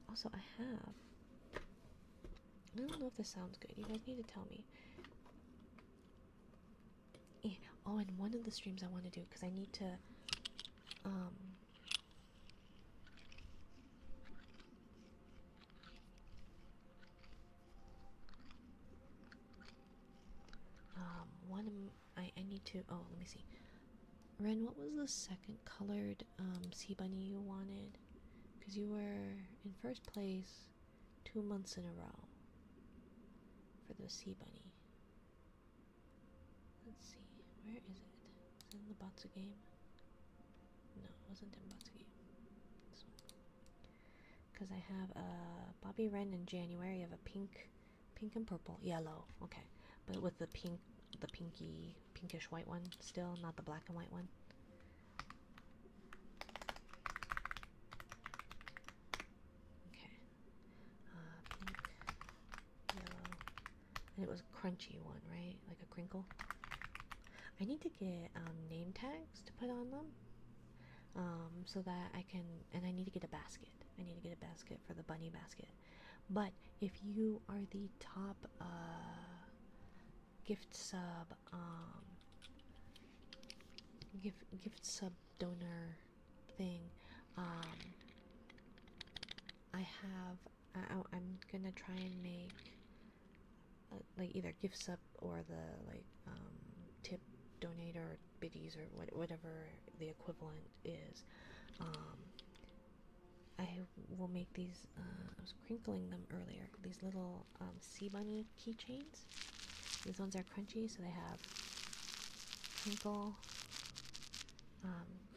Speaker 1: Also, I don't know if this sounds good. You guys need to tell me. Yeah. Oh, and one of the streams I want to do, because I need to I need to, oh, let me see. Ren, what was the second colored sea bunny you wanted? Because you were in first place 2 months in a row for the sea bunny. Let's see, where is it? Is it in the Batsu game? No, it wasn't in Batsu game. This one. Because I have a Bobby Ren in January. I have a pink and purple, yellow. Okay, but with the pinkish white one still, not the black and white one. Okay, pink, yellow, and it was a crunchy one, right? Like a crinkle. I need to get name tags to put on them. so that I can, and I need to get a basket. I need to get a basket for the bunny basket. But if you are the top gift sub gift sub donor thing, I'm gonna try and make like either gift sub or the like tip donate or biddies or whatever the equivalent is. I will make these. I was crinkling them earlier. These little sea bunny keychains. These ones are crunchy, so they have crinkle,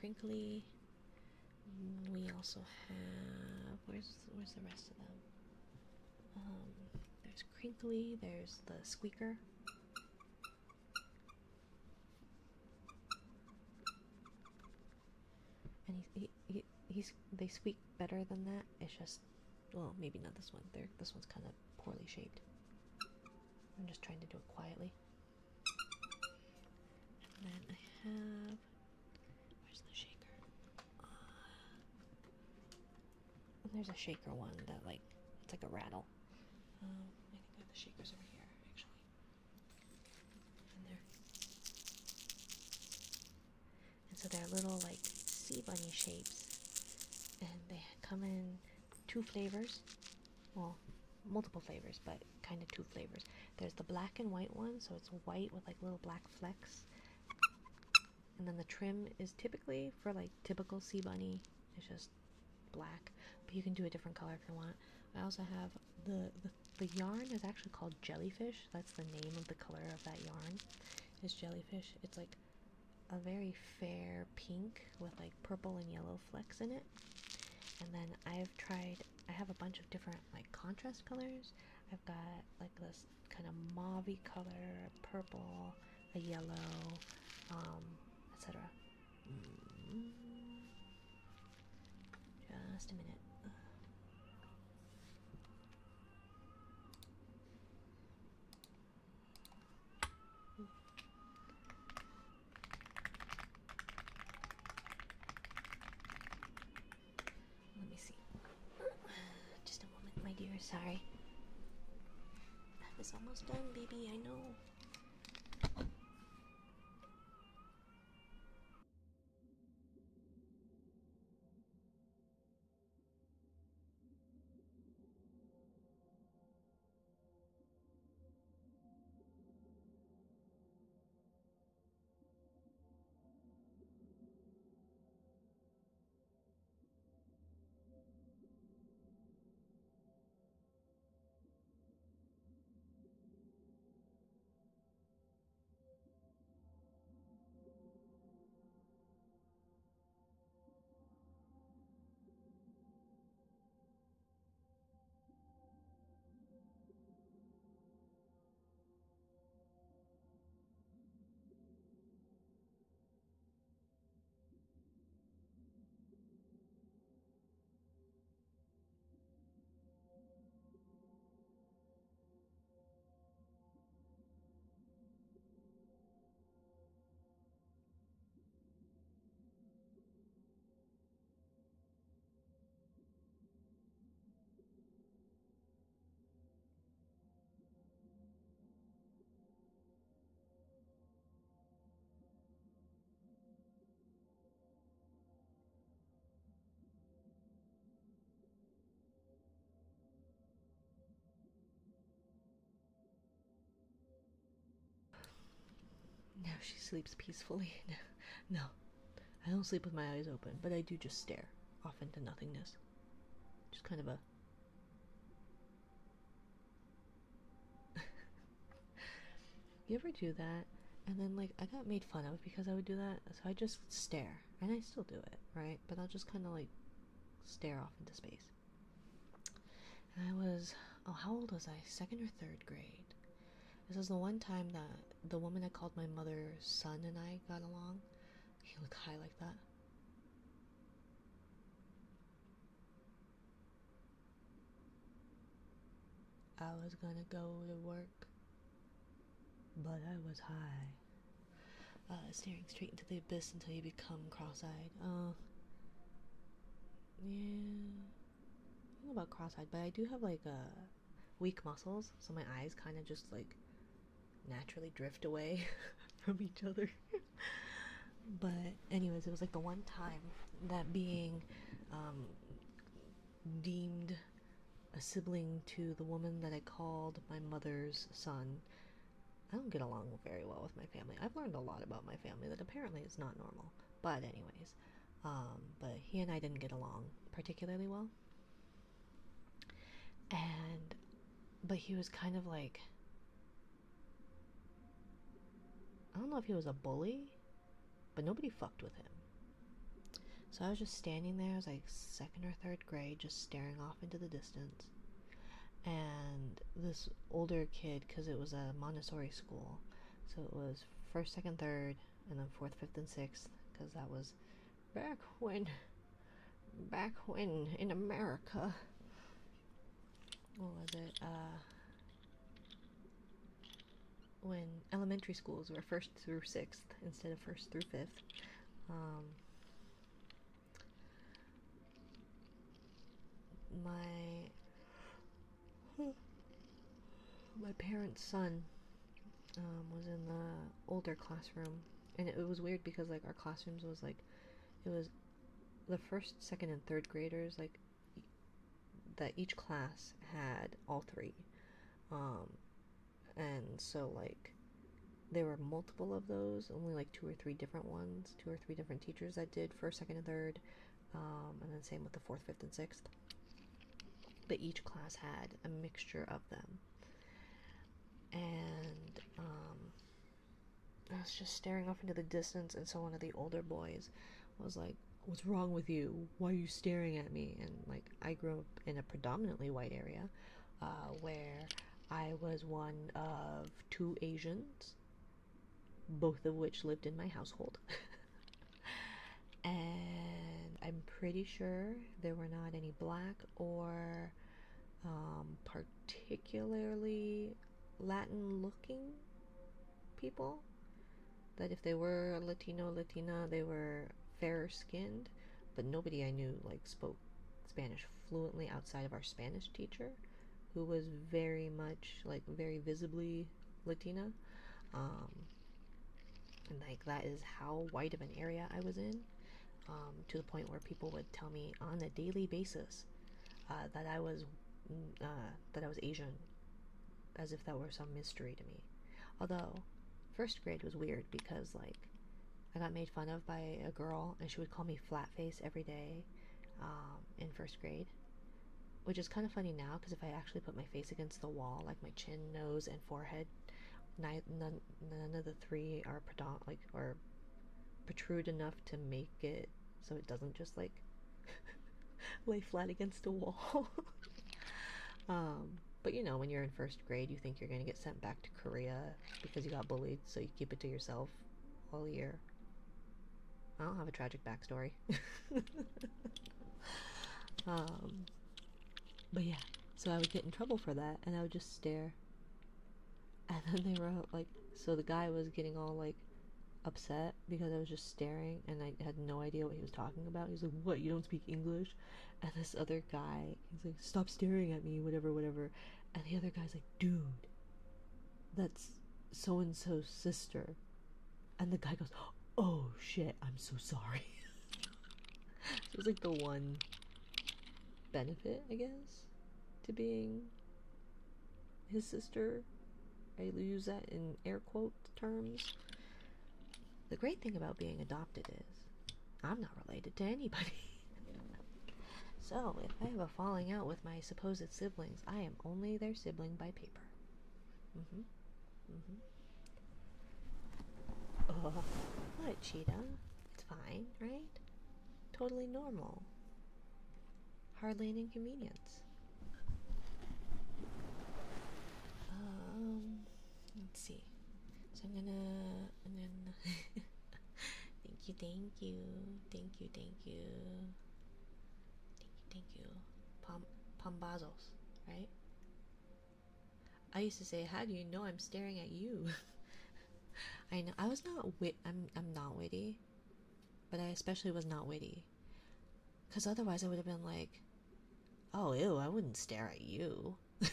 Speaker 1: crinkly. We also have where's the rest of them? There's crinkly. There's the squeaker. And they squeak better than that. It's just, well, maybe not this one. This one's kind of poorly shaped. I'm just trying to do it quietly. And then I have, where's the shaker? And there's a shaker one that it's like a rattle. I think I have the shakers over here actually. In there. And so they're little like sea bunny shapes, and they come in two flavors, well, multiple flavors, but kind of two flavors. There's the black and white one, so it's white with like little black flecks, and then the trim is typically for like typical sea bunny, it's just black, but you can do a different color if you want. I also have the yarn is actually called jellyfish. That's the name of the color of that yarn, is jellyfish. It's like a very fair pink with like purple and yellow flecks in it. And then I have a bunch of different like contrast colors. I've got like this kind of mauve-y color, a purple, a yellow, etc. Just a minute. Let me see. Just a moment, my dear. Sorry. It's almost done, baby. I know. Now she sleeps peacefully. No, I don't sleep with my eyes open, but I do just stare off into nothingness. Just kind of a... You ever do that? And then, like, I got made fun of because I would do that, so I just stare. And I still do it, right? But I'll just kind of, like, stare off into space. And I was... Oh, how old was I? Second or third grade. This was the one time that the woman I called my mother's son and I got along. He looked high like that. I was gonna go to work, but I was high. Staring straight into the abyss until you become cross-eyed. Oh, Yeah. I don't know about cross-eyed, but I do have like weak muscles, so my eyes kind of just like naturally drift away from each other. But anyways, it was like the one time that being um, deemed a sibling to the woman that I called my mother's son. I don't get along very well with my family. I've learned a lot about my family that apparently is not normal. But anyways, but he and I didn't get along particularly well. And but he was kind of like, I don't know if he was a bully, but nobody fucked with him. So I was just standing there. I was like second or third grade, just staring off into the distance. And this older kid, because it was a Montessori school, so it was first, second, third, and then fourth, fifth, and sixth, because that was back when in America. What was it? When elementary schools were first through sixth instead of first through fifth. Um, my my parents' son was in the older classroom, and it was weird because like our classrooms was like, it was the first, second, and third graders, like that each class had all three, um, and so like there were multiple of those, only like two or three different ones, two or three different teachers that did first, second, and third, and then same with the fourth, fifth, and sixth. But each class had a mixture of them, and I was just staring off into the distance, and so one of the older boys was like, "What's wrong with you? Why are you staring at me?" And like, I grew up in a predominantly white area, where I was one of two Asians, both of which lived in my household. And I'm pretty sure there were not any black or particularly Latin looking people. That if they were Latino, Latina, they were fairer skinned, but nobody I knew like spoke Spanish fluently outside of our Spanish teacher, who was very much like very visibly Latina. Um, and like that is how white of an area I was in, to the point where people would tell me on a daily basis that that I was Asian, as if that were some mystery to me. Although first grade was weird because like I got made fun of by a girl, and she would call me flat face every day in first grade, which is kind of funny now because if I actually put my face against the wall, like my chin, nose, and forehead, none of the three are or protrude enough to make it so it doesn't just like lay flat against a wall. But you know, when you're in first grade, you think you're going to get sent back to Korea because you got bullied, so you keep it to yourself all year. I don't have a tragic backstory. um, but yeah, so I would get in trouble for that, and I would just stare. And then they were like, so the guy was getting all like upset because I was just staring and I had no idea what he was talking about. He's like, "What? You don't speak English?" And this other guy, he's like, "Stop staring at me, whatever, whatever." And the other guy's like, "Dude, that's so and so's sister." And the guy goes, "Oh shit, I'm so sorry." So it was like the one benefit, I guess, to being his sister. I use that in air quote terms. The great thing about being adopted is I'm not related to anybody. So if I have a falling out with my supposed siblings, I am only their sibling by paper. Mm-hmm. Mm-hmm. Oh, what, Cheetah? It's fine, right? Totally normal. Hardly an inconvenience. Let's see. So I'm gonna thank you, thank you, thank you, thank you, thank you. Pambazos, right? I used to say, "How do you know I'm staring at you?" I know I was not I'm not witty, but I especially was not witty. Because otherwise I would have been like, oh, ew, I wouldn't stare at you. I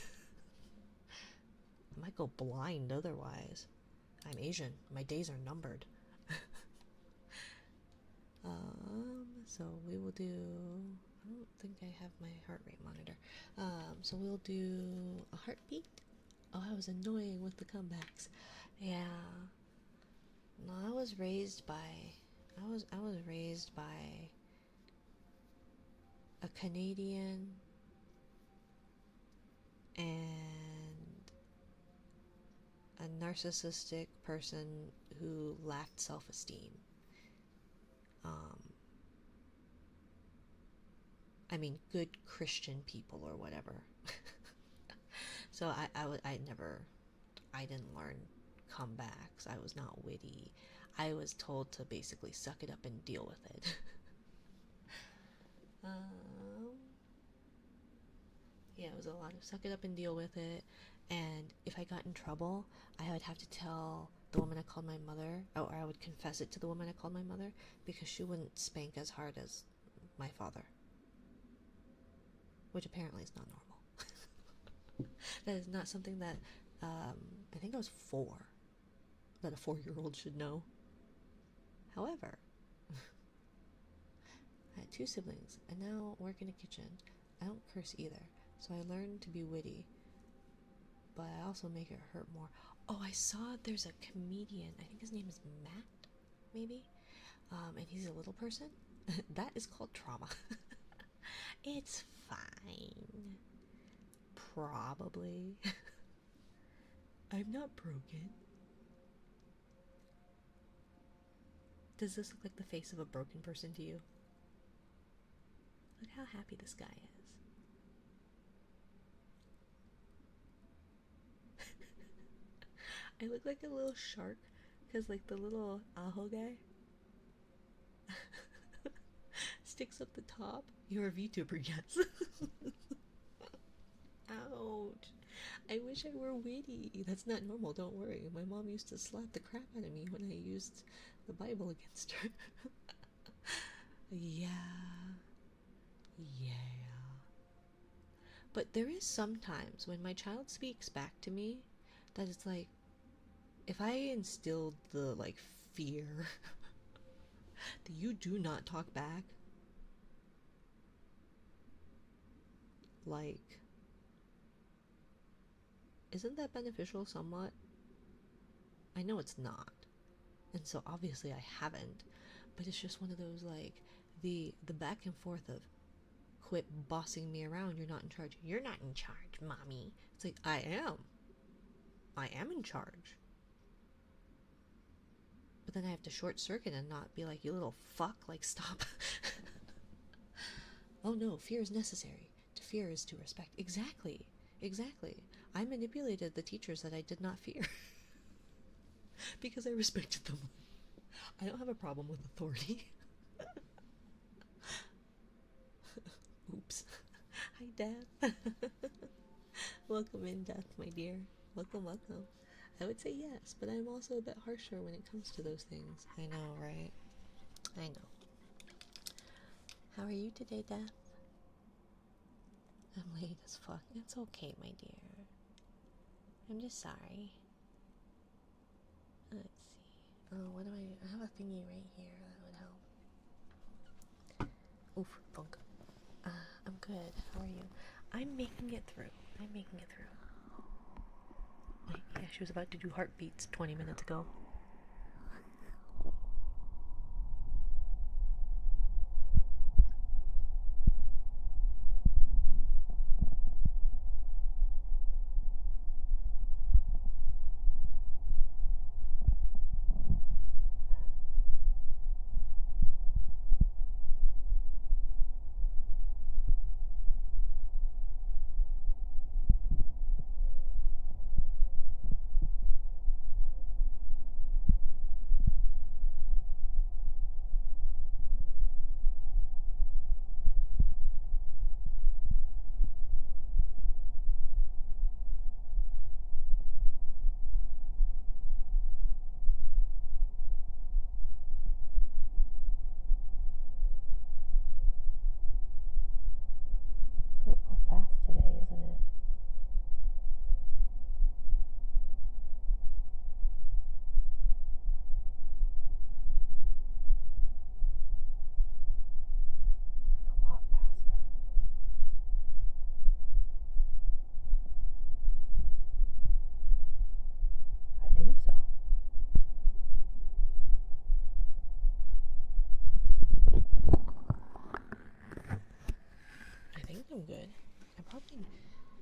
Speaker 1: might go blind otherwise. I'm Asian. My days are numbered. So we will do. I don't think I have my heart rate monitor. So we'll do a heartbeat. Oh, I was annoying with the comebacks. Yeah. No, I was raised by. I was raised by a Canadian and a narcissistic person who lacked self-esteem. Um, I mean, good Christian people or whatever. So I didn't learn comebacks. I was not witty. I was told to basically suck it up and deal with it. um, yeah, it was a lot of suck it up and deal with it. And if I got in trouble, I would have to tell the woman I called my mother, or I would confess it to the woman I called my mother, because she wouldn't spank as hard as my father, which apparently is not normal. That is not something that I think I was 4, that a 4-year-old should know. However, I had 2 siblings, and now work in a kitchen. I don't curse either, so I learned to be witty, but I also make it hurt more. Oh, I saw there's a comedian, I think his name is Matt, maybe? And he's a little person. That is called trauma. It's fine. Probably. I'm not broken. Does this look like the face of a broken person to you? Look how happy this guy is. I look like a little shark because, like, the little aho guy sticks up the top. You're a VTuber, yes. Ouch. I wish I were witty. That's not normal, don't worry. My mom used to slap the crap out of me when I used the Bible against her. Yeah. Yeah. But there is sometimes when my child speaks back to me that it's like, if I instilled the, like, fear that you do not talk back, like, isn't that beneficial somewhat? I know it's not. And so obviously I haven't, but it's just one of those, like, the back and forth of, quit bossing me around, you're not in charge. You're not in charge, mommy. It's like, I am in charge. But then I have to short circuit and not be like, you little fuck, like, stop. Oh no, fear is necessary. To fear is to respect. Exactly. I manipulated the teachers that I did not fear because I respected them. I don't have a problem with authority. Oops. Hi, Death. Welcome in, Death, my dear. Welcome. I would say yes, but I'm also a bit harsher when it comes to those things. I know, right? I know. How are you today, Death? I'm late as fuck. It's okay, my dear. I'm just sorry. Let's see. Oh, what do I have a thingy right here that would help. Oof, thunk. I'm good. How are you? I'm making it through. Yeah, she was about to do heartbeats 20 minutes ago.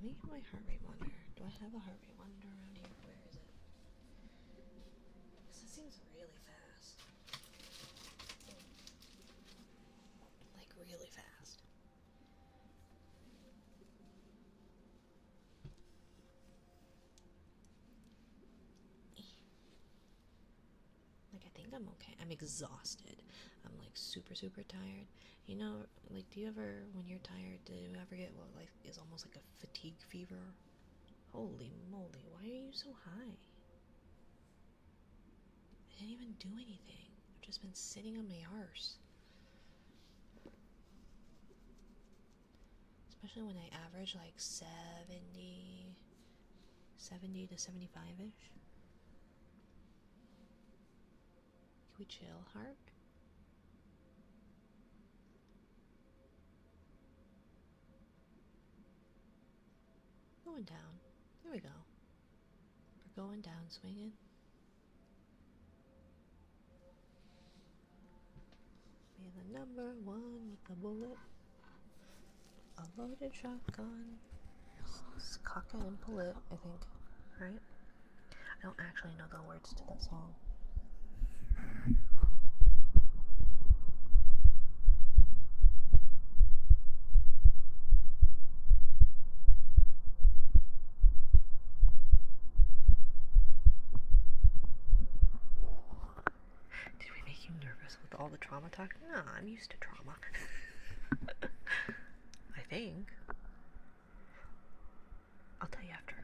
Speaker 1: Let me get my heart rate monitor. Do I have a heart rate monitor around here? Where is it? Because it seems really fast. Like, really fast. Like, I think I'm okay. I'm exhausted. I'm like super, super tired. You know, like, do you ever, when you're tired, do you ever get what, like, is almost like a fatigue fever? Holy moly, why are you so high? I didn't even do anything. I've just been sitting on my arse. Especially when I average like 70 to 75-ish. Can we chill, heart? Going down. There we go. We're going down, swinging. Be the number one with the bullet. A loaded shotgun. It's cock it and pull it, I think. Right? I don't actually know the words to that song. Did we make you nervous with all the trauma talk? No, I'm used to trauma. I think. I'll tell you after.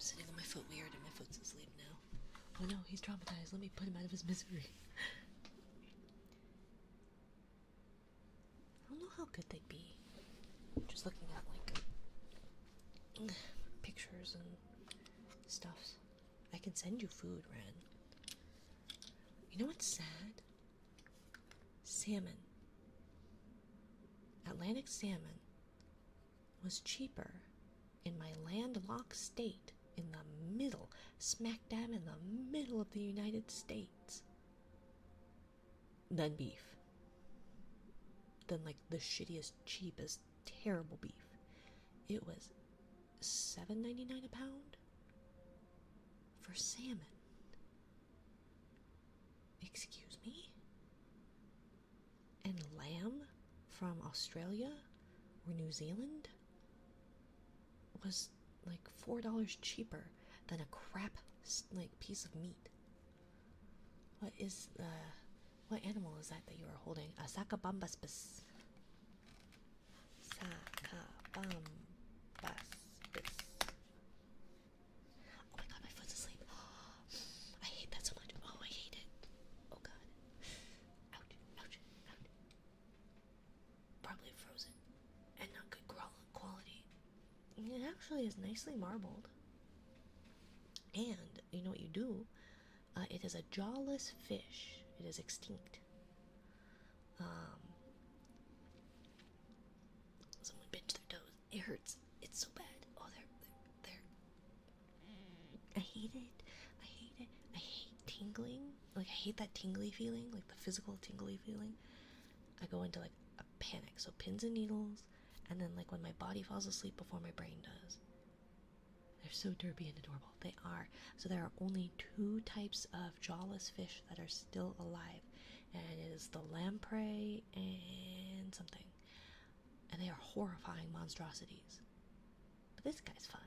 Speaker 1: Sitting on my foot weird and my foot's asleep now. Oh no, he's traumatized. Let me put him out of his misery. I don't know how good they'd be. Just looking at like pictures and stuff. I can send you food, Ren. You know what's sad? Salmon. Atlantic salmon was cheaper in my landlocked state in the middle, smack dab in the middle of the United States, than beef. Than like the shittiest, cheapest, terrible beef. It was $7.99 a pound for salmon. Excuse me? And lamb from Australia or New Zealand was like $4 cheaper than a crap like piece of meat. What animal is that you are holding? A Sacabambaspis. Sacabambaspis. Oh my god, my foot's asleep. I hate that so much. Oh, I hate it. Oh god. It actually is nicely marbled. And you know what you do? It is a jawless fish. It is extinct. Um, Someone pinched their toes. It hurts. It's so bad. Oh, they're. I hate it. I hate it. I hate tingling. Like, I hate that tingly feeling, like the physical tingly feeling. I go into like a panic. So pins and needles, and then like when my body falls asleep before my brain does. They're so derpy and adorable. They are. So there are only 2 types of jawless fish that are still alive, and it is the lamprey and something. And they are horrifying monstrosities. But this guy's fun.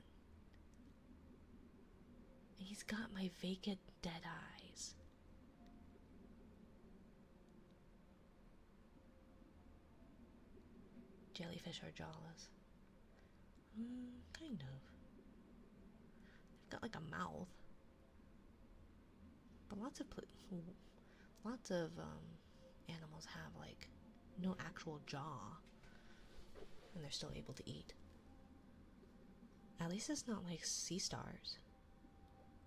Speaker 1: And he's got my vacant dead eyes. Jellyfish are jawless. Kind of. They've got like a mouth. But lots of animals have like no actual jaw, and they're still able to eat. At least it's not like sea stars,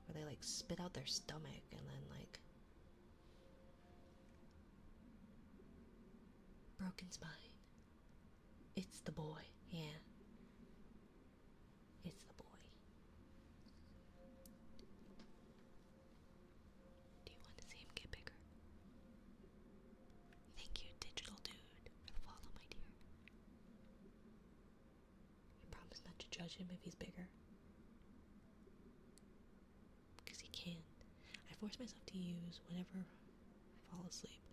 Speaker 1: where they like spit out their stomach and then like broken spine. It's the boy, yeah. It's the boy. Do you want to see him get bigger? Thank you, digital dude, for the follow, my dear. You promise not to judge him if he's bigger? Because he can. I force myself to use whenever I fall asleep.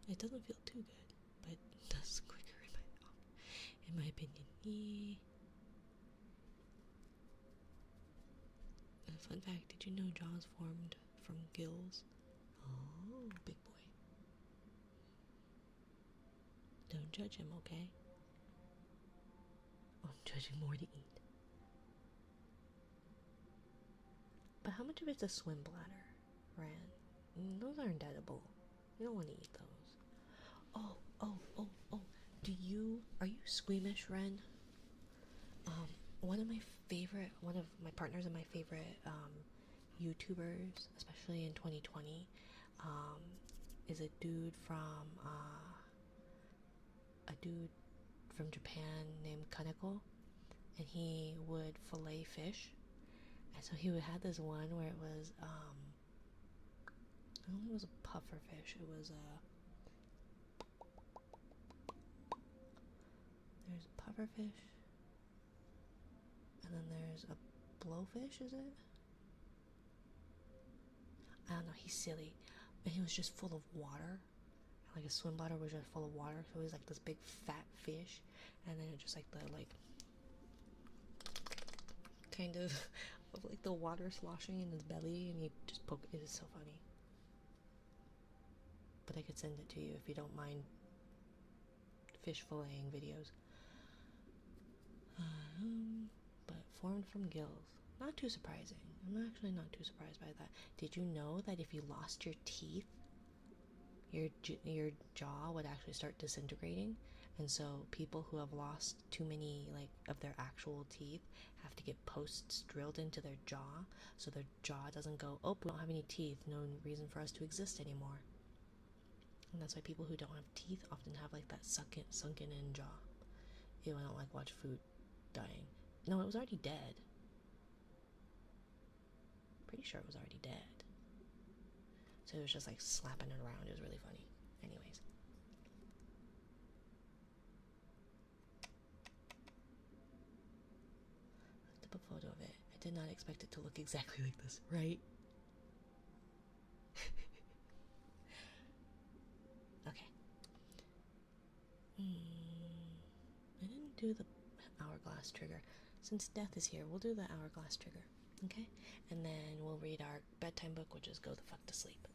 Speaker 1: It doesn't feel too good, but it does quicker in my opinion. Fun fact, did you know jaws formed from gills? Oh, big boy. Don't judge him, okay? I'm judging more to eat. But how much of it's a swim bladder, Ran? Those aren't edible. You don't want to eat those. Oh. Are you squeamish, Ren? One of my partners and my favorite YouTubers, especially in 2020, is a dude from Japan named Kaneko, and he would fillet fish. And so he would have this one where it was I don't think it was a puffer fish. It was there's a puffer fish, and then there's a blowfish, is it? I don't know, he's silly. And he was just full of water. Like his swim bladder was just full of water, so it was like this big fat fish, and then it just like the kind of like the water sloshing in his belly, and he just poke. It is so funny. But I could send it to you if you don't mind fish filleting videos. But formed from gills. Not too surprising. I'm actually not too surprised by that. Did you know that if you lost your teeth, your jaw would actually start disintegrating? And so people who have lost too many of their actual teeth have to get posts drilled into their jaw, so their jaw doesn't go, oh, we don't have any teeth, no reason for us to exist anymore. And that's why people who don't have teeth often have like that sunken in jaw. Ew, I don't like watch food dying. No, it was already dead. Pretty sure it was already dead. So it was just like slapping it around. It was really funny. Anyways. I looked up a photo of it. I did not expect it to look exactly like this, right? Okay. I didn't do the hourglass trigger. Since death is here, we'll do the hourglass trigger. Okay? And then we'll read our bedtime book, which is Go the Fuck to Sleep.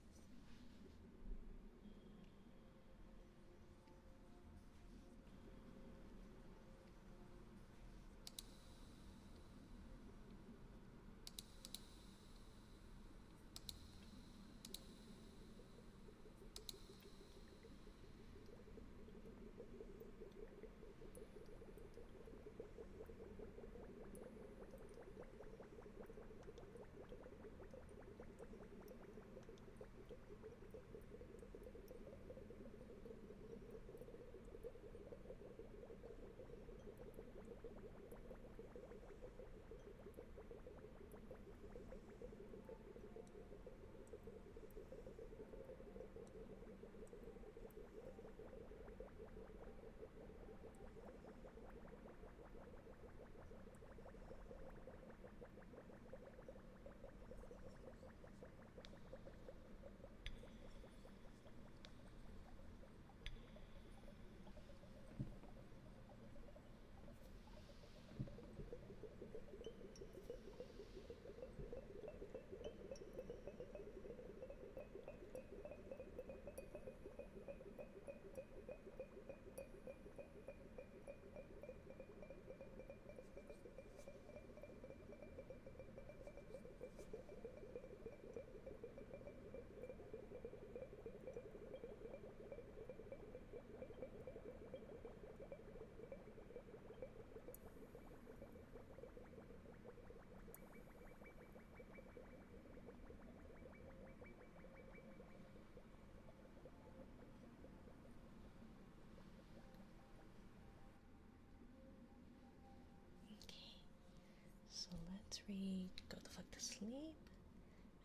Speaker 1: So let's read Go the Fuck to Sleep,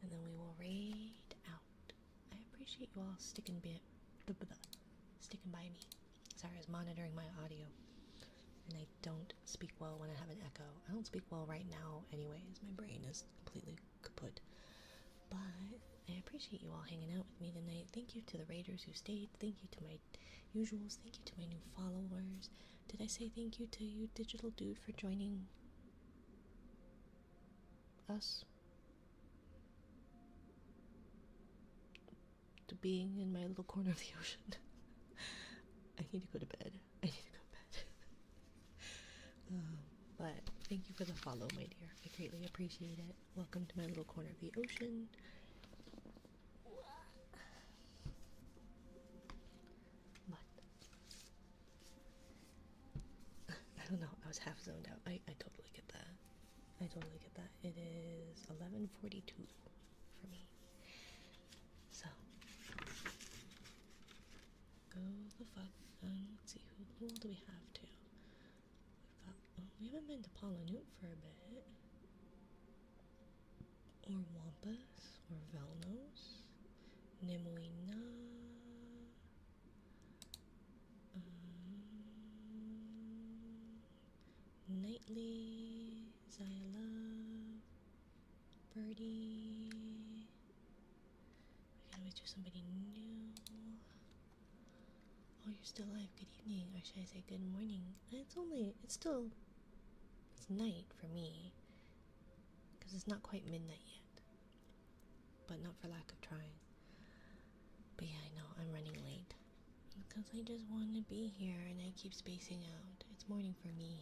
Speaker 1: and then we will raid out. I appreciate you all sticking by me. Sorry, I was monitoring my audio, and I don't speak well when I have an echo. I don't speak well right now anyways. My brain is completely kaput. But I appreciate you all hanging out with me tonight. Thank you to the raiders who stayed. Thank you to my usuals. Thank you to my new followers. Did I say thank you to you, Digital Dude, for joining us? To being in my little corner of the ocean. I need to go to bed. But thank you for the follow, my dear. I greatly appreciate it. Welcome to my little corner of the ocean. But I don't know. I was half zoned out. I totally get that. It is 11:42 for me. So go the fuck. Let's see, who do we have to? We haven't been to Palanute for a bit. Or Wampus, or Velnos, Nemuina, Nightly, Zyla, Birdie. We can always do somebody new. Oh, you're still alive. Good evening, or should I say good morning? It's night for me, because it's not quite midnight yet, but not for lack of trying. But yeah, I know, I'm running late, because I just want to be here, and I keep spacing out. It's morning for me.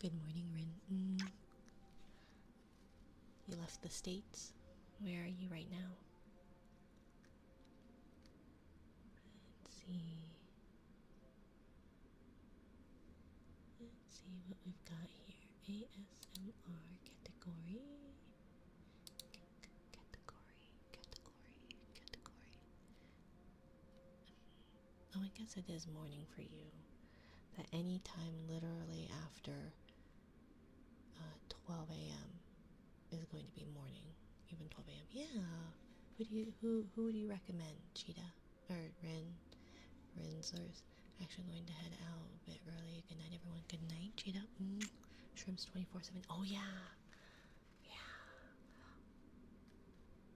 Speaker 1: Good morning, Rin. You left the States? Where are you right now? Let's see what we've got here. ASMR category. Oh, I guess it is morning for you. That any time literally after 12 a.m. is going to be morning. Even 12 a.m. Yeah. Who would you recommend? Cheetah or Rin? Rin's actually going to head out a bit early. Good night, everyone. Good night, Cheetah. Shrimps 24/7. Oh yeah.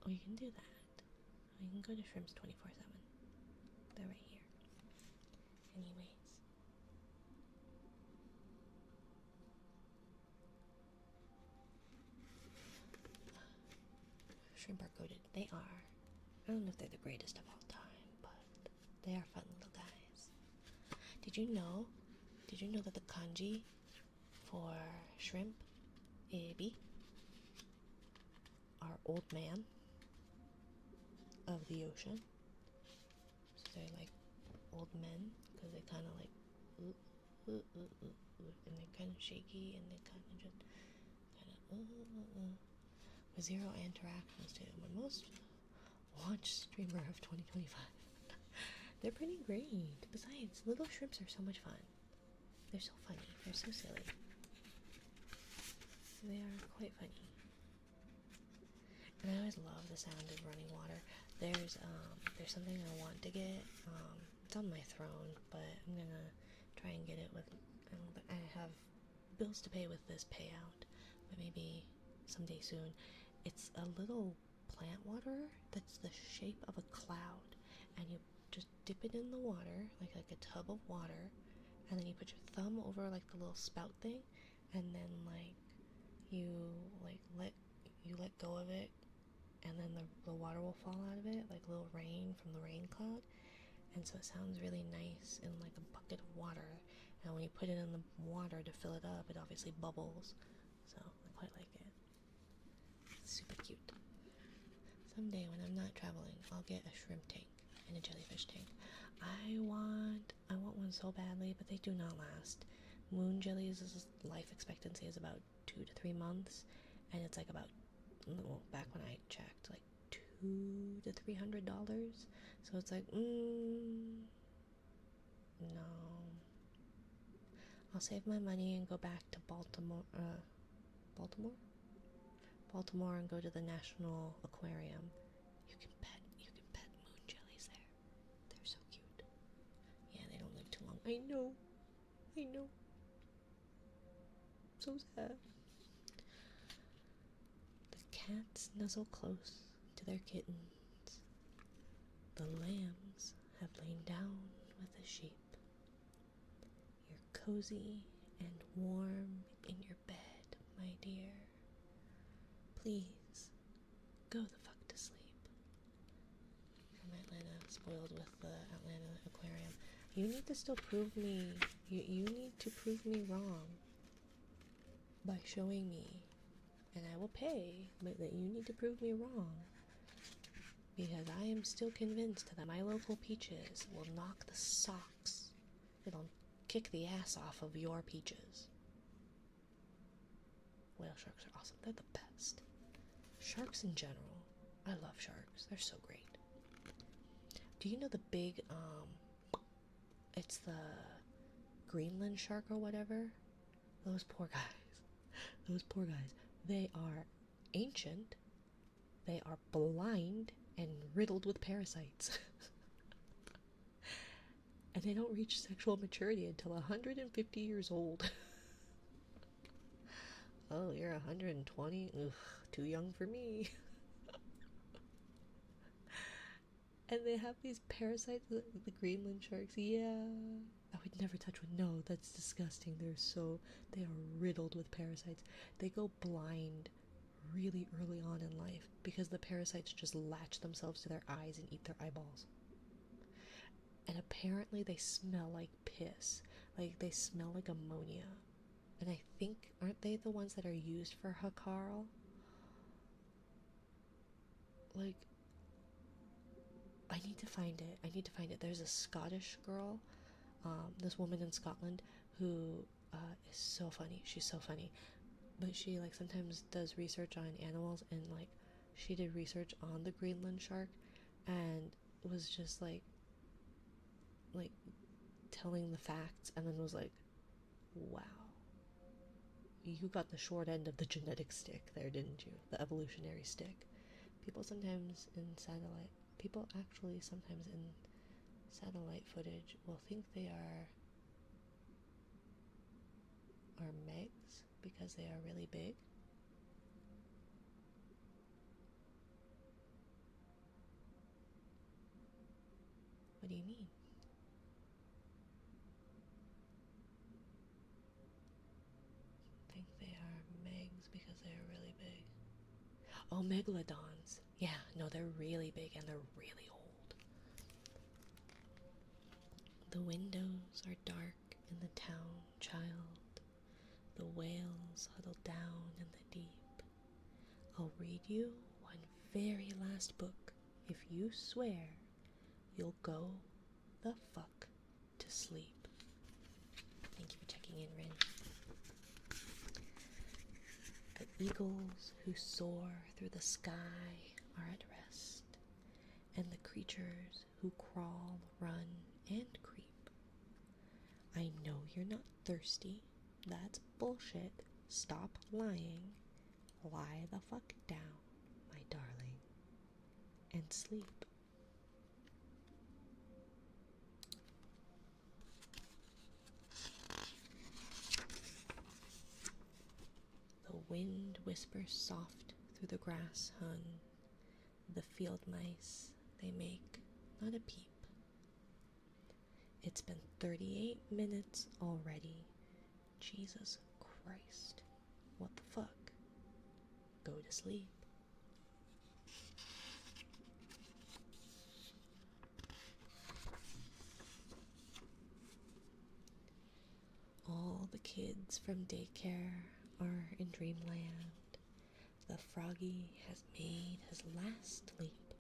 Speaker 1: Oh, you can do that. You can go to Shrimps 24/7. They're right here. Anyways. Shrimp are goated. They are. I don't know if they're the greatest of all time, but they are fun little guys. Did you know that the kanji for shrimp, ebi, are old man of the ocean? So they're like old men, because they kind of like, and they're kind of shaky, and they kind of just, with zero interactions to them. My most watched streamer of 2025. They're pretty great. Besides, little shrimps are so much fun. They're so funny. They're so silly. They are quite funny. And I always love the sound of running water. There's something I want to get. It's on my throne, but I'm gonna try and get it with. I have bills to pay with this payout, but maybe someday soon. It's a little plant water that's the shape of a cloud, and you just dip it in the water like a tub of water, and then you put your thumb over like the little spout thing, and then like you let go of it, and then the water will fall out of it like little rain from the rain cloud. And so it sounds really nice in like a bucket of water, and when you put it in the water to fill it up, it obviously bubbles. So I quite like it. It's super cute. Someday when I'm not traveling, I'll get a shrimp tank and a jellyfish tank. I want one so badly, but they do not last. Moon jellies' life expectancy is about 2 to 3 months, and it's like about, well, back when I checked, like $200 to $300. So it's like, no. I'll save my money and go back to Baltimore, and go to the National Aquarium. You can pet moon jellies there. They're so cute. Yeah, they don't live too long. I know. So sad. The cats nuzzle close to their kittens. The lambs have lain down with the sheep. You're cozy and warm in your bed, my dear. Please, go the fuck to sleep. From Atlanta, spoiled with the Atlanta Aquarium. You need to still prove me, you need to prove me wrong by showing me, and I will pay, but that you need to prove me wrong. Because I am still convinced that my local peaches will knock the socks. It'll kick the ass off of your peaches. Whale sharks are awesome. They're the best. Sharks in general. I love sharks. They're so great. Do you know the big, it's the Greenland shark or whatever? Those poor guys. They are ancient. They are blind and riddled with parasites. And they don't reach sexual maturity until 150 years old. Oh, you're 120? Ugh, too young for me. And they have these parasites, the Greenland sharks. Yeah, I would never touch one. No, that's disgusting. They are riddled with parasites. They go blind really early on in life because the parasites just latch themselves to their eyes and eat their eyeballs. And apparently they smell like piss. Like, they smell like ammonia. And I think, aren't they the ones that are used for Hakarl? Like, I need to find it. There's a Scottish girl, this woman in Scotland, who is so funny. She's so funny. But she, like, sometimes does research on animals, and, like, she did research on the Greenland shark, and was just, like, telling the facts, and then was like, wow, you got the short end of the genetic stick there, didn't you? The evolutionary stick. People actually sometimes in satellite footage will think they are megs because they are really big. What do you mean? Think they are megs because they are really big. Oh, megalodons. Yeah, no, they're really big and they're really old. The windows are dark in the town, child. The whales huddle down in the deep. I'll read you one very last book if you swear you'll go the fuck to sleep. Thank you for checking in, Rin. The eagles who soar through the sky are at rest, and the creatures who crawl, run, and creep. I know you're not thirsty. That's bullshit. stop lying, lie the fuck down, my darling, and sleep. The wind whispers soft through the grass hung. The field mice, they make not a peep. It's been 38 minutes already. Jesus Christ. What the fuck? Go to sleep. All the kids from daycare are in dreamland. The froggy has made his last leap.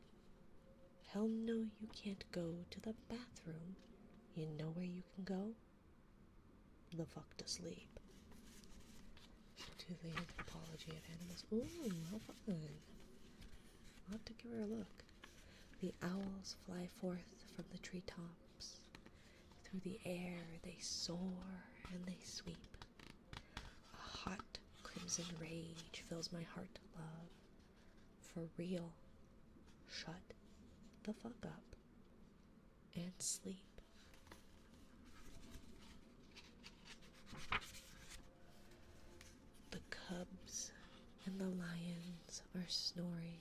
Speaker 1: Hell no, you can't go to the bathroom. You know where you can go? The fuck to sleep. To the anthropology of animals. Ooh, how fun. I'll have to give her a look. The owls fly forth from the treetops. Through the air they soar and they sweep. A hot crimson rage fills my heart, love. For real. Shut the fuck up and sleep. The cubs and the lions are snoring,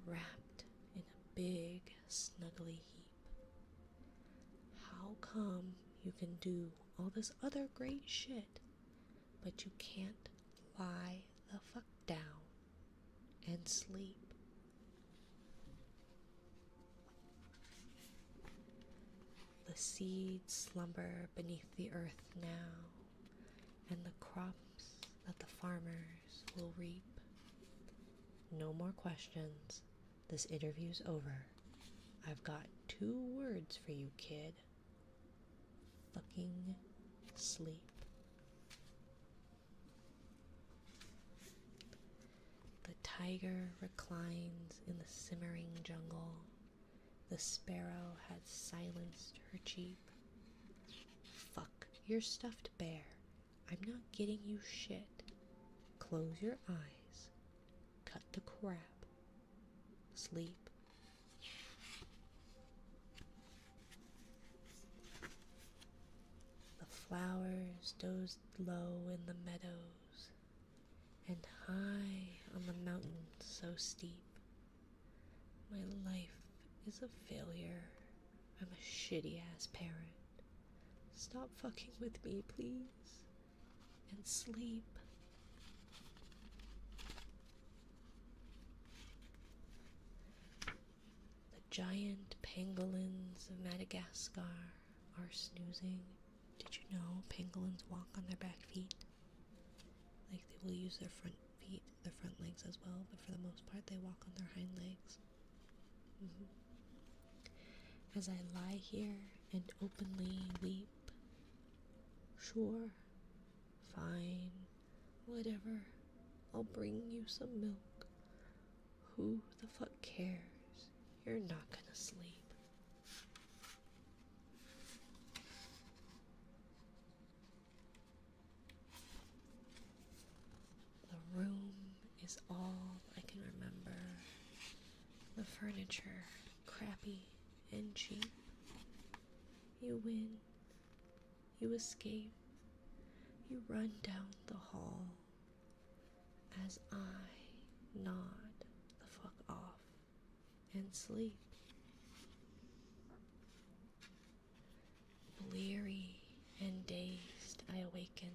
Speaker 1: wrapped in a big snuggly heap. How come you can do all this other great shit, but you can't lie the fuck down and sleep? The seeds slumber beneath the earth now, and the crops that the farmers will reap. No more questions. This interview's over. I've got 2 words for you, kid. Fucking sleep. The tiger reclines in the simmering jungle. The sparrow had silenced her cheep. Fuck your stuffed bear. I'm not getting you shit. Close your eyes. Cut the crap. Sleep. The flowers dozed low in the meadows, and high on the mountain so steep. My life is a failure. I'm a shitty ass parent. Stop fucking with me, please, and sleep. The giant pangolins of Madagascar are snoozing. Did you know pangolins walk on their back feet? Like, they will use their front feet, their front legs as well, but for the most part they walk on their hind legs. As I lie here and openly weep, sure, fine, whatever, I'll bring you some milk. Who the fuck cares? You're not gonna sleep. The room is all I can remember. The furniture, crappy and cheap. You win. You escape. You run down the hall as I nod the fuck off and sleep. Bleary and dazed, I awakened.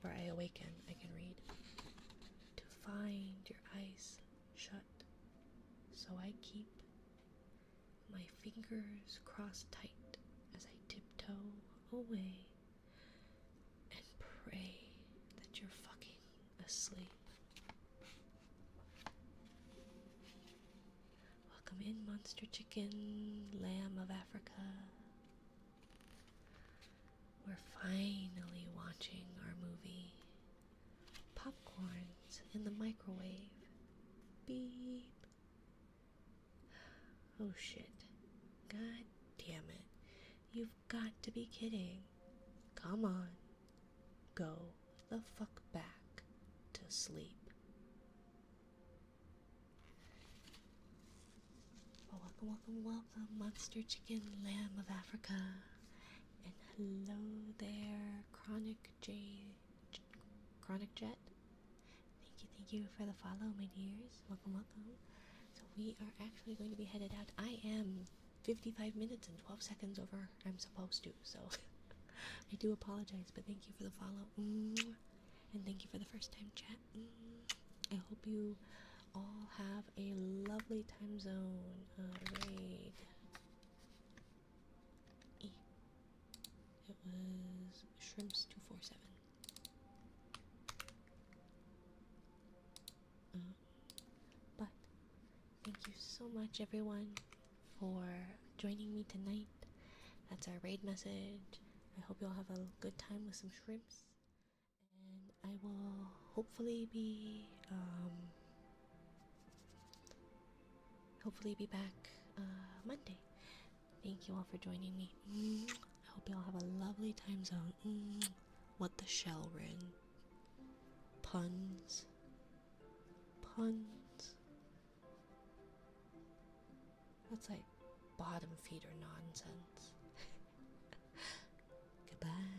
Speaker 1: Where I awaken, I can read. To find your eyes shut. So I keep my fingers crossed tight as I tiptoe away and pray that you're fucking asleep. Welcome in, monster chicken, lamb of Africa. We're finally watching our movie. Popcorn's in the microwave. Beep. Oh shit. God damn it. You've got to be kidding. Come on. go the fuck back to sleep. Well, welcome, Monster Chicken Lamb of Africa. And hello there, Chronic Jet. Thank you for the follow, my dears. Welcome. So we are actually going to be headed out. I am 55 minutes and 12 seconds over I'm supposed to, so I do apologize, but thank you for the follow. And thank you for the first time chat. I hope you all have a lovely time zone raid. It was Shrimps 247. But thank you so much, everyone, for joining me tonight. That's our raid message. I hope you all have a good time with some shrimps. And I will hopefully be back Monday. Thank you all for joining me. I hope you all have a lovely time zone. What the shell rin. Puns. That's like bottom feeder nonsense. Goodbye.